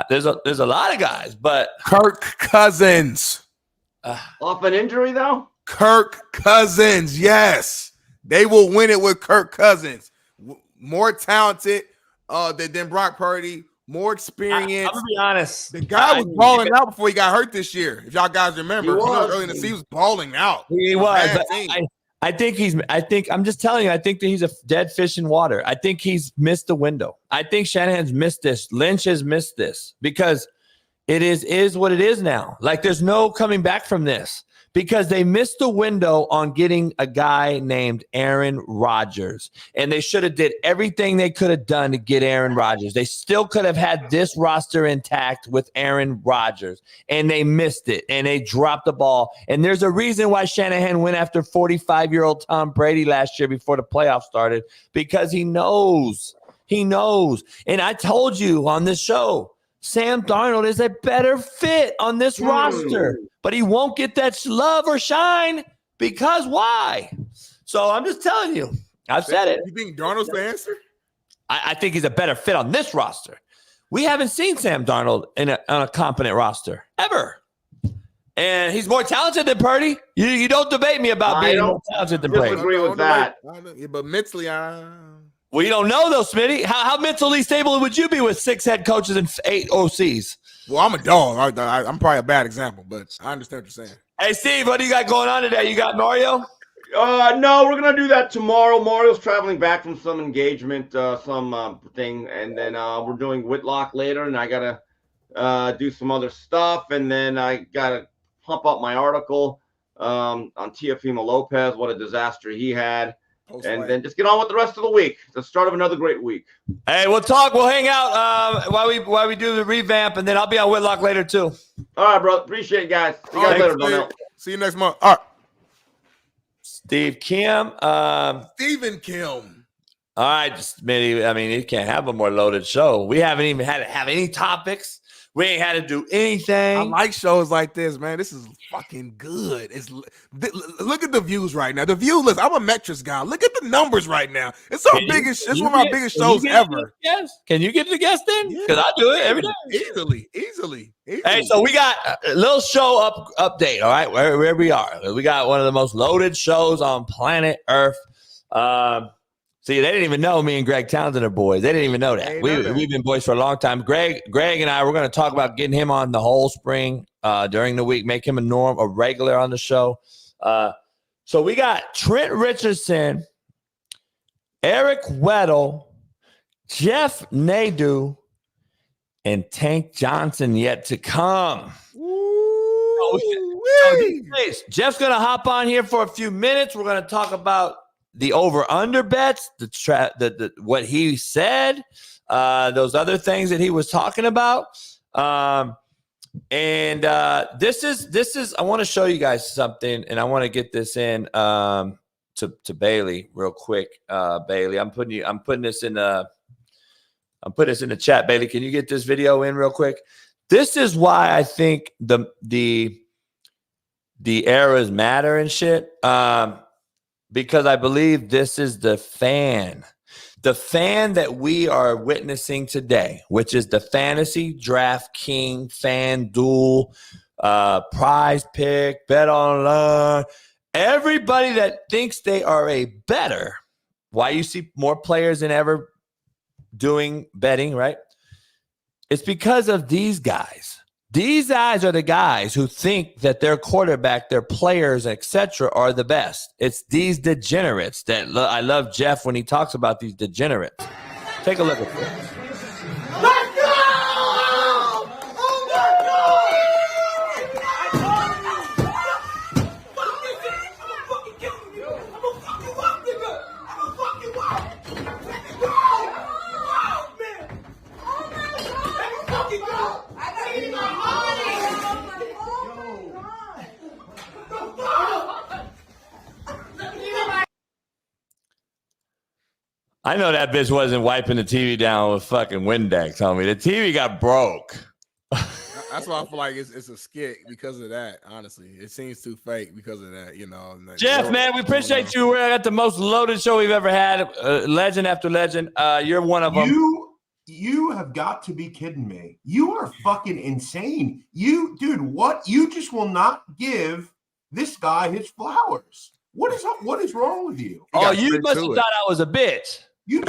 There's a lot of guys, but Kirk Cousins. Off an injury, though? Kirk Cousins, yes. They will win it with Kirk Cousins. More talented than Brock Purdy. More experience. I'm going to be honest. The guy was balling out before he got hurt this year. If y'all guys remember, early in the season, he was balling out. He was. I think I'm just telling you, I think that he's a dead fish in water. I think he's missed the window. I think Shanahan's missed this. Lynch has missed this because it is what it is now. Like there's no coming back from this. Because they missed the window on getting a guy named Aaron Rodgers. And they should have did everything they could have done to get Aaron Rodgers. They still could have had this roster intact with Aaron Rodgers. And they missed it. And they dropped the ball. And there's a reason why Shanahan went after 45-year-old Tom Brady last year before the playoffs started. Because he knows. He knows. And I told you on this show, Sam Darnold is a better fit on this roster, but he won't get that love or shine because why? So I'm just telling you. I've said it. You think Darnold's the answer? I think he's a better fit on this roster. We haven't seen Sam Darnold on a competent roster ever. And he's more talented than Purdy. You don't debate me about being more talented than Purdy. I disagree with that. But mentally, well, you don't know, though, Smitty. How mentally stable would you be with 6 head coaches and 8 OCs? Well, I'm a dog. I'm probably a bad example, but I understand what you're saying. Hey, Steve, what do you got going on today? You got Mario? No, we're gonna do that tomorrow. Mario's traveling back from some engagement, thing, and then we're doing Whitlock later, and I gotta do some other stuff, and then I gotta pump up my article on Teofimo Lopez, what a disaster he had, and then just get on with the rest of the week. The start of another great week. Hey, we'll talk. We'll hang out while we do the revamp, and then I'll be on Whitlock later too. All right, bro. Appreciate it, guys. See you guys later, Darnell. See you next month. All right. Steve Kim. Stephen Kim. All right, Smitty. I mean, you can't have a more loaded show. We haven't even had to have any topics. We ain't had to do anything. I like shows like this, man. This is fucking good. Look at the views right now. The view list. I'm a metrics guy. Look at the numbers right now. It's our biggest. It's one of my biggest shows ever. Yes. Can you get the guest in? Because I do it every day. Easily. Hey, so we got a little show update. All right, where we are. We got one of the most loaded shows on planet Earth. See, they didn't even know me and Greg Townsend are boys. They didn't even know that. We've been boys for a long time. Greg and I, we're going to talk about getting him on the whole spring during the week, make him a regular on the show. So we got Trent Richardson, Eric Weddle, Jeff Nadu, and Tank Johnson yet to come. Jeff's going to hop on here for a few minutes. We're going to talk about the over-under bets, the what he said, those other things that he was talking about. This is I want to show you guys something, and I want to get this in to Bailey real quick. Bailey, I'm putting this in the chat. Bailey, can you get this video in real quick? This is why I think the eras matter and shit. Because I believe this is the fan that we are witnessing today, which is the fantasy draft king, FanDuel, prize pick, bet online. Everybody that thinks they are a better, why you see more players than ever doing betting, right? It's because of these guys. These guys are the guys who think that their quarterback, their players, etc., are the best. It's these degenerates that I love Jeff when he talks about these degenerates. Take a look at this. Let's go! Oh my God! I know that bitch wasn't wiping the TV down with fucking Windex, homie. The TV got broke. That's why I feel like it's a skit because of that. Honestly, it seems too fake because of that. You know, like, Jeff, man, we appreciate you. We're at the most loaded show we've ever had. Legend after legend. You're one of them. You have got to be kidding me. You are fucking insane. Dude, what? You just will not give this guy his flowers. What is wrong with you? Oh, you must have thought I was a bitch. I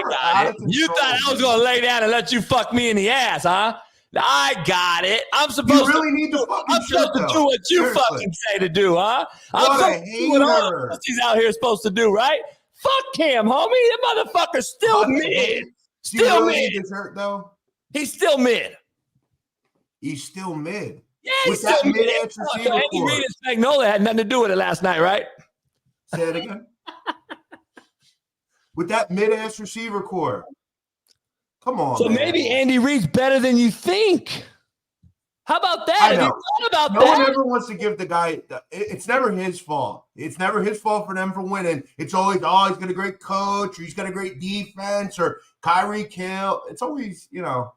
got it. You thought I was gonna lay down and let you fuck me in the ass, huh? I got it. I'm supposed to do what you fucking say to do, huh? I'm supposed to do what all the pussies out here supposed to do, right? Fuck him, homie. That motherfucker's still mid. Still mid. Hurt, though? He's still mid. He's still mid. Yeah, he's still mid. So Andy Reid and Spagnola had nothing to do with it last night, right? Say it again. With that mid-ass receiver core. Come on, so man. Maybe Andy Reid's better than you think. How about that? I know. Have you thought about no that? one ever wants to give the guy – it's never his fault. It's never his fault for them for winning. It's always, he's got a great coach or he's got a great defense or Kyrie Kill. It's always, you know.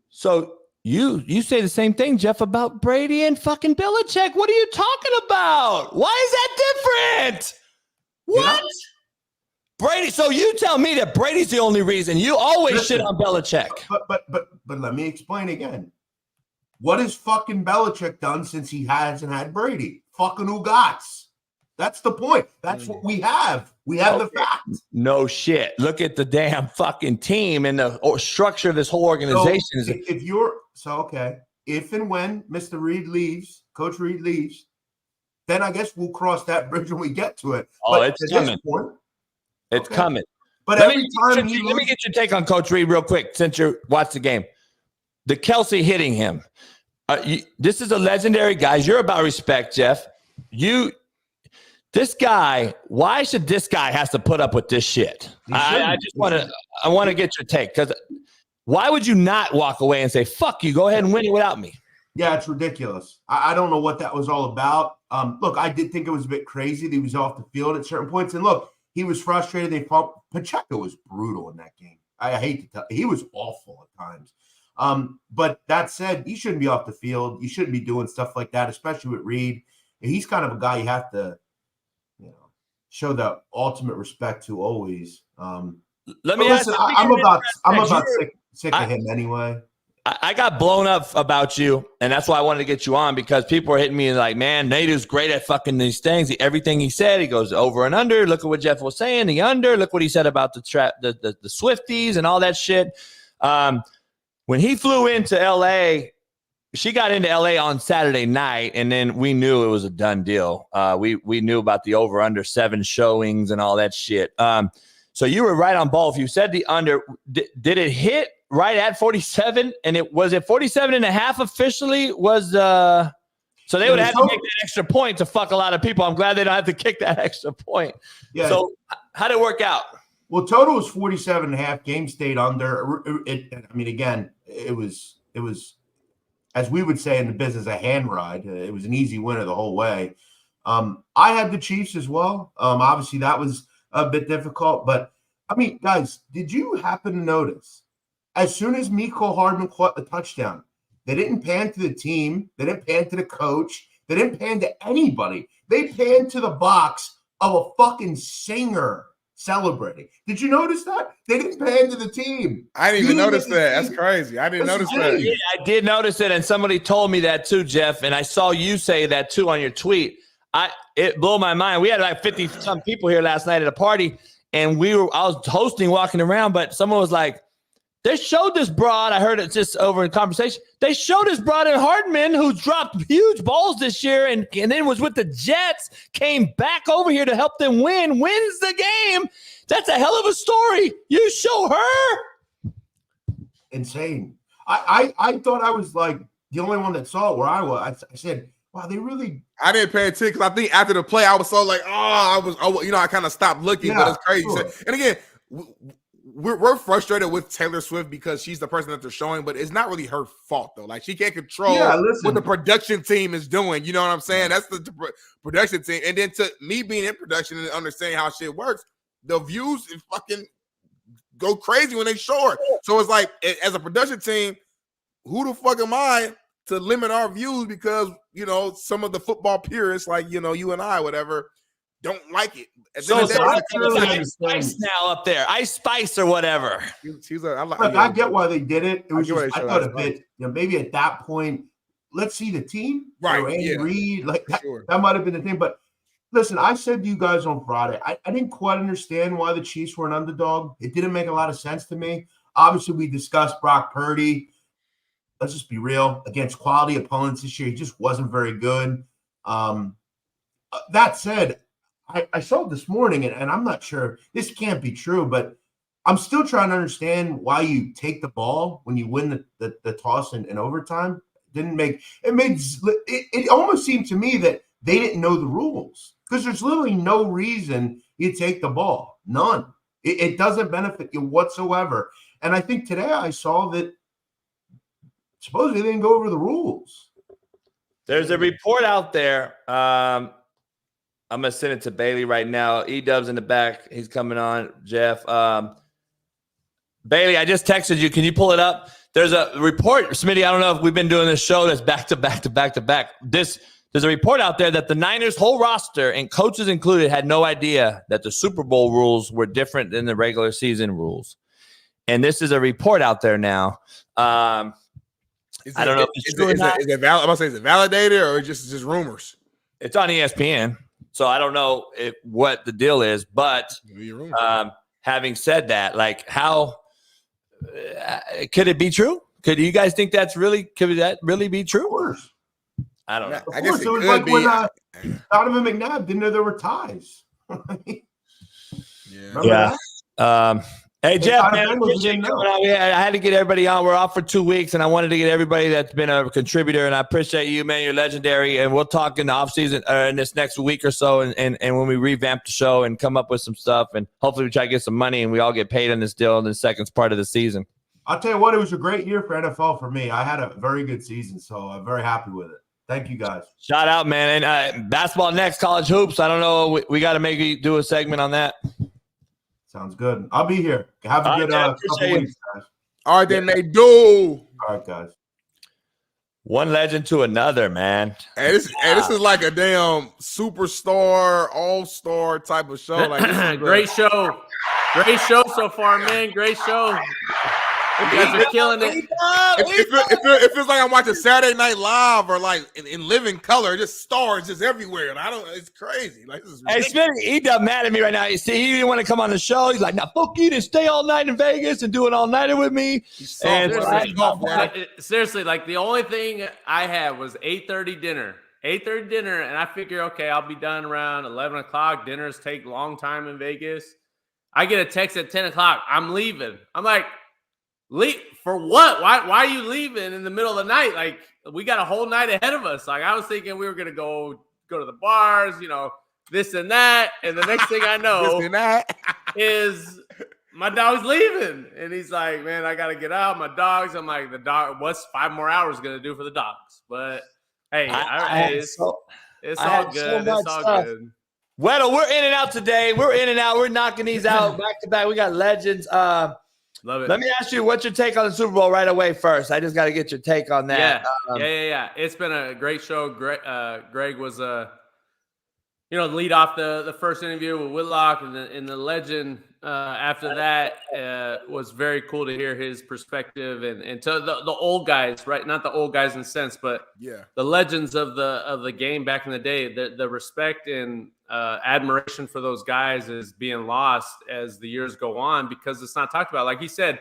So you say the same thing, Jeff, about Brady and fucking Belichick. What are you talking about? Why is that different? What? Yeah. Brady, so you tell me that Brady's the only reason. You always shit on Belichick. But let me explain again. What has fucking Belichick done since he hasn't had Brady? Fucking Ugats. That's the point. That's what we have. We have the facts. No shit. Look at the damn fucking team and the structure of this whole organization. If and when Mr. Reid leaves, Coach Reid leaves, then I guess we'll cross that bridge when we get to it. Oh, But it's at this coming. point, It's coming. But let every me, time let me get your take on Coach Reid real quick since you watched the game. The Kelsey hitting him. This is a legendary guy. You're about respect, Jeff. This guy, why should this guy has to put up with this shit? I want to get your take, because why would you not walk away and say, fuck you, go ahead and win it without me? Yeah, it's ridiculous. I don't know what that was all about. Look, I did think it was a bit crazy that he was off the field at certain points. And look, he was frustrated. Pacheco was brutal in that game. I hate to tell you, he was awful at times. But that said, he shouldn't be off the field. You shouldn't be doing stuff like that, especially with Reid. He's kind of a guy you have to, show the ultimate respect to always. Let me ask. I'm about sick of him anyway. I got blown up about you, and that's why I wanted to get you on, because people are hitting me like, man, Nadu's great at fucking these things. Everything he said, he goes over and under. Look at what Jeff was saying, the under. Look what he said about the Swifties and all that shit. When he flew into L.A., she got into L.A. on Saturday night, and then we knew it was a done deal. We knew about the over-under 7 showings and all that shit. So you were right on both. You said the under. Did it hit right at 47? And was it 47.5 officially? So they would have to make that extra point to fuck a lot of people. I'm glad they don't have to kick that extra point. Yeah. So how did it work out? Well, total was 47.5. Game stayed under. Again, it was, as we would say in the business, a hand ride. It was an easy winner the whole way. I had the Chiefs as well. Obviously, that was a bit difficult. But, guys, did you happen to notice, as soon as Mecole Hardman caught the touchdown, they didn't pan to the team. They didn't pan to the coach. They didn't pan to anybody. They panned to the box of a fucking singer celebrating. Did you notice that? They didn't pan to the team. I didn't even notice that. That's crazy. I didn't notice that. I did notice it, and somebody told me that too, Jeff, and I saw you say that too on your tweet. It blew my mind. We had like 50-some people here last night at a party, and I was hosting, walking around, but someone was like, they showed this broad. I heard it just over in conversation. They showed this broad in Hardman, who dropped huge balls this year and then was with the Jets, came back over here to help them wins the game. That's a hell of a story. You show her. Insane. I thought I was like the only one that saw it where I was. I said, wow, they really. I didn't pay attention because I think after the play, I was so like, I kind of stopped looking, but it's crazy. Sure. And again, we're frustrated with Taylor Swift because she's the person that they're showing, but it's not really her fault though. Like, she can't control what the production team is doing. You know what I'm saying? That's the production team. And then to me being in production and understanding how shit works, the views fucking go crazy when they show her. So it's like, as a production team, who the fuck am I to limit our views because, some of the football purists like, you and I, whatever, don't like it. So Ice Spice now up there, Ice Spice or whatever. I get why they did it. It was I thought a bit, maybe at that point, let's see the team, right? Andy Reid, like that, that might have been the thing. But listen, I said to you guys on Friday, I didn't quite understand why the Chiefs were an underdog. It didn't make a lot of sense to me. Obviously, we discussed Brock Purdy. Let's just be real. Against quality opponents this year, he just wasn't very good. That said, I saw it this morning, and I'm not sure. This can't be true, but I'm still trying to understand why you take the ball when you win the toss in overtime. It almost seemed to me that they didn't know the rules, because there's literally no reason you take the ball. None. It doesn't benefit you whatsoever. And I think today I saw that supposedly they didn't go over the rules. There's a report out there. I'm going to send it to Bailey right now. E-Dub's in the back. He's coming on, Jeff. Bailey, I just texted you. Can you pull it up? There's a report, Smitty. I don't know if we've been doing this show that's back to back to back to back. There's a report out there that the Niners' whole roster, and coaches included, had no idea that the Super Bowl rules were different than the regular season rules. And this is a report out there now. I don't know if it's true or not. Is it valid? I'm going to say, is it validated or just rumors? It's on ESPN. So I don't know what the deal is, but having said that, like, how could it be true? Could you guys think could that really be true? I don't know. I guess it was like when Donovan McNabb didn't know there were ties. Yeah. Hey, Jeff, man, I appreciate you coming on. I had to get everybody on. We're off for 2 weeks, and I wanted to get everybody that's been a contributor, and I appreciate you, man. You're legendary, and we'll talk in the offseason in this next week or so, and when we revamp the show and come up with some stuff, and hopefully we try to get some money, and we all get paid on this deal in the second part of the season. I'll tell you what, it was a great year for NFL for me. I had a very good season, so I'm very happy with it. Thank you, guys. Shout out, man. And basketball next, college hoops. I don't know. We got to maybe do a segment on that. Sounds good. I'll be here. Have a good couple weeks, guys. All right, then they do. All right, guys. One legend to another, man. Hey, this is like a damn superstar, all-star type of show. Like this is great show. Great show so far, man. Great show. You guys are killing it. It feels like I'm watching Saturday Night Live or like in living color, just stars just everywhere. And it's crazy. Like, this is ridiculous. Hey, Smitty, he done mad at me right now. You see, he didn't want to come on the show. He's like, "Now, fuck you, to stay all night in Vegas and do an all-nighter with me." Seriously, like the only thing I had was 8:30 dinner. 8:30 dinner, and I figure, okay, I'll be done around 11 o'clock. Dinners take a long time in Vegas. I get a text at 10 o'clock. I'm leaving. I'm like, leave for what? Why are you leaving in the middle of the night? Like, we got a whole night ahead of us. Like, I was thinking we were gonna go to the bars, this and that. And the next thing I know is my dog's leaving. And he's like, "Man, I gotta get out. My dogs." I'm like, "The dog, what's 5 more hours gonna do for the dogs?" But hey, it's all good. It's all good. Weddle, we're in and out today. We're in and out. We're knocking these out back to back. We got legends. Love it. Let me ask you, what's your take on the Super Bowl right away first? I just got to get your take on that. Yeah. It's been a great show. Greg was lead off the first interview with Whitlock, and the legend after that was very cool to hear his perspective and to the old guys, right? Not the old guys in a sense, but the legends of the game back in the day. The respect and admiration for those guys is being lost as the years go on because it's not talked about. Like he said,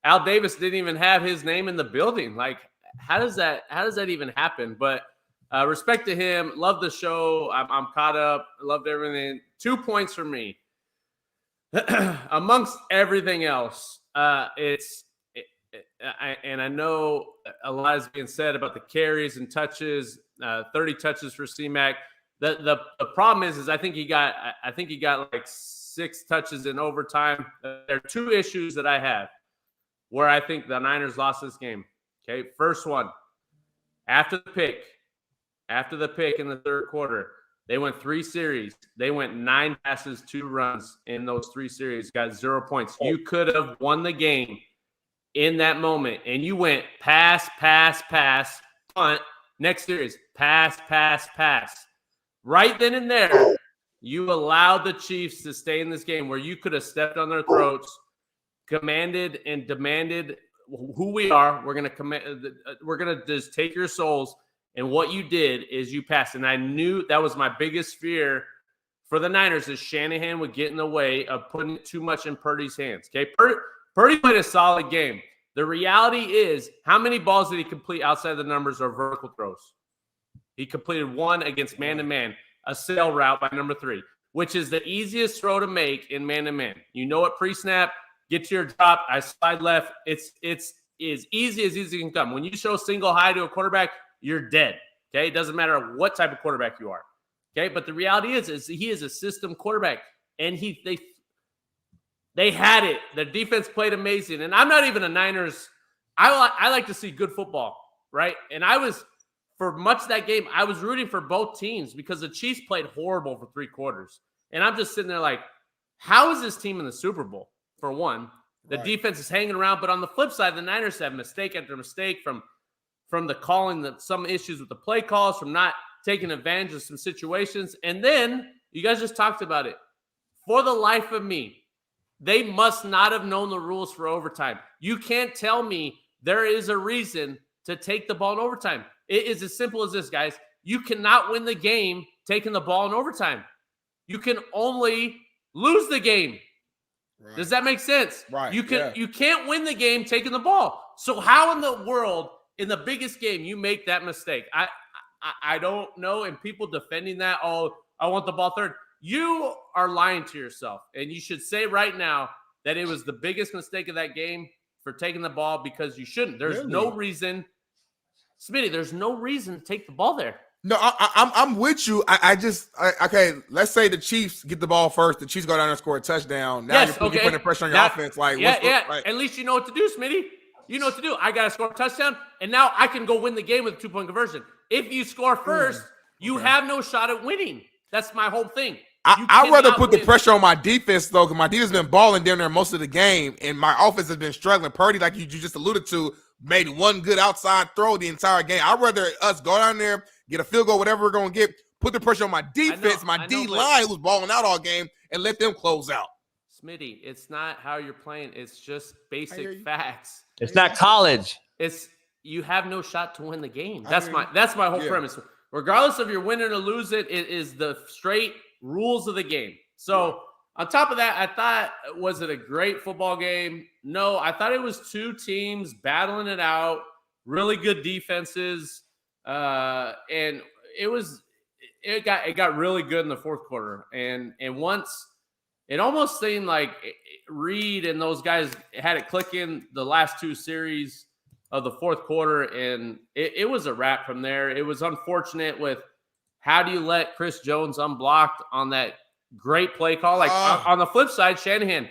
Al Davis didn't even have his name in the building. Like, how does that even happen? But respect to him. Love the show. I'm caught up. Loved everything. 2 points for me. Amongst everything else, and I know a lot is being said about the carries and touches. 30 touches for C-Mac. The problem is I think he got like 6 touches in overtime. There are 2 issues that I have where I think the Niners lost this game. Okay, first one, after the pick in the third quarter, they went 3 series. They went 9 passes, 2 runs in those 3 series, got 0 points. You could have won the game in that moment, and you went pass, punt, next series, pass. Right then and there, you allowed the Chiefs to stay in this game where you could have stepped on their throats, commanded and demanded who we are. We're gonna just take your souls. And what you did is you passed. And I knew that was my biggest fear for the Niners is Shanahan would get in the way of putting too much in Purdy's hands. Okay, Purdy played a solid game. The reality is, how many balls did he complete outside the numbers or vertical throws? He completed 1 against man-to-man, a sail route by number 3, which is the easiest throw to make in man-to-man. You know it pre-snap, get to your drop, I slide left. It's as easy as it can come. When you show single high to a quarterback, you're dead. Okay, it doesn't matter what type of quarterback you are. Okay, but the reality is he is a system quarterback, and they had it. The defense played amazing, and I'm not even a Niners. I like to see good football, right? And for much of that game, I was rooting for both teams because the Chiefs played horrible for 3 quarters. And I'm just sitting there like, how is this team in the Super Bowl? For one, the defense is hanging around. But on the flip side, the Niners have mistake after mistake from the calling, some issues with the play calls, from not taking advantage of some situations. And then, you guys just talked about it. For the life of me, they must not have known the rules for overtime. You can't tell me there is a reason to take the ball in overtime. It is as simple as this, guys. You cannot win the game taking the ball in overtime. You can only lose the game. Right. Does that make sense? Right. You can't win the game taking the ball. So how in the world, in the biggest game, you make that mistake? I don't know. And people defending that, oh, I want the ball third. You are lying to yourself. And you should say right now that it was the biggest mistake of that game for taking the ball because you shouldn't. There's no reason. Smitty, there's no reason to take the ball there. No, I'm with you. Okay, let's say the Chiefs get the ball first. The Chiefs go down there and score a touchdown. Now you're putting pressure on your offense. Like, At least you know what to do, Smitty. You know what to do. I got to score a touchdown, and now I can go win the game with a 2-point conversion. If you score first, you have no shot at winning. That's my whole thing. I'd rather put the pressure on my defense, though, because my defense has been balling down there most of the game, and my offense has been struggling. Purdy, like you just alluded to, made one good outside throw the entire game. I'd rather us go down there, get a field goal, whatever we're going to get, put the pressure on my defense, my D-line, who's balling out all game, and let them close out. Smitty, it's not how you're playing. It's just basic facts. It's not college. It's you have no shot to win the game. That's my whole premise. Regardless of you're winning or lose it is the straight rules of the game. So on top of that, I thought, was it a great football game? No, I thought it was two teams battling it out, really good defenses, and it got really good in the fourth quarter. And once it almost seemed like Reid and those guys had it clicking the last two series of the fourth quarter, and it was a wrap from there. It was unfortunate with how do you let Chris Jones unblocked on that great play call? Like on the flip side, Shanahan,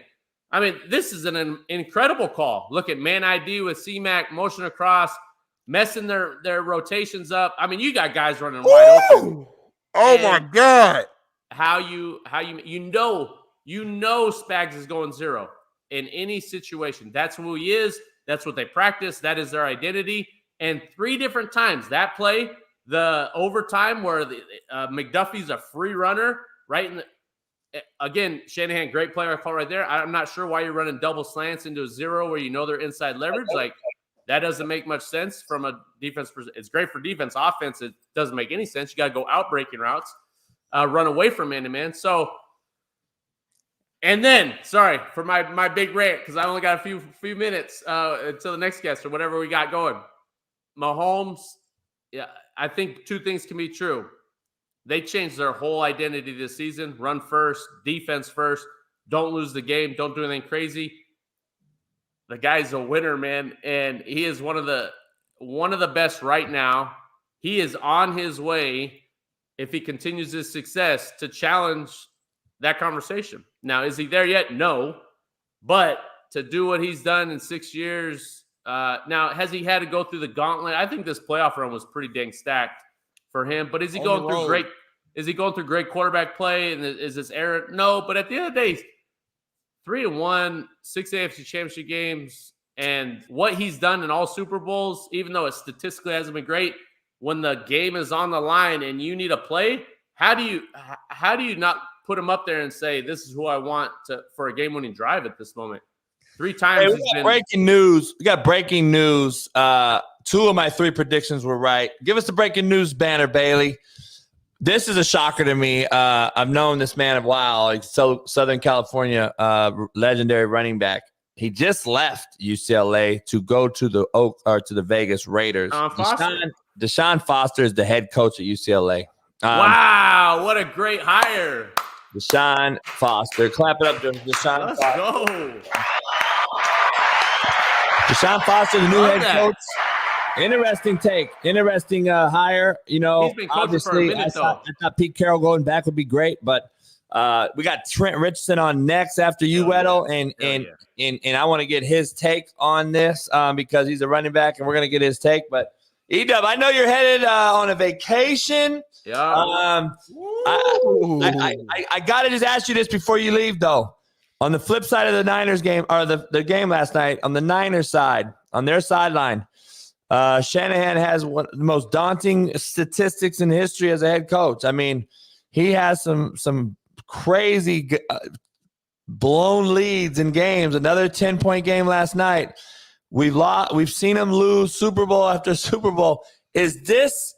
I mean, this is an incredible call. Look at man ID with C-Mac, motion across, messing their rotations up. I mean, you got guys running wide open. Oh my God. How you know Spags is going zero in any situation. That's who he is. That's what they practice. That is their identity. And 3 different times that play, the overtime where McDuffie's a free runner, right? Again, Shanahan, great player call right there. I'm not sure why you're running double slants into a zero where you know they're inside leverage. Like, that doesn't make much sense from a defense. It's great for defense. Offense, it doesn't make any sense. You got to go out breaking routes, run away from man-to-man. So, and then, sorry for my big rant because I only got a few minutes until the next guest or whatever we got going. Mahomes, I think 2 things can be true. They changed their whole identity this season. Run first, defense first. Don't lose the game. Don't do anything crazy. The guy's a winner, man, and he is one of the best right now. He is on his way, if he continues his success, to challenge that conversation. Now, is he there yet? No. But to do what he's done in 6 years, now, has he had to go through the gauntlet? I think this playoff run was pretty dang stacked for him. But is he going through great? Is he going through great quarterback play? And is this error? No. But at the end of the day, 3-1, 6 AFC Championship games, and what he's done in all Super Bowls, even though it statistically hasn't been great, when the game is on the line and you need a play, how do you not put him up there and say, this is who I want for a game-winning drive at this moment? 3 times. Hey, breaking news. We got breaking news. 2 of my 3 predictions were right. Give us the breaking news banner, Bailey. This is a shocker to me. I've known this man a while. He's Southern California legendary running back. He just left UCLA to go to the Vegas Raiders. Deshaun Foster is the head coach at UCLA. Wow, what a great hire. Deshaun Foster. Clap it up to Deshaun Let's Foster. Go. Deshaun Foster, the new head coach. Interesting take. Interesting hire. You know, he's been coaching for a minute, I thought Pete Carroll going back would be great, but we got Trent Richardson on next after you, Weddle, and I want to get his take on this because he's a running back, and we're gonna get his take. But E-Dub, I know you're headed on a vacation. Yeah. I gotta just ask you this before you leave, though. On the flip side of the Niners game, or the game last night, on the Niners side, on their sideline, Shanahan has one of the most daunting statistics in history as a head coach. I mean, he has some crazy blown leads in games. Another 10-point game last night. We've seen him lose Super Bowl after Super Bowl. Is this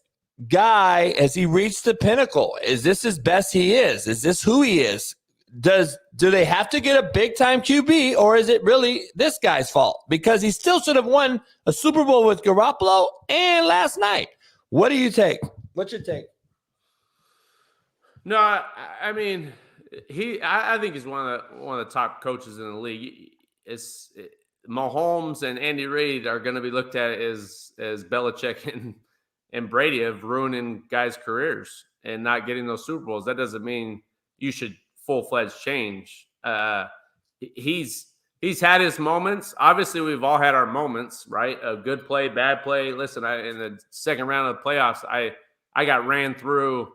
guy, has he reached the pinnacle? Is this as best he is? Is this who he is? Do they have to get a big-time QB, or is it really this guy's fault? Because he still should have won a Super Bowl with Garoppolo and last night. What do you take? What's your take? No, I mean, I think he's one of the top coaches in the league. Mahomes and Andy Reid are going to be looked at as Belichick and Brady of ruining guys' careers and not getting those Super Bowls. That doesn't mean you should full-fledged change. He's had his moments. Obviously, we've all had our moments, right? A good play, bad play. Listen, in the second round of the playoffs, I got ran through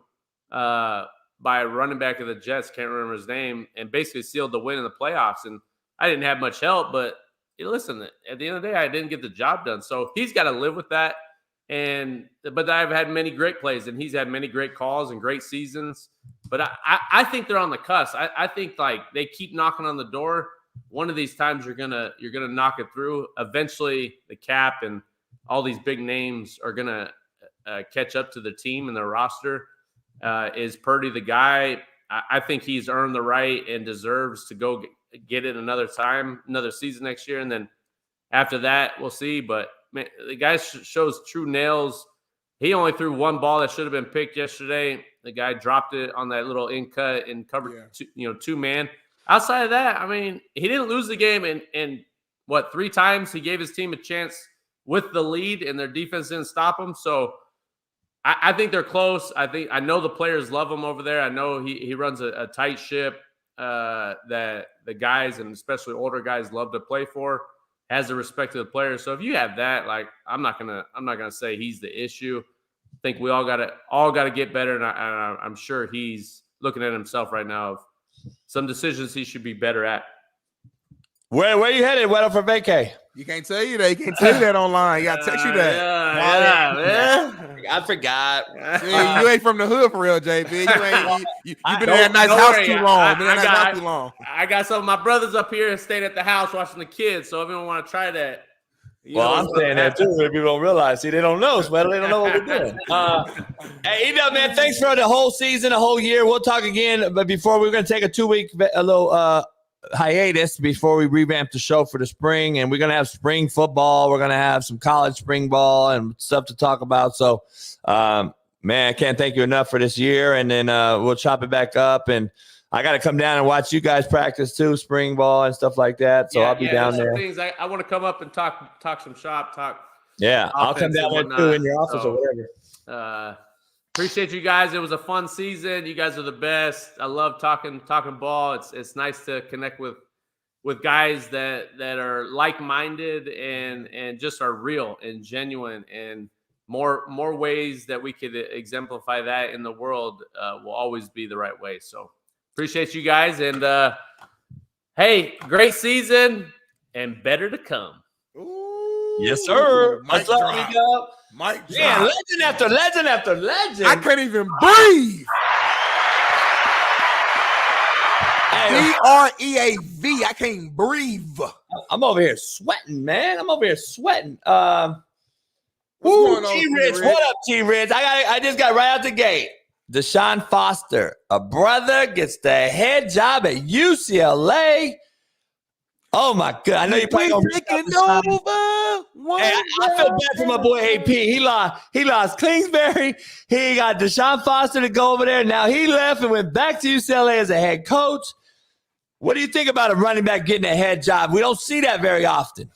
by a running back of the Jets, can't remember his name, and basically sealed the win in the playoffs. And I didn't have much help, but listen, at the end of the day, I didn't get the job done. So he's got to live with that. But I've had many great plays, and he's had many great calls and great seasons. But I think they're on the cusp. I think like they keep knocking on the door. One of these times you're gonna knock it through. Eventually, the cap and all these big names are gonna catch up to the team and their roster. Is Purdy the guy? I think he's earned the right and deserves to go get it another season next year, and then after that, we'll see. But man, the guy shows true nails. He only threw one ball that should have been picked yesterday. The guy dropped it on that little in cut and covered two man. Outside of that, I mean, he didn't lose the game, and what, 3 times he gave his team a chance with the lead, and their defense didn't stop him. So I think they're close. I know the players love him over there. I know he runs a tight ship that the guys, and especially older guys, love to play for. Has the respect of the players. So if you have that, like, I'm not gonna say he's the issue. I think we all gotta get better, and I'm sure he's looking at himself right now of some decisions he should be better at. Where you headed, Weddle, for vacay? You can't tell you that. You can't tell you that online. You gotta text you that. I forgot. See, you ain't from the hood for real, JB. You've been in that nice house too long. I got some of my brothers up here staying at the house watching the kids. So if anyone want to try that, I'm saying that too. People don't realize. See, they don't know, Smitty. They don't know what we're doing. Hey, E-Dub, man, thanks for the whole season, the whole year. We'll talk again. But before, we're going to take a 2-week hiatus before we revamp the show for the spring. And we're going to have spring football. We're going to have some college spring ball and stuff to talk about. So, man, I can't thank you enough for this year. And then we'll chop it back up. And I got to come down and watch you guys practice too, spring ball and stuff like that. So I'll be down there. Things I want to come up and talk some shop, Yeah, I'll come down there too in your office or whatever. Appreciate you guys. It was a fun season. You guys are the best. I love talking ball. It's nice to connect with guys that are like-minded and just are real and genuine, and more ways that we could exemplify that in the world will always be the right way. So appreciate you guys, and hey, great season and better to come. Ooh, yes, sir. Mic drop. Mic drop. Man, legend after legend after legend. I can't even breathe. BREAV. I can't breathe. I'm over here sweating, man. Woo, T-Rich. What up, T-Rich? I just got right out the gate. Deshaun Foster, a brother, gets the head job at UCLA. Oh my God! I know you probably gonna taking over. Hey, I feel bad for my boy AP. He lost Kingsbury. He got Deshaun Foster to go over there. Now he left and went back to UCLA as a head coach. What do you think about a running back getting a head job? We don't see that very often.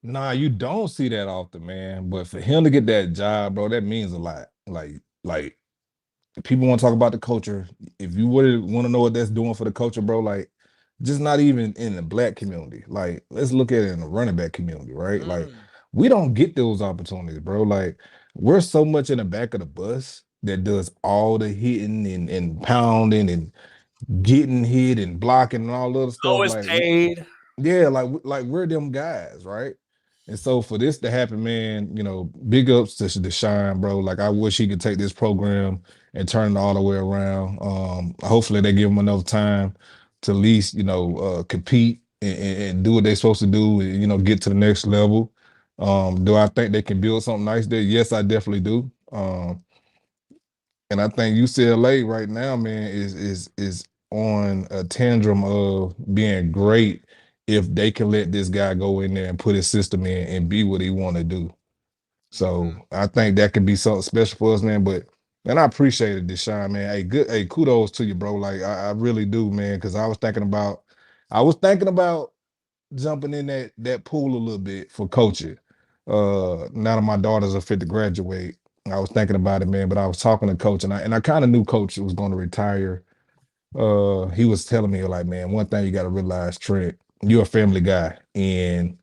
Nah, you don't see that often, man. But for him to get that job, bro, that means a lot. Like people want to talk about the culture. If you would want to know what that's doing for the culture, bro, like, just not even in the black community. Like, let's look at it in the running back community, right? Like, we don't get those opportunities, bro. Like, we're so much in the back of the bus that does all the hitting and pounding and getting hit and blocking and all the other stuff. Always like, paid. Yeah, like we're them guys, right? And so for this to happen, man, you know, big ups to Deshaun, bro. Like, I wish he could take this program and turn it all the way around. Hopefully they give him enough time to at least, you know, compete and do what they're supposed to do and, you know, get to the next level. Do I think they can build something nice there? Yes, I definitely do. And I think UCLA right now, man, is on a tantrum of being great if they can let this guy go in there and put his system in and be what he want to do. So I think that could be something special for us, man. But And I appreciate it, Deshaun, man. Hey, good. Hey, kudos to you, bro. Like I really do, man. Because I was thinking about jumping in that pool a little bit for coaching. Now that my daughters are fit to graduate, I was thinking about it, man. But I was talking to coach, and I kind of knew coach was going to retire. He was telling me like, man, one thing you got to realize, Trent, you're a family guy, and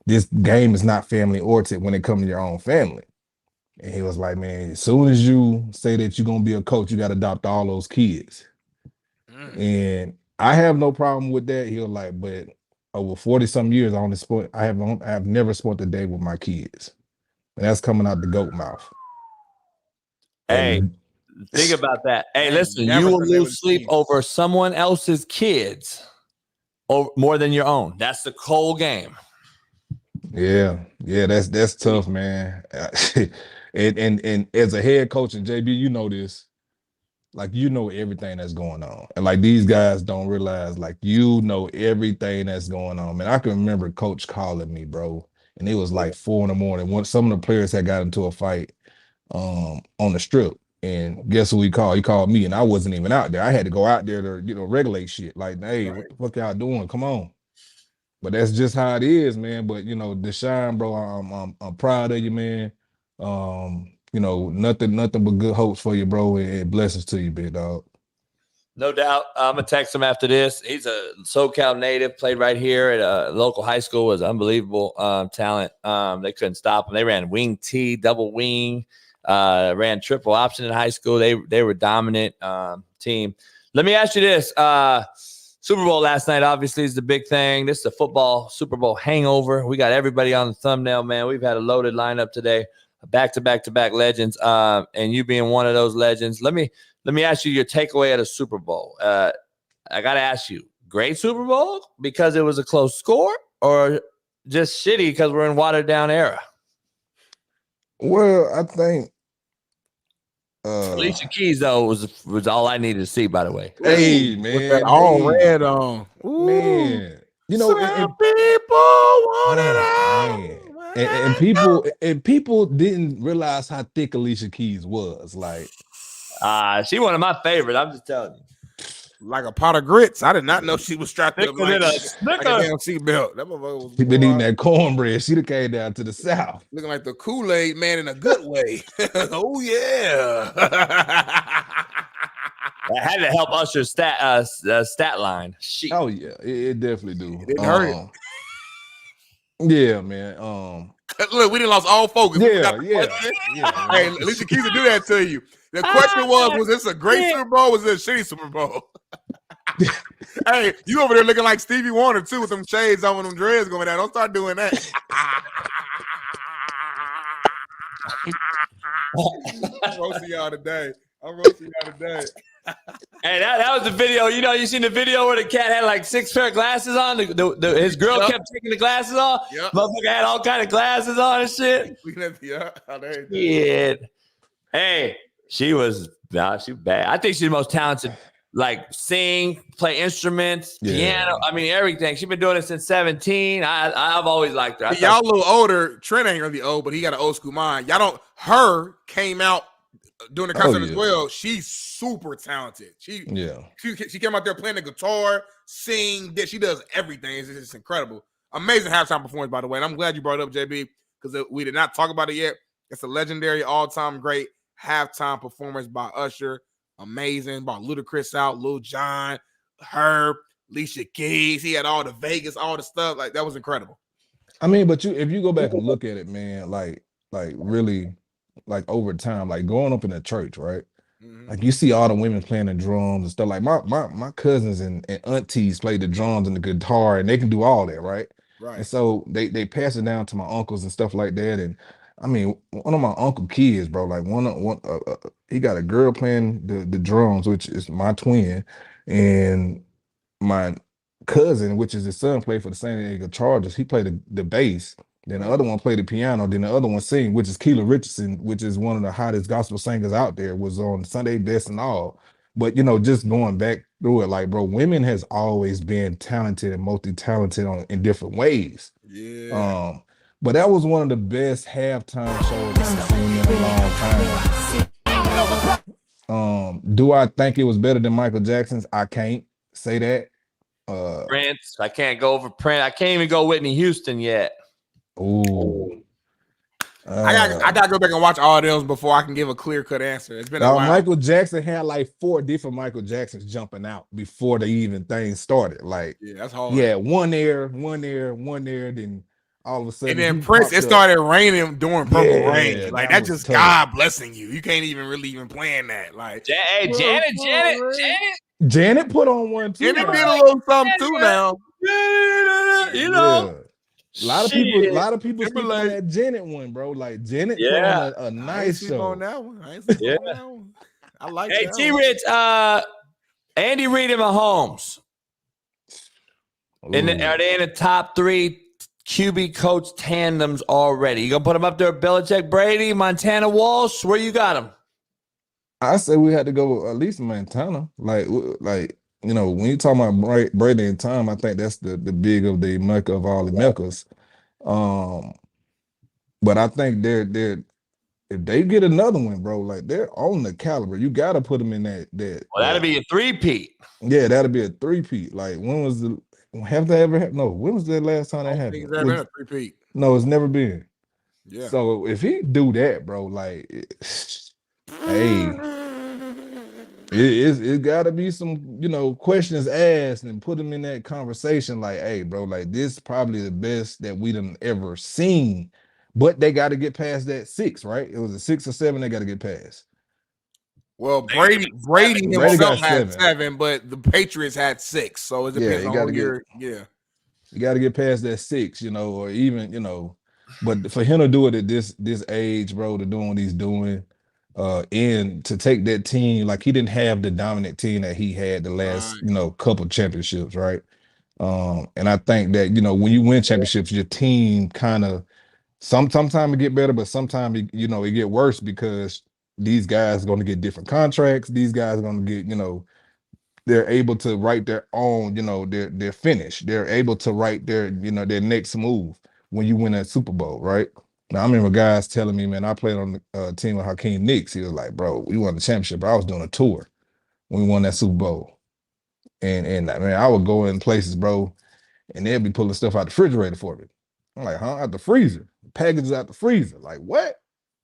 this game is not family oriented when it comes to your own family. And he was like, man, as soon as you say that you're gonna be a coach, you got to adopt all those kids. And I have no problem with that. He was like, but over 40-some years on the sport, I have never spent a day with my kids. And that's coming out the goat mouth. Hey, think about that. Hey, listen, you will lose sleep over someone else's kids more than your own. That's the cold game. Yeah, that's tough, man. and as a head coach, and JB, you know this, like you know everything that's going on, and like these guys don't realize, like you know everything that's going on. Man, I can remember coach calling me, bro, and it was like 4 a.m. When some of the players had got into a fight on the strip, and guess who he called? He called me, and I wasn't even out there. I had to go out there to regulate shit. Like, hey, what the fuck y'all doing? Come on. But that's just how it is, man. But Deshaun, bro, I'm proud of you, man. Nothing but good hopes for you, bro, and blessings to you, big dog. No doubt. I'm gonna text him after this. He's a SoCal native, played right here at a local high school, was unbelievable talent. They couldn't stop him. They ran wing T, double wing, ran triple option in high school. They were dominant team. Let me ask you this. Super Bowl last night, obviously, is the big thing. This is the football Super Bowl hangover. We got everybody on the thumbnail, man. We've had a loaded lineup today, back-to-back legends, and you being one of those legends. Let me ask you your takeaway at a Super Bowl. I got to ask you, great Super Bowl because it was a close score, or just shitty because we're in watered-down era? Well, I think Alicia Keys, though, was all I needed to see, by the way. Hey, man. With that all red on. Ooh. Man. Some people want it all. And people didn't realize how thick Alicia Keys was. Like, she one of my favorites. I'm just telling you. Like a pot of grits. I did not know she was strapped up like a Snicker. damn seatbelt. That motherfucker was she been eating that cornbread. She'd have came down to the South. looking like the Kool-Aid man in a good way. Oh, yeah. I had to help Usher's stat line. Shit. Oh, yeah. It definitely do. It didn't hurt. Yeah, man. Look, we done lost all focus. Yeah. Hey, Alicia Keys will do that to you. The question was this a great Super Bowl? Was it a shitty Super Bowl? Hey, you over there looking like Stevie Wonder, too, with them shades on, with them dreads going down. Don't start doing that. I'm roasting y'all today. Hey, that was the video. You seen the video where the cat had like 6 pair of glasses on? His girl kept taking the glasses off. Yep. Motherfucker had all kind of glasses on and shit. Yeah. Hey, she was bad. I think she's the most talented, like sing, play instruments, piano. I mean, everything. She's been doing it since 17. I've always liked her. Y'all a little older. Trent ain't really old, but he got an old school mind. Her came out doing the concert as well. She's super talented. She came out there playing the guitar, sing, she does everything. It's just incredible. Amazing halftime performance, by the way. And I'm glad you brought it up, JB, because we did not talk about it yet. It's a legendary, all-time great halftime performance by Usher. Amazing. Brought Ludacris out, Lil Jon, her, Alicia Keys. He had all the Vegas, all the stuff. Like, that was incredible. I mean, but if you go back and look at it, man, like really, like over time, like growing up in a church, right? Mm-hmm. Like you see all the women playing the drums and stuff. Like my cousins and aunties play the drums and the guitar, and they can do all that, right? Right. And so they pass it down to my uncles and stuff like that. And I mean, one of my uncle kids, bro, like one he got a girl playing the drums, which is my twin, and my cousin, which is his son, played for the San Diego Chargers. He played the bass. Then the other one played the piano. Then the other one sing, which is Kelsey Richardson, which is one of the hottest gospel singers out there, was on Sunday Best and all. But, just going back through it, like, bro, women has always been talented and multi-talented in different ways. Yeah. But that was one of the best halftime shows I've seen in a long time. Do I think it was better than Michael Jackson's? I can't say that. Prince. I can't go over Prince. I can't even go Whitney Houston yet. Ooh. I gotta go back and watch all those before I can give a clear-cut answer. It's been a while. Michael Jackson had like 4 different Michael Jacksons jumping out before the even thing started. Like, yeah, that's hard. Yeah, one air, then all of a sudden. And then Prince, it started raining during Purple Rain. Like, that's just tough. God blessing you. You can't even really plan that. Like, hey, Janet put on one too. Janet did a little something too now. You know. A lot of people speak on that Janet one, bro. Like Janet put on a nice show. On that one. I ain't on that one. I like Hey, that. T-Rich, Andy Reid and Mahomes. Are they in the top 3 QB coach tandems already? You gonna put them up there? Belichick, Brady, Montana, Walsh. Where you got them? I say we had to go at least Montana. Like when you talk about Brady and Tom, I think that's the big of the mecca of all the meccas. But I think they're if they get another one, bro, like they're on the caliber. You got to put them in that. Well, that'll be a 3-peat. Yeah, that'll be a 3-peat. Like when was have they ever had? No, when was the last time that happened? It's been a 3-peat. No, it's never been. Yeah. So if he do that, bro, like, hey, it got to be some, questions asked and put them in that conversation. Like, hey, bro, like this is probably the best that we done ever seen. But they got to get past that 6, right? It was a 6 or 7 they got to get past. Well, Brady himself had 7, but the Patriots had 6. So it depends on who you're. Yeah. You got to get past that 6, or even, but for him to do it at this age, bro, to doing what he's doing, and to take that team, like he didn't have the dominant team that he had the last, couple championships, right? And I think that, when you win championships, your team kind of sometimes it get better, but sometimes it get worse because these guys are going to get different contracts. These guys are going to get, they're able to write their own, their finish. They're able to write their, their next move when you win that Super Bowl, right? Now, I remember guys telling me, man, I played on the team with Hakeem Nicks. He was like, bro, we won the championship. I was doing a tour when we won that Super Bowl. And man, I would go in places, bro, and they'd be pulling stuff out the refrigerator for me. I'm like, huh? Out the freezer. Packages out the freezer. Like, what?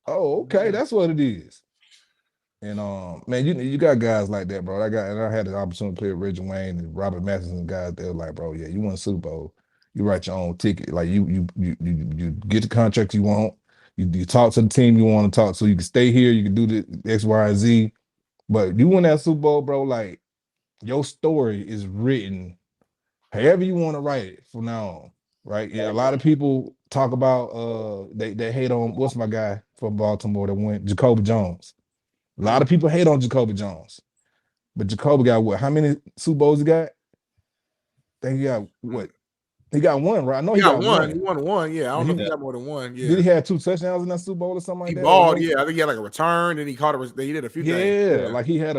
Oh, okay, that's what it is. And man, you got guys like that, bro. I had the opportunity to play with Reggie Wayne and Robert Mathison and guys. They were like, bro, yeah, you won a Super Bowl. You write your own ticket. Like you get the contract you want. You talk to the team you want to talk to. You can stay here. You can do the X, Y, and Z. But you win that Super Bowl, bro. Like your story is written however you want to write it from now on, right? Yeah, a lot of people talk about they hate on what's my guy from Baltimore that went, Jacoby Jones. A lot of people hate on Jacoby Jones, but Jacoby got what? How many Super Bowls he got? I think he got what? He got one, right? I know he got one. He won one. Yeah, I don't know if he got more than one. Yeah. Did he have 2 touchdowns in that Super Bowl or something like that? He balled. Yeah, I think he had like a return, and he caught it. He did a few things. Yeah, like he had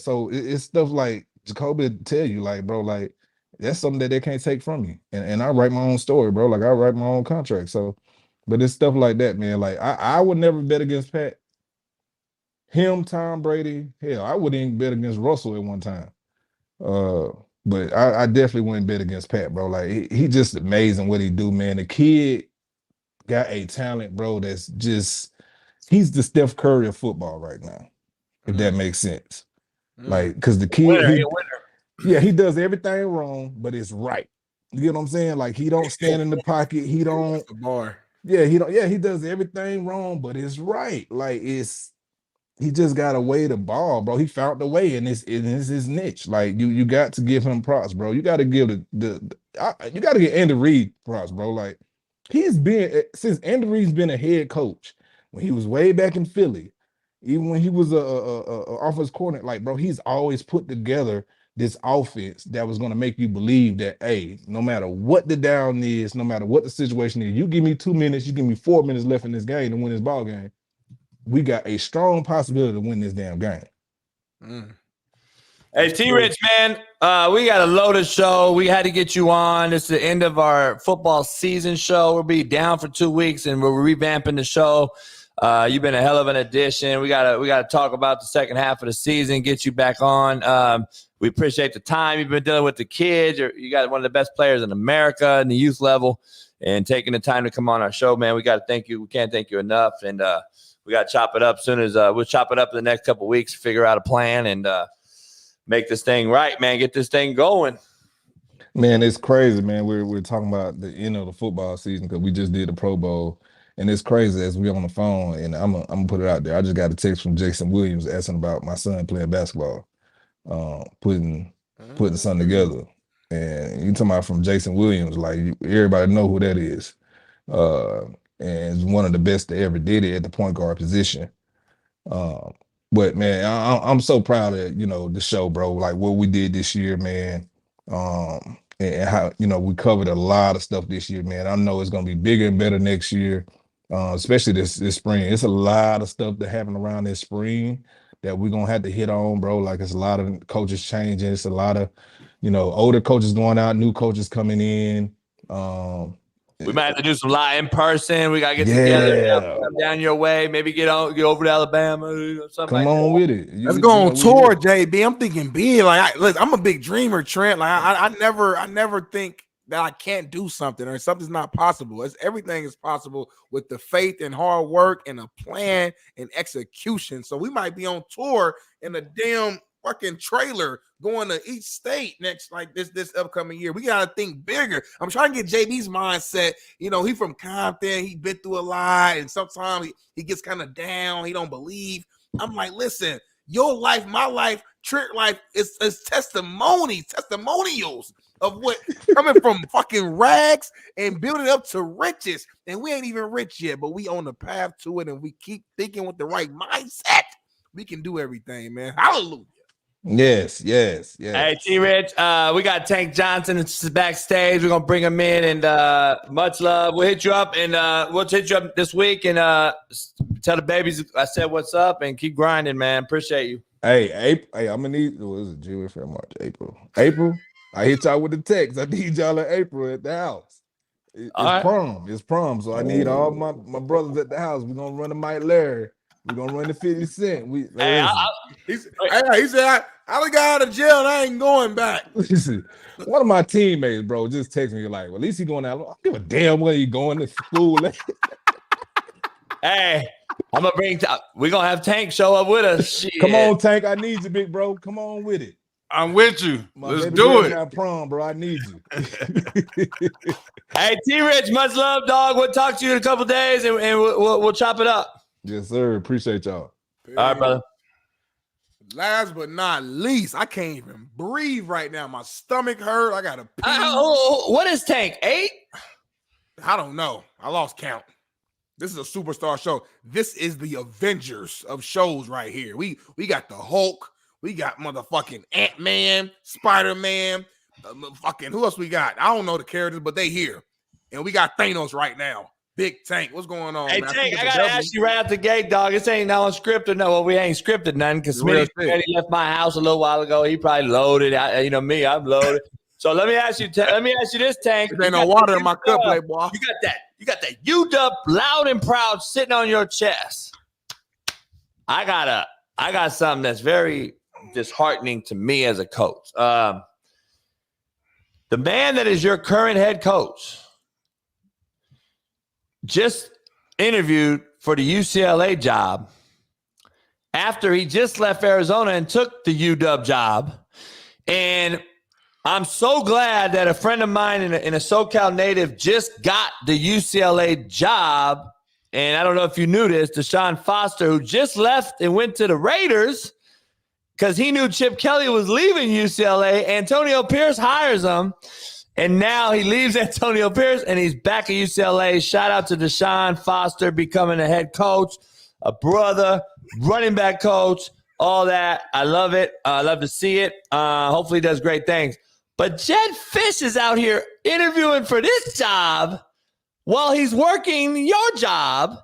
So it's stuff like Jacoby tell you, like, bro, like that's something that they can't take from you. And I write my own story, bro. Like I write my own contract. So, but it's stuff like that, man. Like I would never bet against Pat. Him, Tom Brady, hell, I wouldn't even bet against Russell at one time. But I definitely wouldn't bet against Pat, bro. Like he just amazing what he do, man. The kid got a talent, bro. That's just he's the Steph Curry of football right now, if that makes sense. Like because the kid, he does everything wrong, but it's right. You get what I'm saying? Like he don't stand in the pocket. He don't. Yeah, he don't. Yeah, he does everything wrong, but it's right. Like he just got a way to ball, bro. He found the way, and it's his niche. Like you got to give him props, bro. You got to give you got to give Andy Reid props, bro. Like he's been since Andy Reid's been a head coach when he was way back in Philly, even when he was a offensive coordinator. Like, bro, he's always put together this offense that was going to make you believe that, hey, no matter what the down is, no matter what the situation is, you give me 2 minutes, you give me 4 minutes left in this game to win this ball game. We got a strong possibility to win this damn game. Hey, T-Rich, man, we got a loaded show. We had to get you on. It's the end of our football season show. We'll be down for 2 weeks, and we're revamping the show. You've been a hell of an addition. We gotta talk about the second half of the season, get you back on. We appreciate the time you've been dealing with the kids. You got one of the best players in America in the youth level, and taking the time to come on our show, man. We got to thank you. We can't thank you enough. And we got to chop it up soon as we'll chop it up in the next couple of weeks, figure out a plan, and make this thing right, man. Get this thing going. Man, it's crazy, man. We're talking about the end of the football season because we just did the Pro Bowl. And it's crazy as we on the phone, and I'm gonna put it out there. I just got a text from Jason Williams asking about my son playing basketball, putting something together. And you talking about from Jason Williams, like everybody know who that is. And it's one of the best that ever did it at the point guard position. But man, I'm so proud of the show, bro. Like what we did this year, man. And how we covered a lot of stuff this year, man. I know it's gonna be bigger and better next year. Especially this spring. It's a lot of stuff that happened around this spring that we're gonna have to hit on, bro. Like it's a lot of coaches changing. It's a lot of, older coaches going out, new coaches coming in. We might have to do some live in person. We gotta get together, down your way. Maybe get over to Alabama. Something Come on with it. Let's go on tour, JB. I'm thinking big. Like, I'm a big dreamer, Trent. Like, I never think that I can't do something or something's not possible. Everything is possible with the faith and hard work and a plan and execution. So we might be on tour in a damn fucking trailer going to each state next, like this upcoming year. We gotta think bigger. I'm trying to get JB's mindset. He from Compton. He been through a lot, and sometimes he gets kind of down. He don't believe. I'm like, listen, your life, my life, Trent life is testimonials of what coming from fucking rags and building up to riches. And we ain't even rich yet, but we on the path to it, and we keep thinking with the right mindset. We can do everything, man. Hallelujah. Yes. Hey, T-Rich, we got Tank Johnson backstage. We're going to bring him in, and much love. We'll hit you up, and we'll hit you up this week, and tell the babies I said what's up, and keep grinding, man. Appreciate you. Hey, I'm going to need, what is it, January, February, March, April? I hit y'all with the text. I need y'all in April at the house. It's prom, so I need all my brothers at the house. We're going to run the Mike Larry. We're going to run the 50 Cent. He said, I done got out of jail and I ain't going back. Listen, one of my teammates, bro, just texted me like, well, at least he going out. I don't give a damn where he going to school. Hey, I'm going to we're going to have Tank show up with us. Shit. Come on, Tank. I need you, big bro. Come on with it. I'm with you. Let's baby do it. Got prom, bro. I need you. Hey, T-Rich, much love, dog. We'll talk to you in a couple days, and we'll chop it up. Yes, sir. Appreciate y'all. All right, brother. Last but not least, I can't even breathe right now. My stomach hurt. I got to pee. What is Tank? 8? I don't know. I lost count. This is a superstar show. This is the Avengers of shows right here. We got the Hulk. We got motherfucking Ant-Man, Spider-Man, fucking who else we got? I don't know the characters, but they here. And we got Thanos right now. Big Tank. What's going on? Hey, man? Tank, I got to ask you right out the gate, dog. This ain't now unscripted. No, well, we ain't scripted nothing because Smitty left my house a little while ago. He probably loaded. I'm loaded. So let me ask you this, Tank. There ain't no water in my cup, boy. You got that UW loud and proud sitting on your chest. I got something that's very disheartening to me as a coach. The man that is your current head coach just interviewed for the UCLA job after he just left Arizona and took the UW job. And I'm so glad that a friend of mine in a SoCal native just got the UCLA job. And I don't know if you knew this, Deshaun Foster, who just left and went to the Raiders because he knew Chip Kelly was leaving UCLA. Antonio Pierce hires him. And now he leaves Antonio Pierce, and he's back at UCLA. Shout out to Deshaun Foster becoming a head coach, a brother, running back coach, all that. I love it. I love to see it. Hopefully he does great things. But Jed Fish is out here interviewing for this job while he's working your job.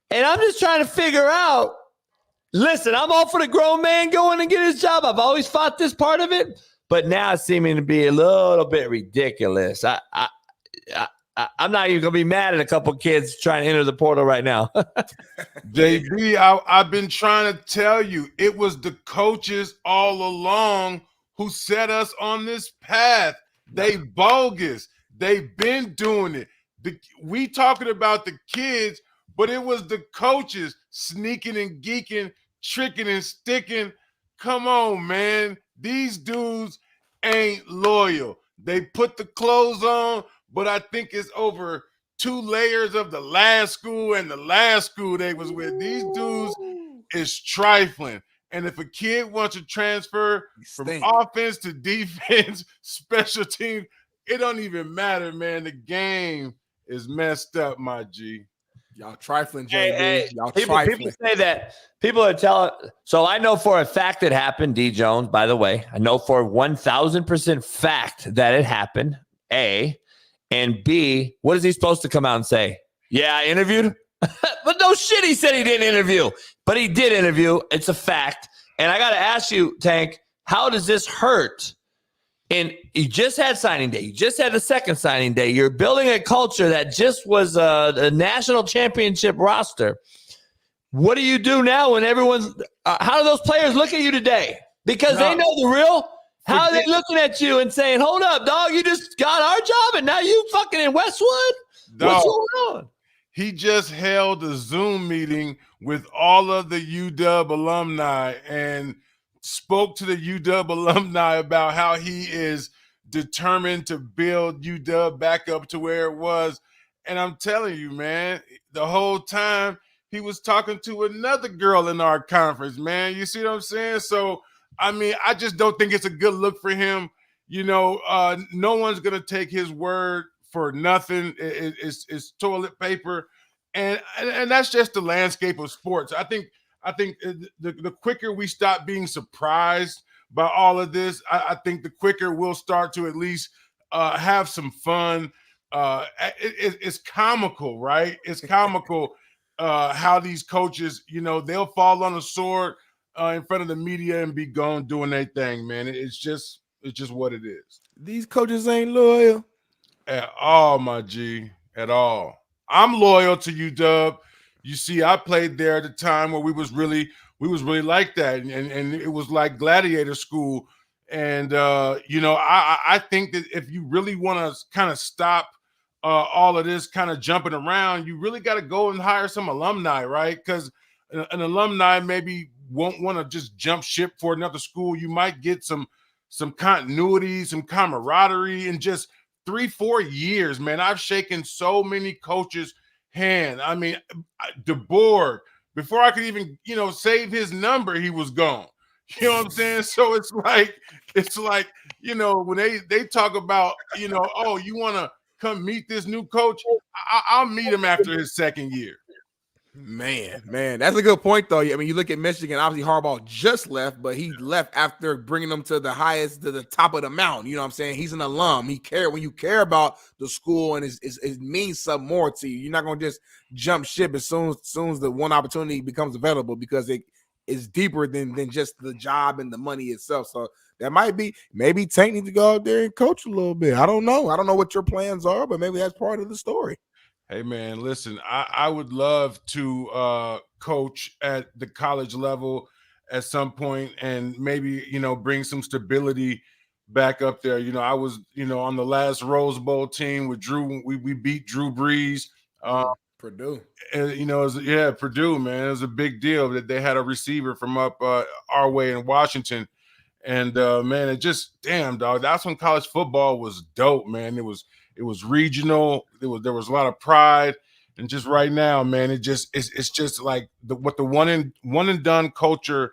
And I'm just trying to figure out, listen, I'm all for the grown man going and get his job. I've always fought this part of it. But now it's seeming to be a little bit ridiculous. I I'm not even gonna be mad at a couple kids trying to enter the portal right now. JB, I've been trying to tell you, it was the coaches all along who set us on this path. They bogus. They've been doing it. We talking about the kids, but it was the coaches sneaking and geeking, tricking and sticking. Come on, man. These dudes ain't loyal. They put the clothes on, but I think it's over 2 layers of the last school and the last school they was with. These dudes is trifling. And if a kid wants to transfer from offense to defense, special teams, it don't even matter, man. The game is messed up, my G. Y'all trifling, JB. Hey, Y'all people say that. People are telling. So I know for a fact it happened, D. Jones, by the way. I know for 1,000% fact that it happened, A. And B, what is he supposed to come out and say? Yeah, I interviewed. But no shit, he said he didn't interview. But he did interview. It's a fact. And I got to ask you, Tank, how does this hurt? And you just had signing day. You just had the second signing day. You're building a culture that just was a national championship roster. What do you do now when everyone's how do those players look at you today? Because they know the real. How are they looking at you and saying, hold up, dog, you just got our job and now you fucking in Westwood? What's going on? He just held a Zoom meeting with all of the UW alumni and spoke to the UW alumni about how he is determined to build UW back up to where it was. And I'm telling you, man, the whole time he was talking to another girl in our conference, man. You see what I'm saying? So, I mean, I just don't think it's a good look for him. You know, no one's going to take his word for nothing. It's toilet paper. And that's just the landscape of sports. I think the quicker we stop being surprised by all of this, I think the quicker we'll start to at least have some fun. It's comical, right? It's comical how these coaches, you know, they'll fall on the sword in front of the media and be gone doing their thing, man. It's just what it is. These coaches ain't loyal at all, my G. At all. I'm loyal to UW. You see, I played there at the time where we was really like that, and it was like gladiator school. And you know, I think that if you really want to kind of stop all of this kind of jumping around, you really got to go and hire some alumni, right? Because an alumni maybe won't want to just jump ship for another school. You might get some continuity, some camaraderie, and just 3-4 years, man. I've shaken so many coaches' hand. I mean, DeBoer, before I could even, you know, save his number, he was gone. You know what I'm saying? So it's like, you know, when they talk about, you know, oh, you want to come meet this new coach? I'll meet him after his second year. Man, that's a good point, though. I mean, you look at Michigan, obviously Harbaugh just left, but he left after bringing them to the highest, to the top of the mountain. You know what I'm saying? He's an alum. When you care about the school and it means something more to you. You're not going to just jump ship as soon as the one opportunity becomes available, because it is deeper than just the job and the money itself. So that maybe Tank needs to go out there and coach a little bit. I don't know. I don't know what your plans are, but maybe that's part of the story. Hey, man, listen, I would love to coach at the college level at some point and maybe, you know, bring some stability back up there. You know, I was, you know, on the last Rose Bowl team with Drew. We beat Drew Brees. Purdue. And, you know, Purdue, man. It was a big deal that they had a receiver from up our way in Washington. And, man, it just, damn, dog, that's when college football was dope, man. It was regional. There was a lot of pride, and just right now, man, it's just like what the one and done culture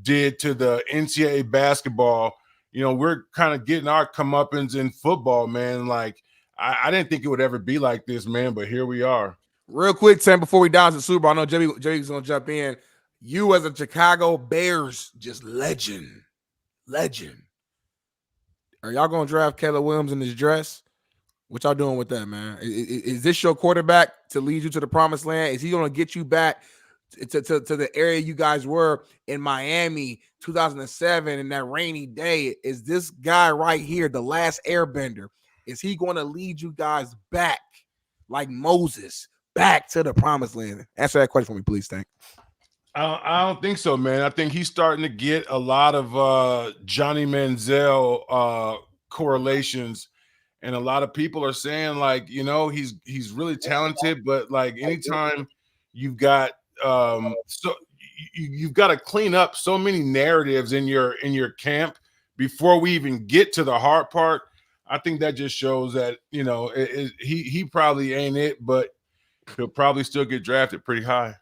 did to the NCAA basketball. You know, we're kind of getting our comeuppance in football, man. Like I didn't think it would ever be like this, man, but here we are. Real quick, Sam, before we dive to the Super Bowl, I know Jerry's gonna jump in. You as a Chicago Bears, just legend. Are y'all gonna draft Caleb Williams in his dress? What y'all doing with that, man? Is this your quarterback to lead you to the promised land? Is he going to get you back to the area you guys were in Miami 2007 in that rainy day? Is this guy right here, the last airbender, is he going to lead you guys back like Moses back to the promised land? Answer that question for me, please. Thank. I don't think so, man. I think he's starting to get a lot of Johnny Manziel correlations, and a lot of people are saying, like, you know, he's really talented, but like anytime you've got you've got to clean up so many narratives in your camp before we even get to the hard part. I think that just shows that, you know, he probably ain't it, but he'll probably still get drafted pretty high.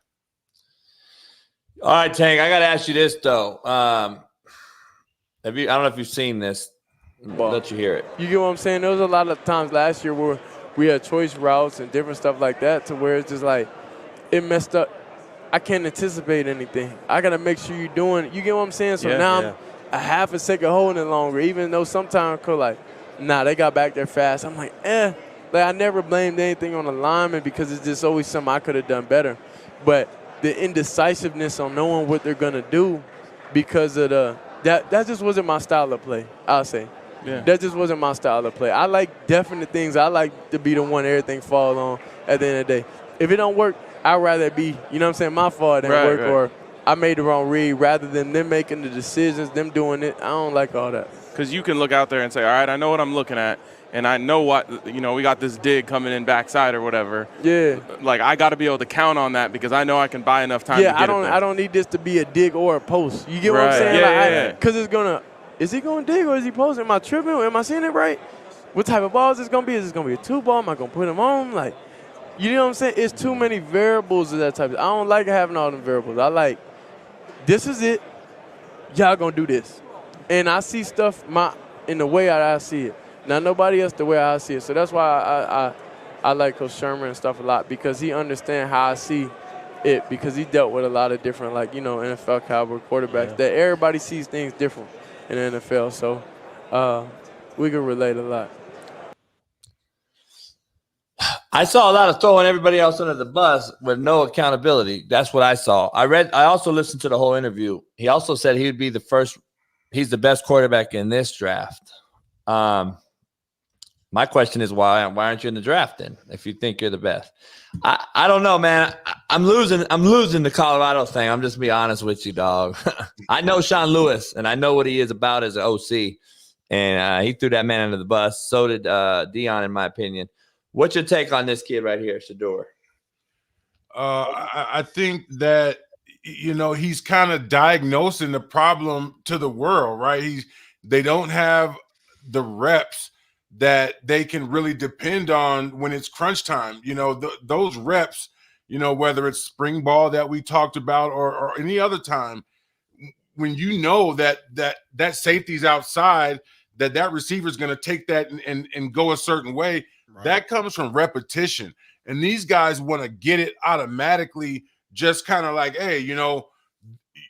All right, Tank, I got to ask you this, though. I don't know if you've seen this. I'll let you hear it. You get what I'm saying? There was a lot of times last year where we had choice routes and different stuff like that, to where it's just like it messed up. I can't anticipate anything. I got to make sure you're doing it. You get what I'm saying? So now I'm a half a second holding it longer, even though sometimes I like, nah, they got back there fast. I'm like, Like, I never blamed anything on the lineman because it's just always something I could have done better. But the indecisiveness on knowing what they're going to do because of that just wasn't my style of play, I'll say. Yeah. That just wasn't my style of play. I like definite things. I like to be the one everything falls on at the end of the day. If it don't work, I'd rather it be, you know what I'm saying, my fault than work or I made the wrong read rather than them making the decisions, them doing it. I don't like all that. Because you can look out there and say, all right, I know what I'm looking at, and I know what, you know, we got this dig coming in backside or whatever. Yeah. Like, I got to be able to count on that because I know I can buy enough time to get it there. I don't need this to be a dig or a post. You get what I'm saying? Because it's going to – is he going to dig or is he posting? Am I tripping? Am I seeing it right? What type of ball is this going to be? Is this going to be a 2-ball? Am I going to put him on? Like, you know what I'm saying? It's too many variables of that type. I don't like having all them variables. I like, this is it. Y'all going to do this. And I see stuff in the way I see it. Now, nobody else the way I see it. So that's why I like Coach Sherman and stuff a lot, because he understands how I see it, because he dealt with a lot of different, like, you know, NFL caliber quarterbacks that everybody sees things different in the NFL. So we can relate a lot. I saw a lot of throwing everybody else under the bus with no accountability. That's what I saw. I also listened to the whole interview. He also said he would be he's the best quarterback in this draft. My question is why aren't you in the draft then if you think you're the best? I don't know, man. I'm losing the Colorado thing. I'm just being honest with you, dog. I know Sean Lewis, and I know what he is about as an OC, and he threw that man under the bus. So did Dion, in my opinion. What's your take on this kid right here, Shedeur? I think that, you know, he's kind of diagnosing the problem to the world, right? They don't have the reps that they can really depend on when it's crunch time. You know, those reps, you know, whether it's spring ball that we talked about or any other time, when you know that safety's outside, that receiver is going to take that and go a certain way, that comes from repetition. And these guys want to get it automatically, just kind of like, hey, you know,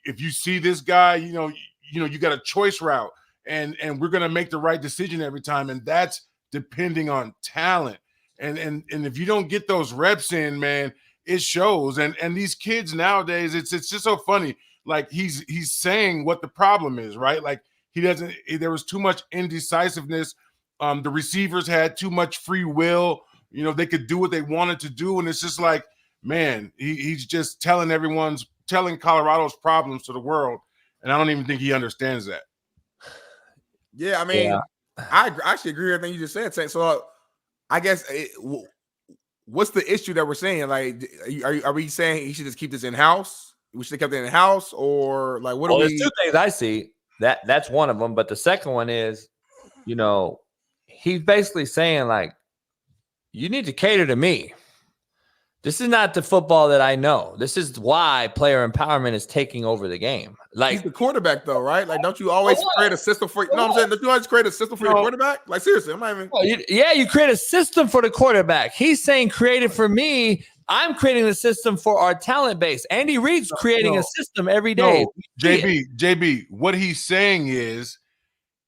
if you see this guy, you know, you got a choice route. And we're going to make the right decision every time. And that's depending on talent. And if you don't get those reps in, man, it shows. And these kids nowadays, it's just so funny. Like he's saying what the problem is, right? Like there was too much indecisiveness. The receivers had too much free will. You know, they could do what they wanted to do. And it's just like, man, he's just telling Colorado's problems to the world. And I don't even think he understands that. Yeah, I mean, I actually agree with everything you just said. So I guess what's the issue that we're saying? Like, are we saying he should just keep this in-house? We should have kept it in-house, or like what? There's two things I see. That's one of them. But the second one is, you know, he's basically saying, like, you need to cater to me. This is not the football that I know. This is why player empowerment is taking over the game. Like, he's the quarterback, though, right? Like, don't you always create a system for? You know what I'm saying? Don't you always create a system for your quarterback? Like, seriously, I'm not even. You create a system for the quarterback. He's saying create it for me. I'm creating the system for our talent base. Andy Reid's creating a system every day. JB, what he's saying is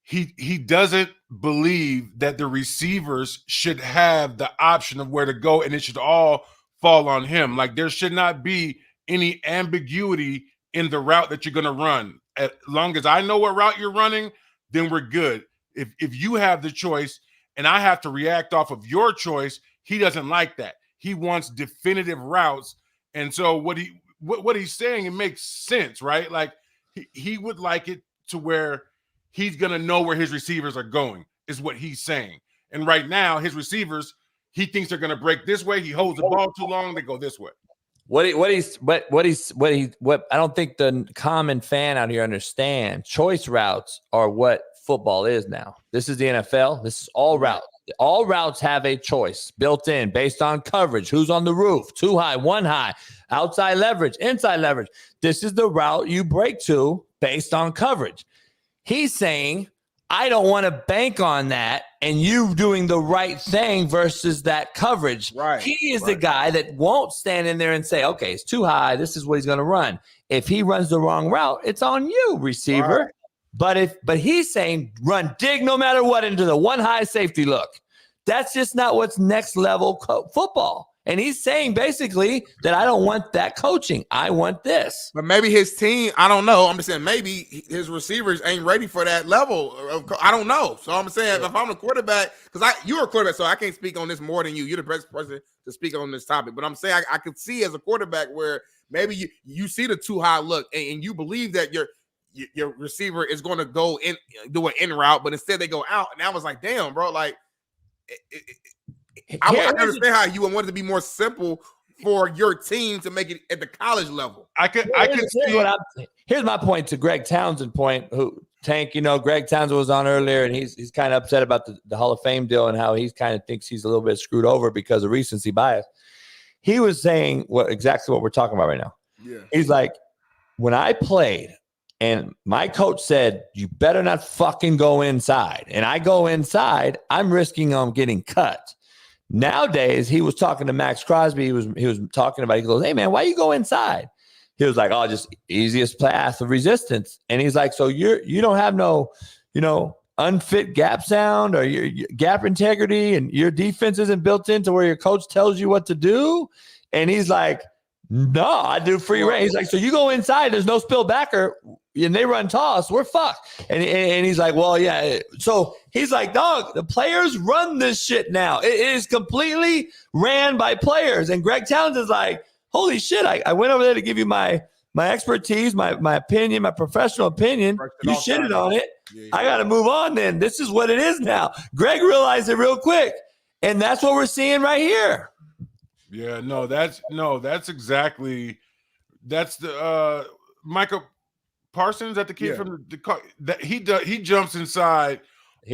he doesn't believe that the receivers should have the option of where to go, and it should all fall on him. Like, there should not be any ambiguity in the route that you're going to run. As long as I know what route you're running, then we're good. If you have the choice and I have to react off of your choice, he doesn't like that. he wants definitive routes. And so what he's saying, it makes sense, right? Like he would like it to where he's going to know where his receivers are going, is what he's saying. And right now, his receivers, he thinks they're going to break this way. He holds the ball too long, they go this way. What I don't think the common fan out here understands. Choice routes are what football is now. This is the NFL. This is all routes. All routes have a choice built in based on coverage. Who's on the roof? 2 high, 1 high, outside leverage, inside leverage. This is the route you break to based on coverage. He's saying, I don't want to bank on that and you doing the right thing versus that coverage. Right. He is the guy that won't stand in there and say, okay, it's too high. This is what he's going to run. If he runs the wrong route, it's on you, receiver. Right. But he's saying run dig no matter what into the 1 high safety look. That's just not what's next level football. And he's saying basically that I don't want that coaching. I want this. But maybe his team, I don't know. I'm just saying maybe his receivers ain't ready for that level. I don't know. So I'm saying if I'm a quarterback, because you're a quarterback, so I can't speak on this more than you. You're the best person to speak on this topic. But I'm saying I could see as a quarterback where maybe you see the too high look and you believe that your receiver is going to go in, do an in route, but instead they go out. And I was like, damn, bro, like I understand how you would want it to be more simple for your team to make it at the college level. Here's my point to Greg Townsend's point. Tank, Greg Townsend was on earlier, and he's kind of upset about the Hall of Fame deal and how he kind of thinks he's a little bit screwed over because of recency bias. He was saying exactly what we're talking about right now. Yeah. He's like, when I played and my coach said, you better not fucking go inside, and I go inside, I'm risking on getting cut. Nowadays, he was talking to Max Crosby. He was talking about, he goes, hey, man, why you go inside? He was like, oh, just easiest path of resistance. And he's like, so you don't have no, unfit gap sound or your gap integrity, and your defense isn't built into where your coach tells you what to do? And he's like, no, I do free range. He's like, so you go inside, there's no spill backer, and they run toss, we're fucked. And he's like, well, yeah. So he's like, dog, the players run this shit now. It is completely ran by players. And Greg Townsend's like, holy shit, I went over there to give you my expertise, my opinion, my professional opinion. You shitted on it. I got to move on then. This is what it is now. Greg realized it real quick. And that's what we're seeing right here. Yeah, that's the Michael Parsons, that the kid from the he jumps inside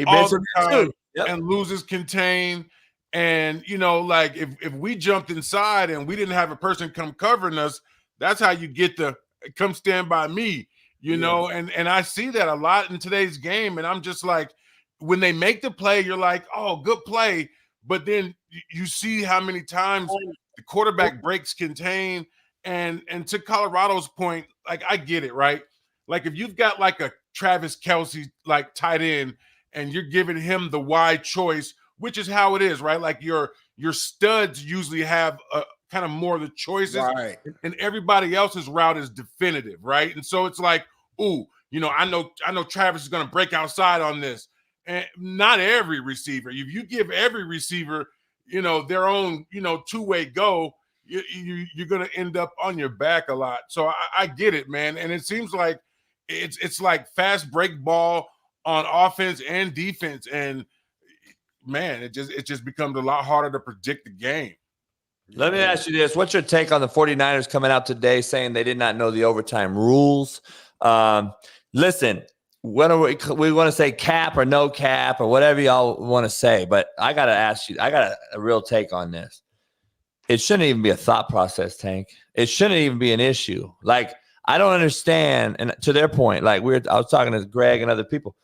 all the time and loses contain. And like if we jumped inside and we didn't have a person come covering us, that's how you get the come stand by me, know. And I see that a lot in today's game. And I'm just like, when they make the play, you're like, oh, good play. But then you see how many times the quarterback breaks contain. And to Colorado's point, like, I get it, right? Like, if you've got like a Travis Kelsey, like tight end, and you're giving him the wide choice, which is how it is, right? Like your studs usually have a kind of more of the choices, right? And everybody else's route is definitive, right? And so it's like, ooh, I know Travis is going to break outside on this. And not every receiver. If you give every receiver, their own, two-way go, you're going to end up on your back a lot. So I get it, man. And it seems like it's like fast break ball on offense and defense. And man, it just becomes a lot harder to predict the game. Let me ask you this. What's your take on the 49ers coming out today saying they did not know the overtime rules? Listen, whether we want to say cap or no cap or whatever y'all want to say, but I got to ask you, I got a real take on this. It shouldn't even be a thought process, Tank. It shouldn't even be an issue. Like, I don't understand. And to their point, like I was talking to Greg and other people.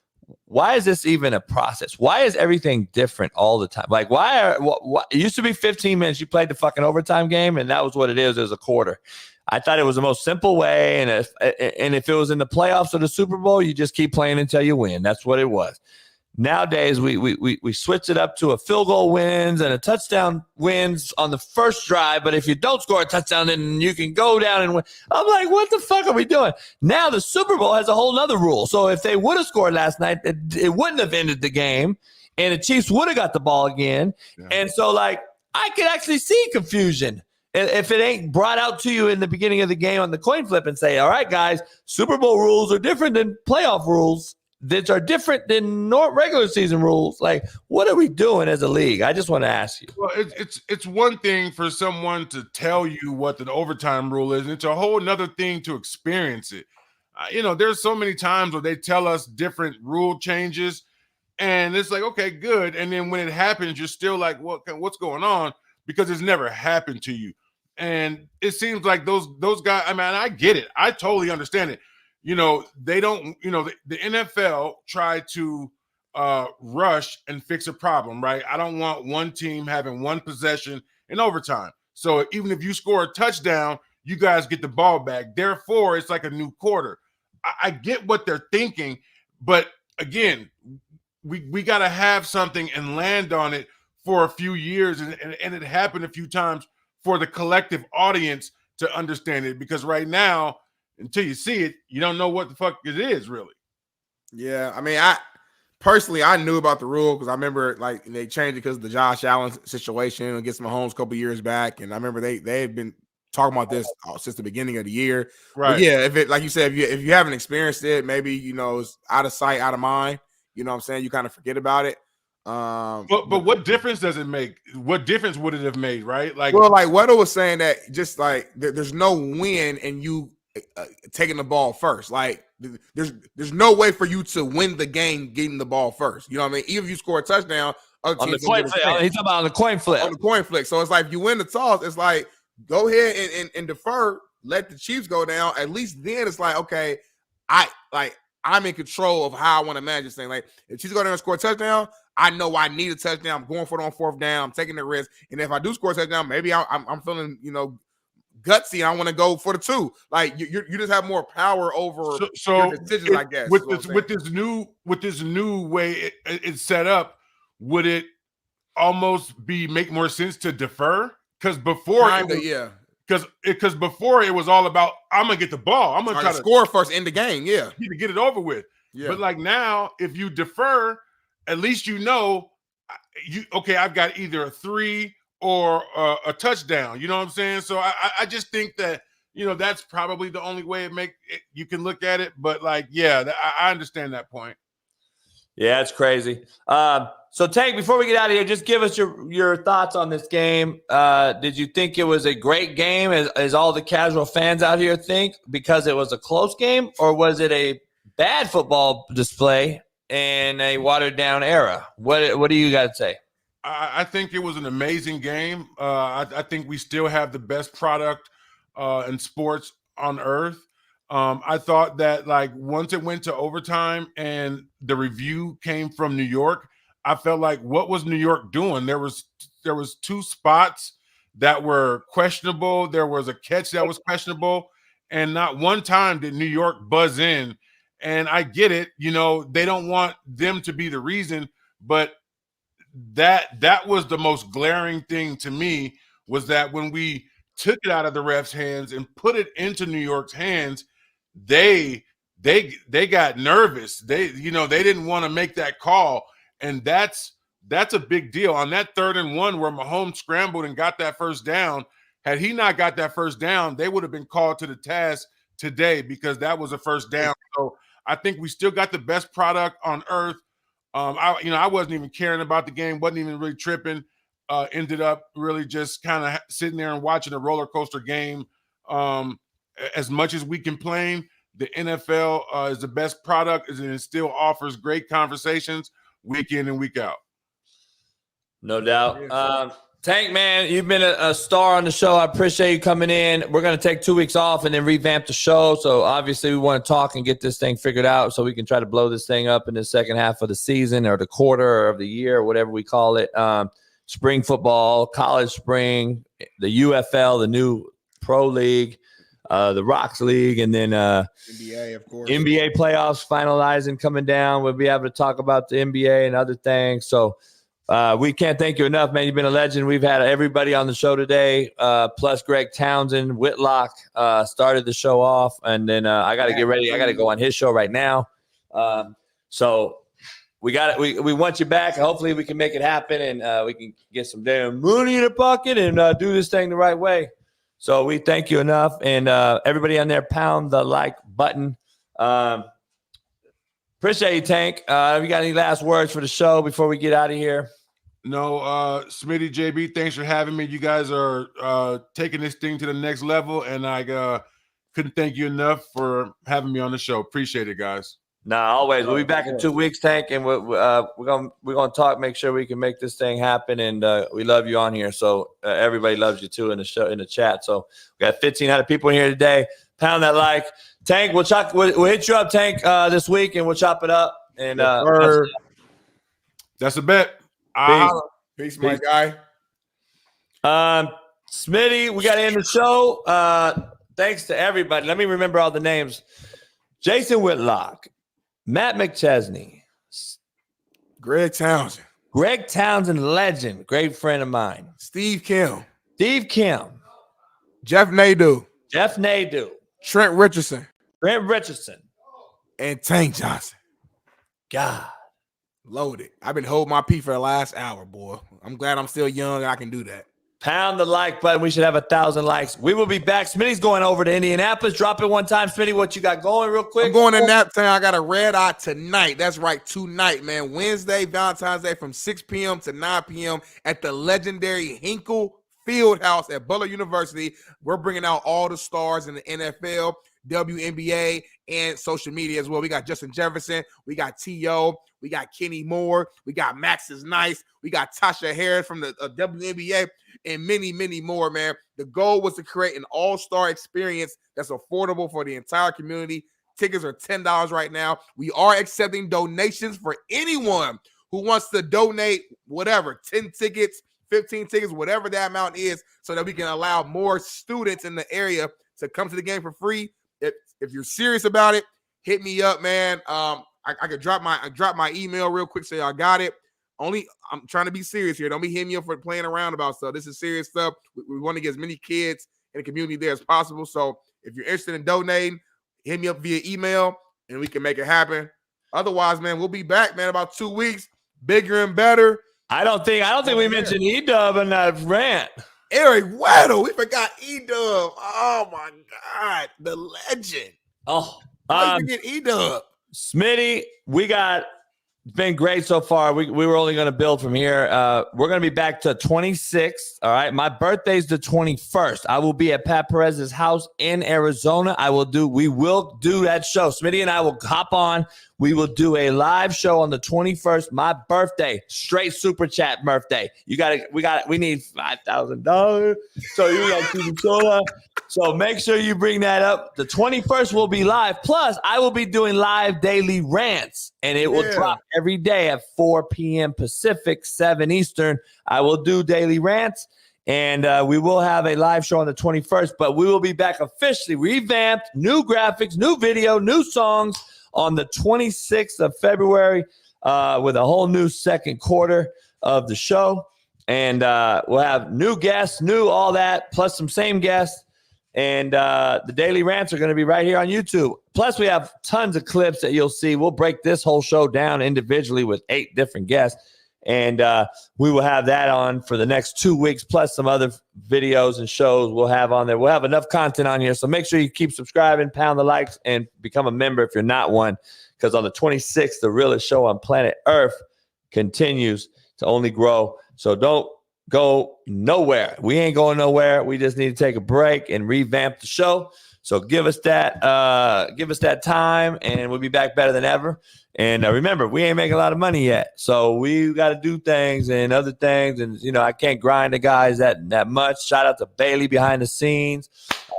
Why is this even a process? Why is everything different all the time? Like, it used to be 15 minutes. You played the fucking overtime game, and that was what it is. It was a quarter. I thought it was the most simple way. And if it was in the playoffs or the Super Bowl, you just keep playing until you win. That's what it was. Nowadays, we switch it up to a field goal wins and a touchdown wins on the first drive. But if you don't score a touchdown, then you can go down and win. I'm like, what the fuck are we doing? Now the Super Bowl has a whole nother rule. So if they would have scored last night, it wouldn't have ended the game, and the Chiefs would have got the ball again. Yeah. And so, like, I could actually see confusion if it ain't brought out to you in the beginning of the game on the coin flip and say, all right, guys, Super Bowl rules are different than playoff rules that are different than regular season rules. Like, what are we doing as a league? I just want to ask you. Well, it's one thing for someone to tell you what the overtime rule is, and it's a whole nother thing to experience it. There's so many times where they tell us different rule changes, and it's like, okay, good. And then when it happens, you're still like, what's going on? Because it's never happened to you. And it seems like those guys, I mean, I get it. I totally understand it. They don't, the NFL tried to rush and fix a problem, right? I don't want one team having one possession in overtime. So even if you score a touchdown, you guys get the ball back. Therefore, it's like a new quarter. I get what they're thinking, but again, we got to have something and land on it for a few years, and it happened a few times for the collective audience to understand it, because right now, until you see it, you don't know what the fuck it is, really. Yeah, I mean, I knew about the rule because I remember like they changed it because of the Josh Allen situation against Mahomes a couple years back, and I remember they had been talking about this since the beginning of the year. Right? But yeah, if it, like you said, if you haven't experienced it, maybe it's out of sight, out of mind. You know what I'm saying? You kind of forget about it. But what difference does it make? What difference would it have made? Right? Like Weddle was saying that just like there's no win and you taking the ball first. Like there's no way for you to win the game getting the ball first. You know what I mean? Even if you score a touchdown, other On the teams coin flip. He's talking about on the coin flip. On the coin flip. So it's like if you win the toss, it's like go ahead and defer, let the Chiefs go down. At least then it's like, okay, I'm in control of how I want to manage this thing. Like if Chiefs go down and score a touchdown, I know I need a touchdown. I'm going for it on fourth down. I'm taking the risk. And if I do score a touchdown, maybe I'm feeling, gutsy and I want to go for the 2. Like you just have more power over your decisions, I guess. With this new way it's set up, would it almost make more sense to defer? Because before because before it was all about I'm gonna get the ball. I'm gonna try to score first in the game. Yeah, to get it over with. Yeah. But like now, if you defer, at least I've got either a 3 or a touchdown. You know what I'm saying? So I just think that that's probably the only way you can look at it. But like, yeah, I understand that point. Yeah, it's crazy. So Tank, before we get out of here, just give us your thoughts on this game. Did you think it was a great game, as all the casual fans out here think, because it was a close game, or was it a bad football display in a watered down era? What do you got to say? I think it was an amazing game. I think we still have the best product in sports on earth. I thought that like once it went to overtime and the review came from New York, I felt like, what was New York doing? There was 2 spots that were questionable. There was a catch that was questionable, and not one time did New York buzz in. And I get it, they don't want them to be the reason, but that was the most glaring thing to me, was that when we took it out of the refs' hands and put it into New York's hands, they got nervous. They didn't want to make that call. And that's a big deal. On that 3rd and 1 where Mahomes scrambled and got that first down, had he not got that first down, they would have been called to the task today, because that was a first down. So I think we still got the best product on earth. I wasn't even caring about the game, wasn't even really tripping. Ended up really just kind of sitting there and watching a roller coaster game. As much as we complain, the NFL is the best product, and it still offers great conversations week in and week out. No doubt. Tank, man, you've been a star on the show. I appreciate you coming in. We're going to take 2 weeks off and then revamp the show. So obviously we want to talk and get this thing figured out so we can try to blow this thing up in the second half of the season or the quarter or of the year, or whatever we call it. Spring football, college spring, the UFL, the new pro league, the Rocks League, and then NBA, of course. NBA playoffs finalizing, coming down. We'll be able to talk about the NBA and other things. So we can't thank you enough, man. You've been a legend. We've had everybody on the show today, plus Greg Townsend. Whitlock started the show off, and then I got to get ready. I got to go on his show right now. So we got it. We want you back. Hopefully we can make it happen, and we can get some damn money in the pocket and do this thing the right way. So we thank you enough, and everybody on there, pound the like button. Appreciate you, Tank. Have you got any last words for the show before we get out of here? No, Smitty, JB, thanks for having me. You guys are taking this thing to the next level, and I couldn't thank you enough for having me on the show. Appreciate it, guys. Nah, always. We'll be back in 2 weeks, Tank, and we're gonna talk. Make sure we can make this thing happen, and we love you on here. So everybody loves you too in the show, in the chat. So we got 1,500 people in here today. Pound that like, Tank. We'll hit you up, Tank, this week, and we'll chop it up. And that's a bet. Peace, my guy. Smitty, we got to end the show. Thanks to everybody. Let me remember all the names. Jason Whitlock, Matt McChesney, Greg Townsend, legend, great friend of mine. Steve Kim, Jeff Nadu, Trent Richardson, and Tank Johnson. God. Loaded. I've been holding my pee for the last hour, boy. I'm glad I'm still young and I can do that. Pound the like button. We should have 1,000 likes. We will be back. Smitty's going over to Indianapolis. Drop it one time, Smitty. What you got going real quick? I'm going to Naptown. I got a red eye tonight. That's right, tonight, man. Wednesday, Valentine's Day from 6 p.m. to 9 p.m. at the legendary Hinkle Fieldhouse at Butler University. We're bringing out all the stars in the NFL, WNBA, and social media as well. We got Justin Jefferson. We got T.O., we got Kenny Moore. We got Max is Nice. We got Tasha Harris from the WNBA and many, many more, man. The goal was to create an all-star experience that's affordable for the entire community. Tickets are $10 right now. We are accepting donations for anyone who wants to donate whatever, 10 tickets, 15 tickets, whatever that amount is, so that we can allow more students in the area to come to the game for free. If you're serious about it, hit me up, man. I could drop my email real quick so y'all got it. I'm trying to be serious here. Don't be hitting me up for playing around about stuff. This is serious stuff. We want to get as many kids in the community there as possible. So if you're interested in donating, hit me up via email and we can make it happen. Otherwise, man, we'll be back, man, about 2 weeks, bigger and better. I don't think we mentioned E-Dub in that rant. Eric Weddle. We forgot E-Dub. Oh my God, the legend. Oh, how you forget E-Dub? Smitty, it's been great so far. We were only going to build from here. We're going to be back to 26th. All right. My birthday's the 21st. I will be at Pat Perez's house in Arizona. We will do that show. Smitty and I will hop on. We will do a live show on the 21st, my birthday, straight super chat birthday. We need $5,000. So you got to keep it So make sure you bring that up. The 21st will be live. Plus, I will be doing live daily rants, and it will drop every day at 4 p.m. Pacific, 7 Eastern. I will do daily rants, and we will have a live show on the 21st, but we will be back officially revamped, new graphics, new video, new songs on the 26th of February with a whole new second quarter of the show. And we'll have new guests, new all that, plus some same guests. And the daily rants are going to be right here on YouTube. Plus, we have tons of clips that you'll see. We'll break this whole show down individually with 8 different guests. And we will have that on for the next 2 weeks, plus some other videos and shows we'll have on there. We'll have enough content on here. So make sure you keep subscribing, pound the likes, and become a member if you're not one. Because on the 26th, the realest show on planet Earth continues to only grow. So don't go nowhere. We ain't going nowhere. We just need to take a break and revamp the show. So give us that time, and we'll be back better than ever. And remember, we ain't making a lot of money yet, so we got to do things and other things. And I can't grind the guys that much. Shout out to Bailey behind the scenes,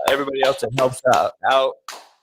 everybody else that helps out.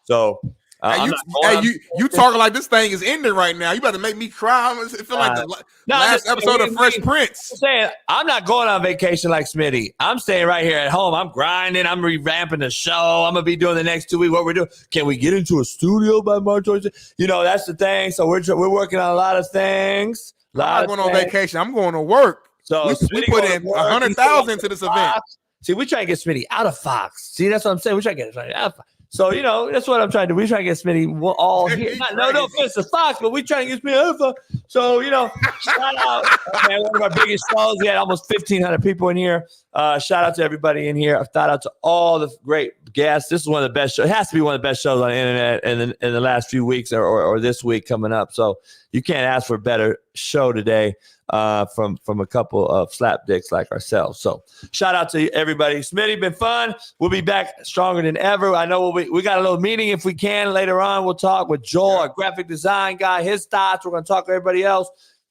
So. You talking like this thing is ending right now. You about to make me cry. I feel like the last episode of Fresh Prince. I'm saying I'm not going on vacation like Smitty. I'm staying right here at home. I'm grinding. I'm revamping the show. I'm gonna be doing the next 2 weeks. What we're doing? Can we get into a studio by March 26th? That's the thing. So we're working on a lot of things. I'm not going on vacation. I'm going to work. So we put in 100,000 into this event. See, we try to get Smitty out of Fox. See, that's what I'm saying. We try to get Smitty out of Fox. So, that's what I'm trying to do. We try to get Smitty all here. No offense to Fox, but we trying to get Smitty out of Fox. So, shout out, man, one of our biggest shows. We had almost 1,500 people in here. Shout out to everybody in here. Shout out to all the great guests. This is one of the best shows. It has to be one of the best shows on the internet in the last few weeks or this week coming up. So you can't ask for a better show today from a couple of slapdicks like ourselves. So shout out to everybody. Smitty, been fun. We'll be back stronger than ever. I know we got a little meeting if we can later on. We'll talk with Joel, our graphic design guy, his thoughts. We're going to talk to everybody else,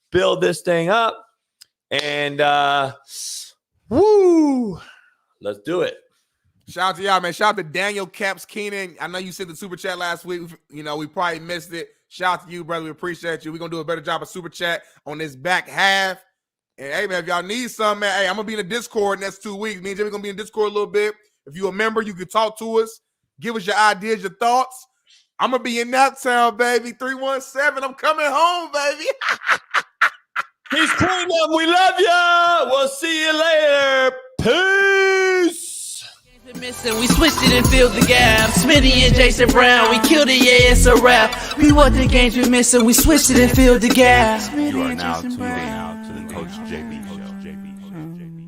build this thing up. And let's do it. Shout out to y'all, man. Shout out to Daniel Caps Keenan. I know you sent the super chat last week. We probably missed it. Shout out to you, brother. We appreciate you. We're going to do a better job of super chat on this back half. And, hey, man, if y'all need something, man, hey, I'm going to be in the Discord next 2 weeks. Me and Jimmy going to be in Discord a little bit. If you're a member, you can talk to us. Give us your ideas, your thoughts. I'm going to be in Naptown, baby. 317. I'm coming home, baby. Peace, Kingdom. We love ya. We'll see you later. Peace. Missing, we switched it and filled the gap. Smitty and Jason Brown, we killed it, yeah, it's a wrap. We want the games we're missing, we switched it and filled the gap. You are now tuned in to the Coach JB Show.